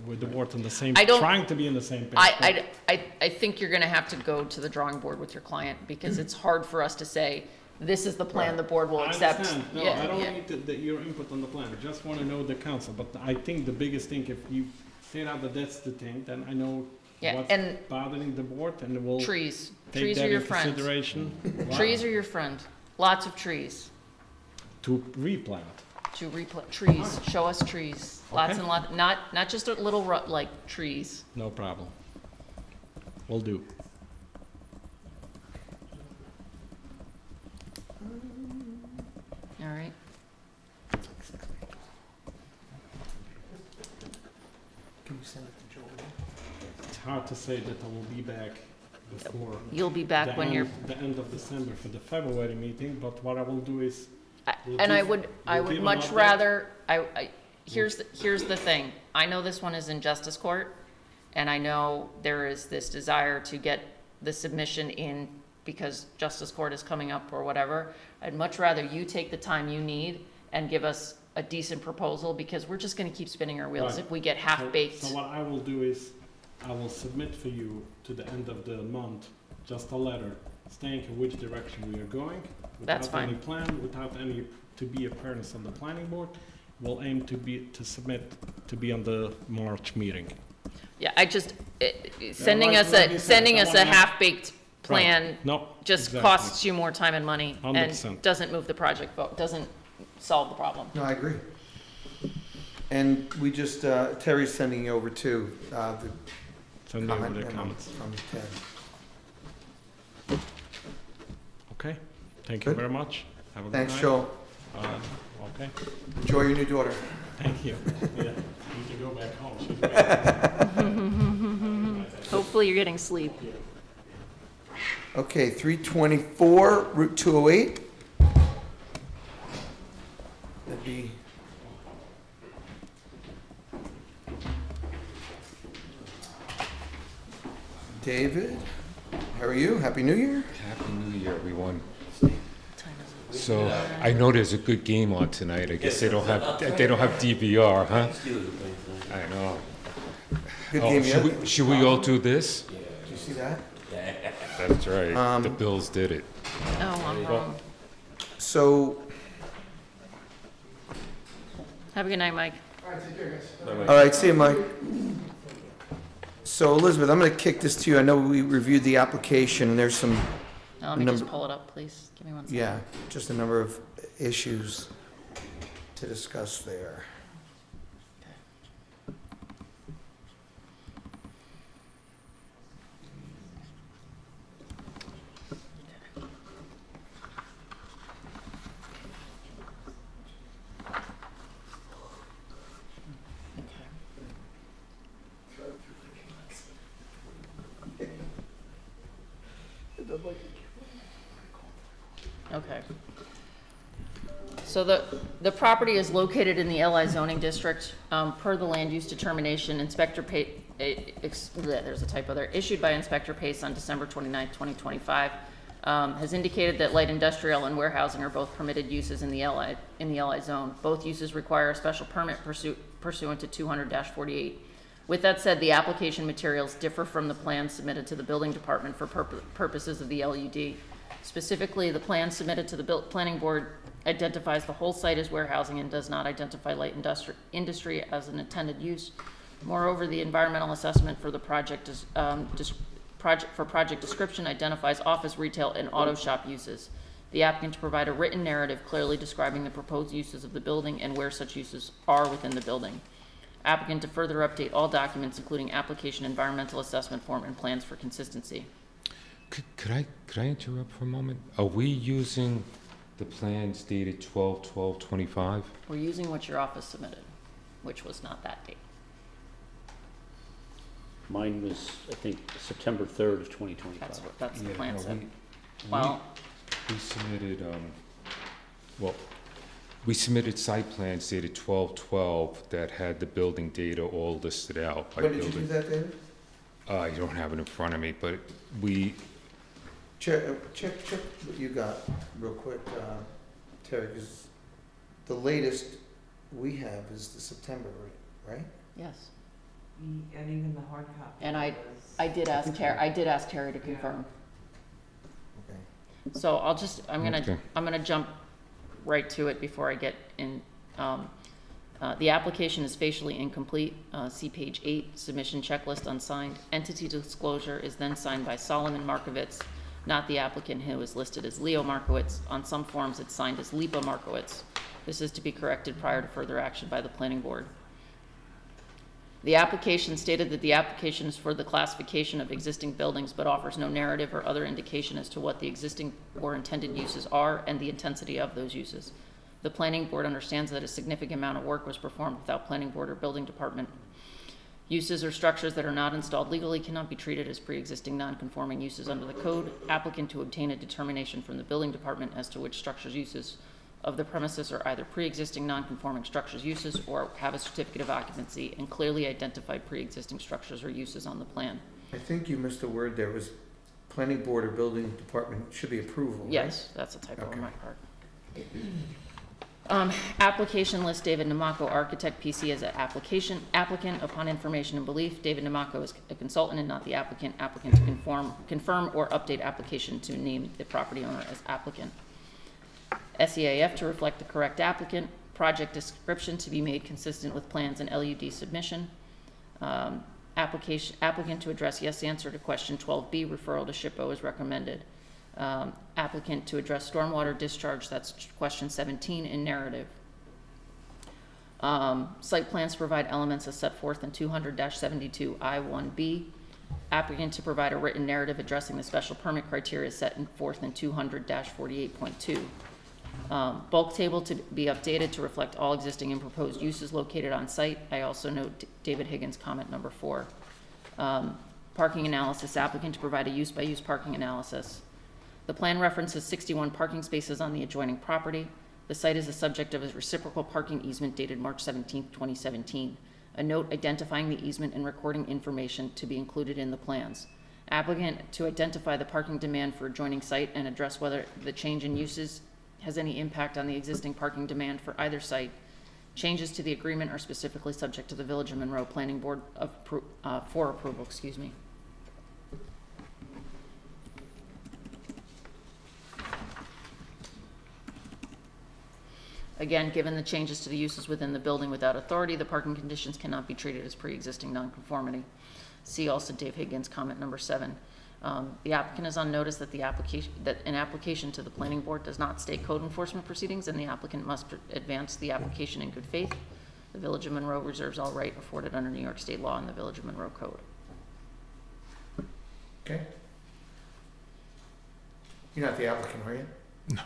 with the board on the same, I don't- trying to be on the same page. I think you're gonna have to go to the drawing board with your client, because it's hard for us to say, this is the plan the board will I accept. understand. No, Yeah, I don't yeah. need your input on the plan. I just want to know the council. But I think the biggest thing, if you say out that that's the thing, then I know Yeah, what's and bothering the board, and we'll trees, take trees that are your in friend. consideration. Trees are your friend, lots of trees. To replant. To replant, trees, show us trees, lots Okay. and lots, not just a little like trees. No problem. Will do. All right, Can you send it to Joel? It's hard to say that I will be back before you'll be back when you're, the end of December for the February meeting. But what I will do is we'll and I give- would we'll give an much update. rather, here's the thing. I know this one is in justice court, and I know there is this desire to get the submission in because justice court is coming up or whatever. I'd much rather you take the time you need and give us a decent proposal, because we're just gonna keep spinning our wheels Right. if we get half-baked. So what I will do is, I will submit for you to the end of the month, just a letter stating in which direction we are going. That's Without any fine. plan, without any to be appearance on the planning board. We'll aim to submit to be on the March meeting. Yeah, sending us like you said, I a wanna have- half-baked plan No. just exactly. costs you more time and money and 100%. doesn't move the project, doesn't solve the problem. No, I agree. And we just, Terry's sending you over to, the Send me over comment the memo comments. from Ted. Okay, thank you Good. very much. Have a good Thanks, night. Joel. Okay, Enjoy your new daughter. thank you. Yeah, need to go back home. She's ready. Hopefully you're getting sleep. Okay, 324 Route 208. That'd be. David, how are you? Happy New Year. Happy New Year, everyone. Time is it? So I know there's a good game on tonight. I guess they don't have DVR, huh? I know. Good Oh, game should yet? should we all do this? Did you see that? That's right. The Bills did it. Oh, I'm wrong. So, Have a good night, Mike. all right, see you, Mike. So Elizabeth, I'm going to kick this to you. I know we reviewed the application, and there's some, Let me just Number- pull it up, please. Give me one second. yeah, just a number of issues to discuss there. Okay. So the property is located in the LI zoning district. Per the land use determination, there's a typo there, issued by Inspector Pace on December 29, 2025, has indicated that light industrial and warehousing are both permitted uses in the LI zone. Both uses require a special permit pursuant to 200-48 With that said, the application materials differ from the plans submitted to the building department for purposes of the LUD. Specifically, the plan submitted to the planning board identifies the whole site as warehousing and does not identify light industry as an intended use. Moreover, the environmental assessment for the project project description identifies office, retail, and auto shop uses. The applicant to provide a written narrative clearly describing the proposed uses of the building and where such uses are within the building. Applicant to further update all documents, including application, environmental assessment form, and plans for consistency. Could I interrupt for a moment? Are we using the plans dated 12/12/25? We're using what your office submitted, which was not that date. Mine was, I think, September 3rd of 2025. That's the plan no, set. Well, we submitted, we submitted site plans dated 12/12 that had the building data all listed out by When did you do building. that, David? I don't have it in front of me, but Check what you got real quick, Terry, because the latest we have is the September, right? yes. And even the hard copy. And I was- did ask Terry to confirm. Okay. So I'm Okay. gonna jump right to it before I get in. The application is facially incomplete. See page 8, submission checklist unsigned. Entity disclosure is then signed by Solomon Markowitz, not the applicant, who is listed as Leo Markowitz. On some forms, it's signed as Lipa Markowitz. This is to be corrected prior to further action by the planning board. The application stated that the application is for the classification of existing buildings, but offers no narrative or other indication as to what the existing or intended uses are and the intensity of those uses. The planning board understands that a significant amount of work was performed without planning board or building department. Uses or structures that are not installed legally cannot be treated as pre-existing non-conforming uses under the code. Applicant to obtain a determination from the building department as to which structures uses of the premises are either pre-existing non-conforming structures uses or have a certificate of occupancy and clearly identified pre-existing structures or uses on the plan. I think you missed a word there, was planning board or building department should be approval, right? Yes, that's a typo Okay. on my part. Application lists David Namaco, architect, PC, as an applicant upon information and belief. David Namaco is a consultant and not the applicant. Applicant to confirm or update application to name the property owner as applicant. SEAF to reflect the correct applicant. Project description to be made consistent with plans and LUD submission. Applicant to address yes answer to question 12B, referral to SHPO is recommended. Applicant to address stormwater discharge, that's question 17 in narrative. Site plans provide elements as set forth in 200-72 I1B. Applicant to provide a written narrative addressing the special permit criteria set forth in 200-48.2. Bulk table to be updated to reflect all existing and proposed uses located on site. I also note David Higgins' comment number 4. Parking analysis, applicant to provide a use-by-use parking analysis. The plan references 61 parking spaces on the adjoining property. The site is the subject of a reciprocal parking easement dated March 17, 2017. A note identifying the easement and recording information to be included in the plans. Applicant to identify the parking demand for adjoining site and address whether the change in uses has any impact on the existing parking demand for either site. Changes to the agreement are specifically subject to the Village of Monroe Planning Board for approval. Excuse me. Again, given the changes to the uses within the building without authority, the parking conditions cannot be treated as pre-existing nonconformity. See also Dave Higgins' comment number 7. The applicant is on notice that an application to the planning board does not state code enforcement proceedings, and the applicant must advance the application in good faith. The Village of Monroe reserves all right afforded under New York State law and the Village of Monroe Code. Okay. You're not the applicant, are you?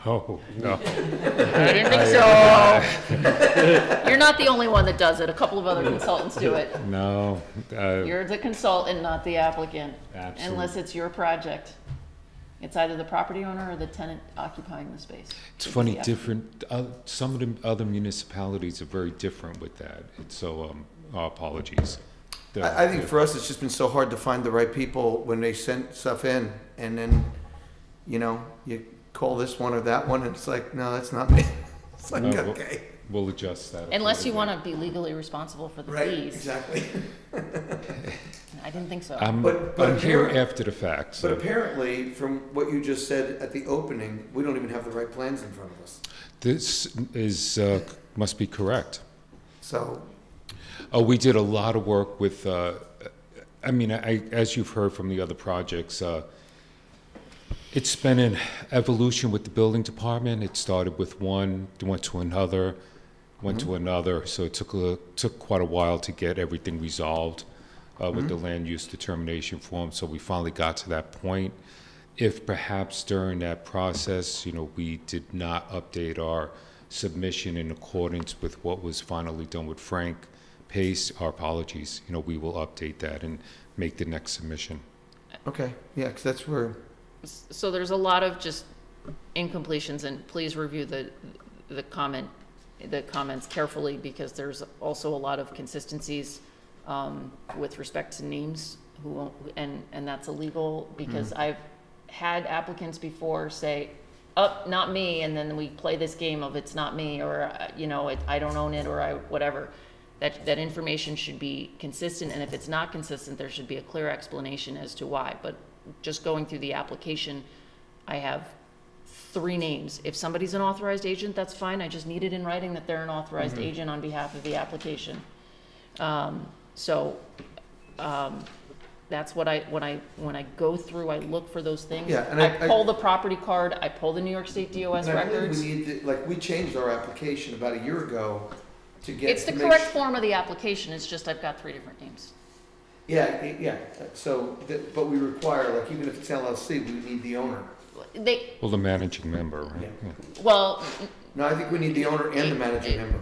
no. I didn't think so. You're not the only one that does it. A couple of other consultants do it. No. You're the consultant, not the applicant, Absolutely. unless it's your project. It's either the property owner or the tenant occupying the space. It's funny, Yeah. different, some of the other municipalities are very different with that. It's so, apologies. I think for us, it's just been so hard to find the right people when they send stuff in, and then, you call this one or that one, and it's like, no, that's not me. It's like, No, well- okay. we'll adjust that. Unless you accordingly. want to be legally responsible for the Right, fees. exactly. I didn't think so. But I'm here apparent- after the fact, But so apparently, from what you just said at the opening, we don't even have the right plans in front of us. this is, must be correct. So, Oh, we did a lot of work with, I mean, as you've heard from the other projects, it's been an evolution with the building department. It started with one, went to another, went to another. So it took quite a while to get everything resolved with the land use determination form. So we finally got to that point. If perhaps during that process, we did not update our submission in accordance with what was finally done with Frank Pace, our apologies. We will update that and make the next submission. okay, yeah, because that's where, So there's a lot of just incompletions, and please review the comments carefully, because there's also a lot of consistencies with respect to names and that's illegal, because I've had applicants before say, "Oh, not me," and then we play this game of "it's not me," or I don't own it, or whatever. That information should be consistent, and if it's not consistent, there should be a clear explanation as to why. But just going through the application, I have 3 names. If somebody's an authorized agent, that's fine. I just need it in writing that they're an authorized agent on behalf of the application. That's what when I go through, I look for those things. Yeah, and I I pull the property card, I pull the New York State DOS and I believe records. we need, we changed our application about a year ago to get. It's the to make correct su- form of the application, it's just I've got 3 different names. Yeah, so, but we require, even if it's LLC, we need the owner. Well, the managing member, right? Yeah. Yeah. Well, No, I think we need the owner and the managing member.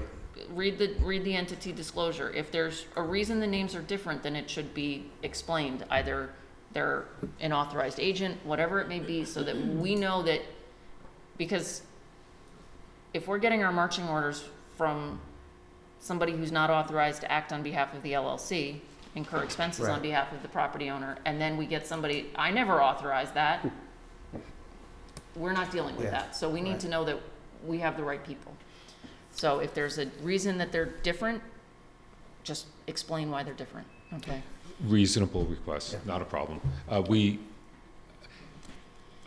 read the entity disclosure. If there's a reason the names are different, then it should be explained. Either they're an authorized agent, whatever it may be, so that we know that, because if we're getting our marching orders from somebody who's not authorized to act on behalf of the LLC, incur expenses on Right. behalf of the property owner, and then we get somebody, I never authorized that, we're not dealing with Yeah. that. So we need Right. to know that we have the right people. So if there's a reason that they're different, just explain why they're different, okay? Reasonable request, Yeah. not a problem.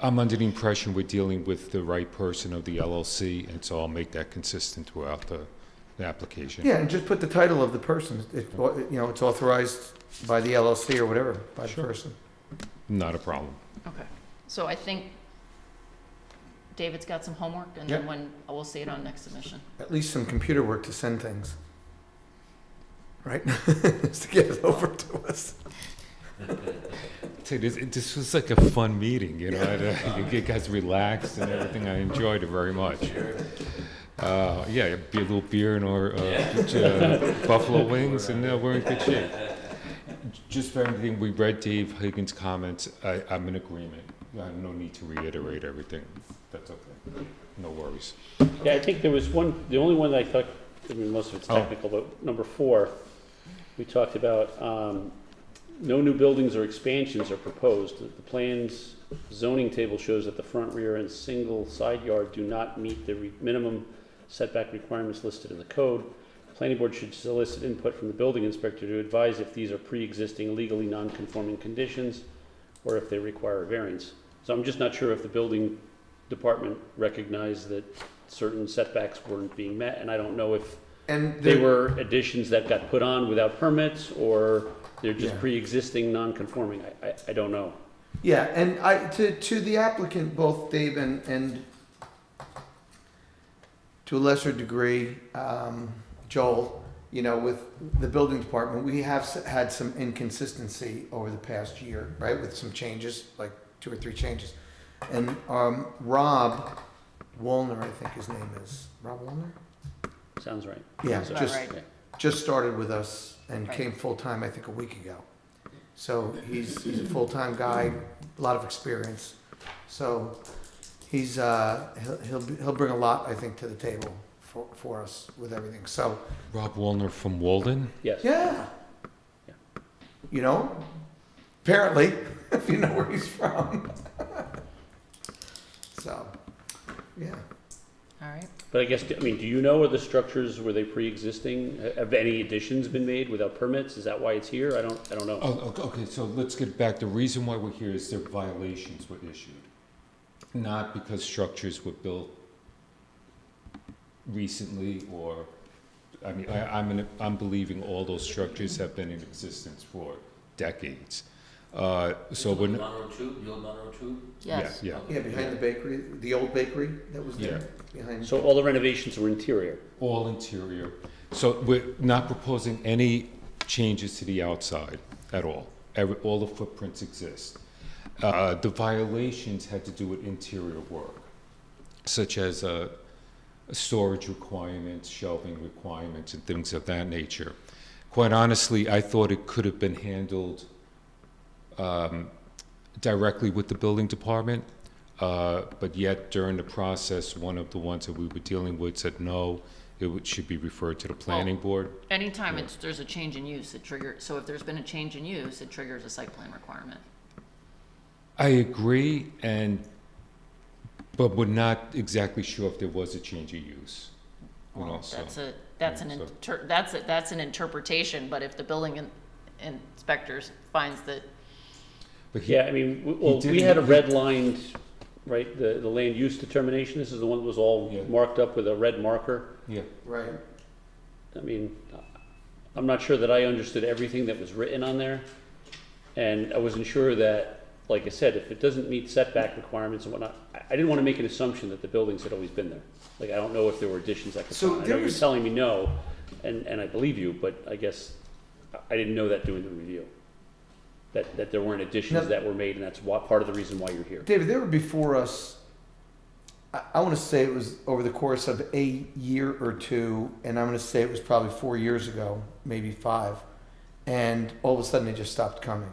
I'm under the impression we're dealing with the right person of the LLC, and so I'll make that consistent throughout the application. Yeah, and just put the title of the person. It's authorized by the LLC or whatever, by the Sure. person. Not a problem. Okay. So I think David's got some homework, and then Yep. we'll see it on next submission. At least some computer work to send things. Right? Just to get it over to us. This was like a fun meeting, you get guys relaxed and everything. I enjoyed it very much. Yeah, be a little beer and buffalo wings, and we're in good shape. Just for everything, we read Dave Higgins' comments. I'm in agreement. No need to reiterate everything. That's okay. No worries. Yeah, I think there was the only one that I thought, most of it's technical, but number 4, we talked about, no new buildings or expansions are proposed. The plan's zoning table shows that the front, rear, and single side yard do not meet the minimum setback requirements listed in the code. The planning board should solicit input from the building inspector to advise if these are pre-existing legally non-conforming conditions or if they require a variance. So I'm just not sure if the building department recognized that certain setbacks weren't being met, and I don't know if And they were additions that got put on without permits, or they're just Yeah. pre-existing non-conforming. I don't know. Yeah, and to the applicant, both Dave and to a lesser degree, Joel, with the building department, we have had some inconsistency over the past year, right? With some changes, like 2 or 3 changes. And Rob Woolner, I think his name is, Rob Woolner? Sounds right. Yeah, Sounds about just, right. just started with us and Right. came full-time, I think, a week ago. So he's a full-time guy, a lot of experience. So he'll bring a lot, I think, to the table for us with everything. So, Rob Woolner from Walden. Yes. yeah. Apparently, if you know where he's from. So, yeah. All right. But I guess, I mean, do you know, are the structures, were they pre-existing? Have any additions been made without permits? Is that why it's here? I don't know. Oh, okay, so let's get back. The reason why we're here is their violations were issued, not because structures were built recently or, I mean, I'm believing all those structures have been in existence for decades. So we're, Monroe Tube, the old Monroe Tube? Yes. yeah, Yeah, behind the bakery, the old bakery that was there, behind. So all the renovations were interior? all interior. So we're not proposing any changes to the outside at all. All the footprints exist. The violations had to do with interior work, such as storage requirements, shelving requirements, and things of that nature. Quite honestly, I thought it could have been handled directly with the building department, but yet during the process, one of the ones that we were dealing with said no, should be referred to the planning board. Anytime there's a change in use, it triggers, so if there's been a change in use, it triggers a site plan requirement. I agree, but we're not exactly sure if there was a change of use. You know, Well, so- that's an so- interpretation, but if the building inspectors finds that, But he- Yeah, I mean, we didn't- had a red lined, right, the land use determination. This is the one that was all Yeah. marked up with a red marker. Yeah, Right. I mean, I'm not sure that I understood everything that was written on there. And I wasn't sure that, like I said, if it doesn't meet setback requirements and whatnot, I didn't want to make an assumption that the buildings had always been there. Like, I don't know if there were additions I could So find. I there know you're was- telling me no, and I believe you, but I guess I didn't know that doing the review. That there weren't additions Now- that were made, and that's part of the reason why you're here. David, they were before us, I want to say it was over the course of a year or two, and I'm going to say it was probably 4 years ago, maybe 5. And all of a sudden, they just stopped coming.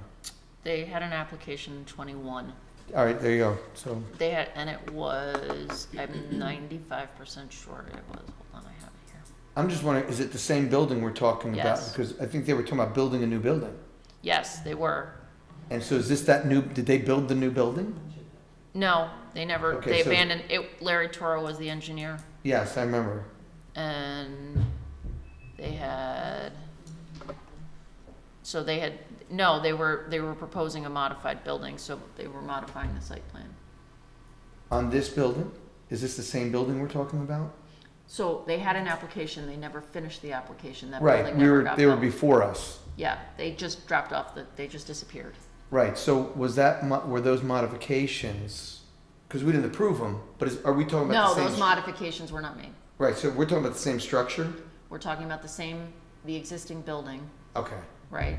they had an application in '21. All right, there you go. So, They had, and it was, I'm 95% sure it was, hold on, I have it here. I'm just wondering, is it the same building we're talking about? Yes. Because I think they were talking about building a new building. Yes, they were. And so is this that new, did they build the new building? No, they never, Okay, they so- abandoned, it. Larry Toro was the engineer, Yes, I remember. and they had, so they had, no, they were proposing a modified building, so they were modifying the site plan. On this building? Is this the same building we're talking about? So they had an application, they never finished the application, that Right, building never got they were built. before us. Yeah, they just dropped off they just disappeared. Right, so was that, were those modifications, because we didn't approve them, but are we talking No, about the same? those modifications were not made. Right, so we're talking about the same structure? We're talking about the existing building, Okay, right?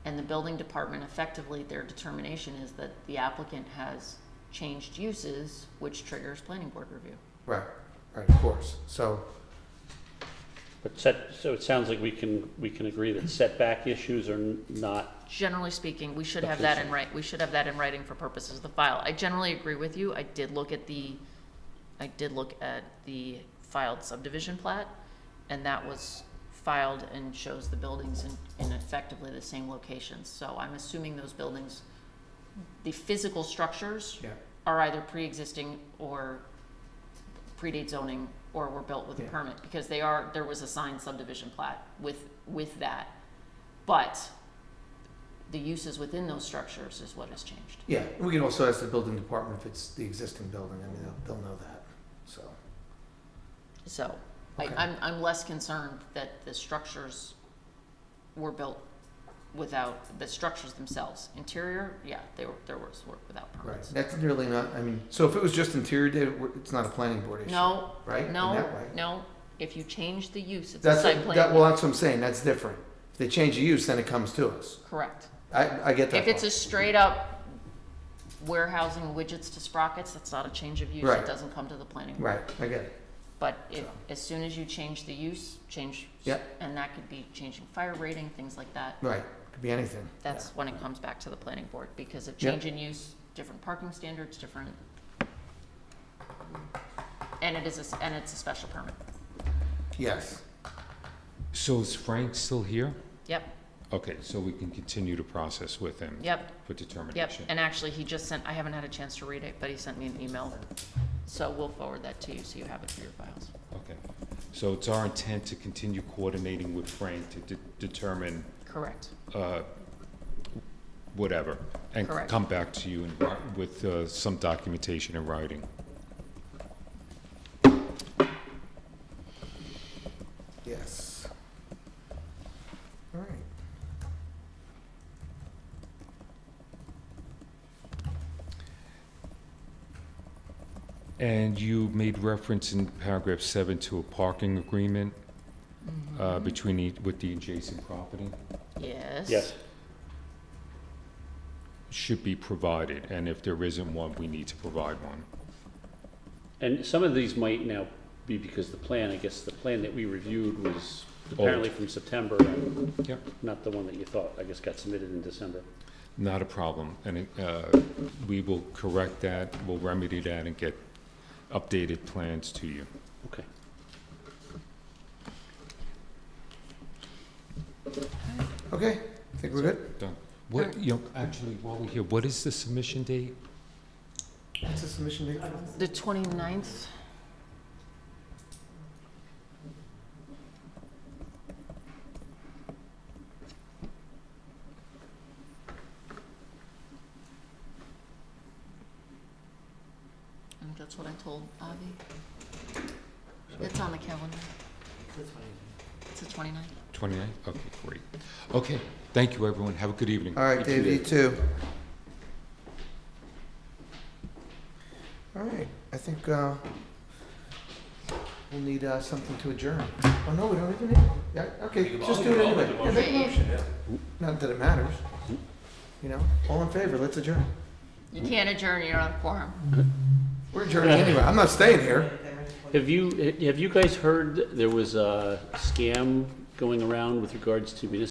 And the building department, effectively, their determination is that the applicant has changed uses, which triggers planning board review. right, of course. So, But so it sounds like we can agree that setback issues are not, Generally speaking, we should have that in writing for purposes of the file. I generally agree with you. I did look at the filed subdivision plat, and that was filed and shows the buildings in effectively the same locations. So I'm assuming those buildings, the physical structures yeah, are either pre-existing or predate zoning or were built with a Yeah. permit, because there was a signed subdivision plat with that. But the uses within those structures is what has changed. yeah. We can also ask the building department if it's the existing building, I mean, they'll know that, so. So Okay. I'm less concerned that the structures were built without, the structures themselves. Interior, yeah, there was work without Right, permits. that's really not, I mean, so if it was just interior, David, it's not a planning board issue? No, Right? In no, that way. no. If you change the use, it's a That's, site well, plan. that's what I'm saying, that's different. If they change the use, then it comes to us. Correct. I get that If it's part. a straight up warehousing widgets to sprockets, that's not a change of use. Right. It doesn't come to the planning board. Right, I get it. But if, So. as soon as you change the use, Yep. and that could be changing fire rating, things like that, Right, could be anything. that's when it comes back to the planning board, because of Yep. change in use, different parking standards, different. And it's a special permit. Yes. so is Frank still here? Yep, Okay, so we can continue the process with him yep, for yep. determination. And actually, he just sent, I haven't had a chance to read it, but he sent me an email So we'll forward that to you, so you have it for your files. Okay. So it's our intent to continue coordinating with Frank to determine Correct. whatever, and Correct. come back to you with some documentation in writing. Yes. All right. And you made reference in paragraph 7 to a parking agreement between with the adjacent property. Yes. Yes. Should be provided, and if there isn't one, we need to provide one. And some of these might now be because the plan, I guess the plan that we reviewed was apparently from September, Yep. not the one that you thought, I guess, got submitted in December. Not a problem, and we will correct that, we'll remedy that and get updated plans to you. Okay. Okay, I think we're good. Done. What, you know, actually, while we're here, what is the submission date? What's the submission date? The 29th. I think that's what I told Avi. It's on the calendar. It's the 29th. 29th? Okay, great. Okay, thank you, everyone. Have a good evening. All right, Dave, you too. All right, I think we'll need something to adjourn. Oh, no, we don't even need, yeah, okay, just do it anyway. Yeah, make a motion. Not that it matters. You know, all in favor, let's adjourn. You can't adjourn, you're on quorum. We're adjourning anyway, I'm not staying here. Have you guys heard there was a scam going around with regards to municipal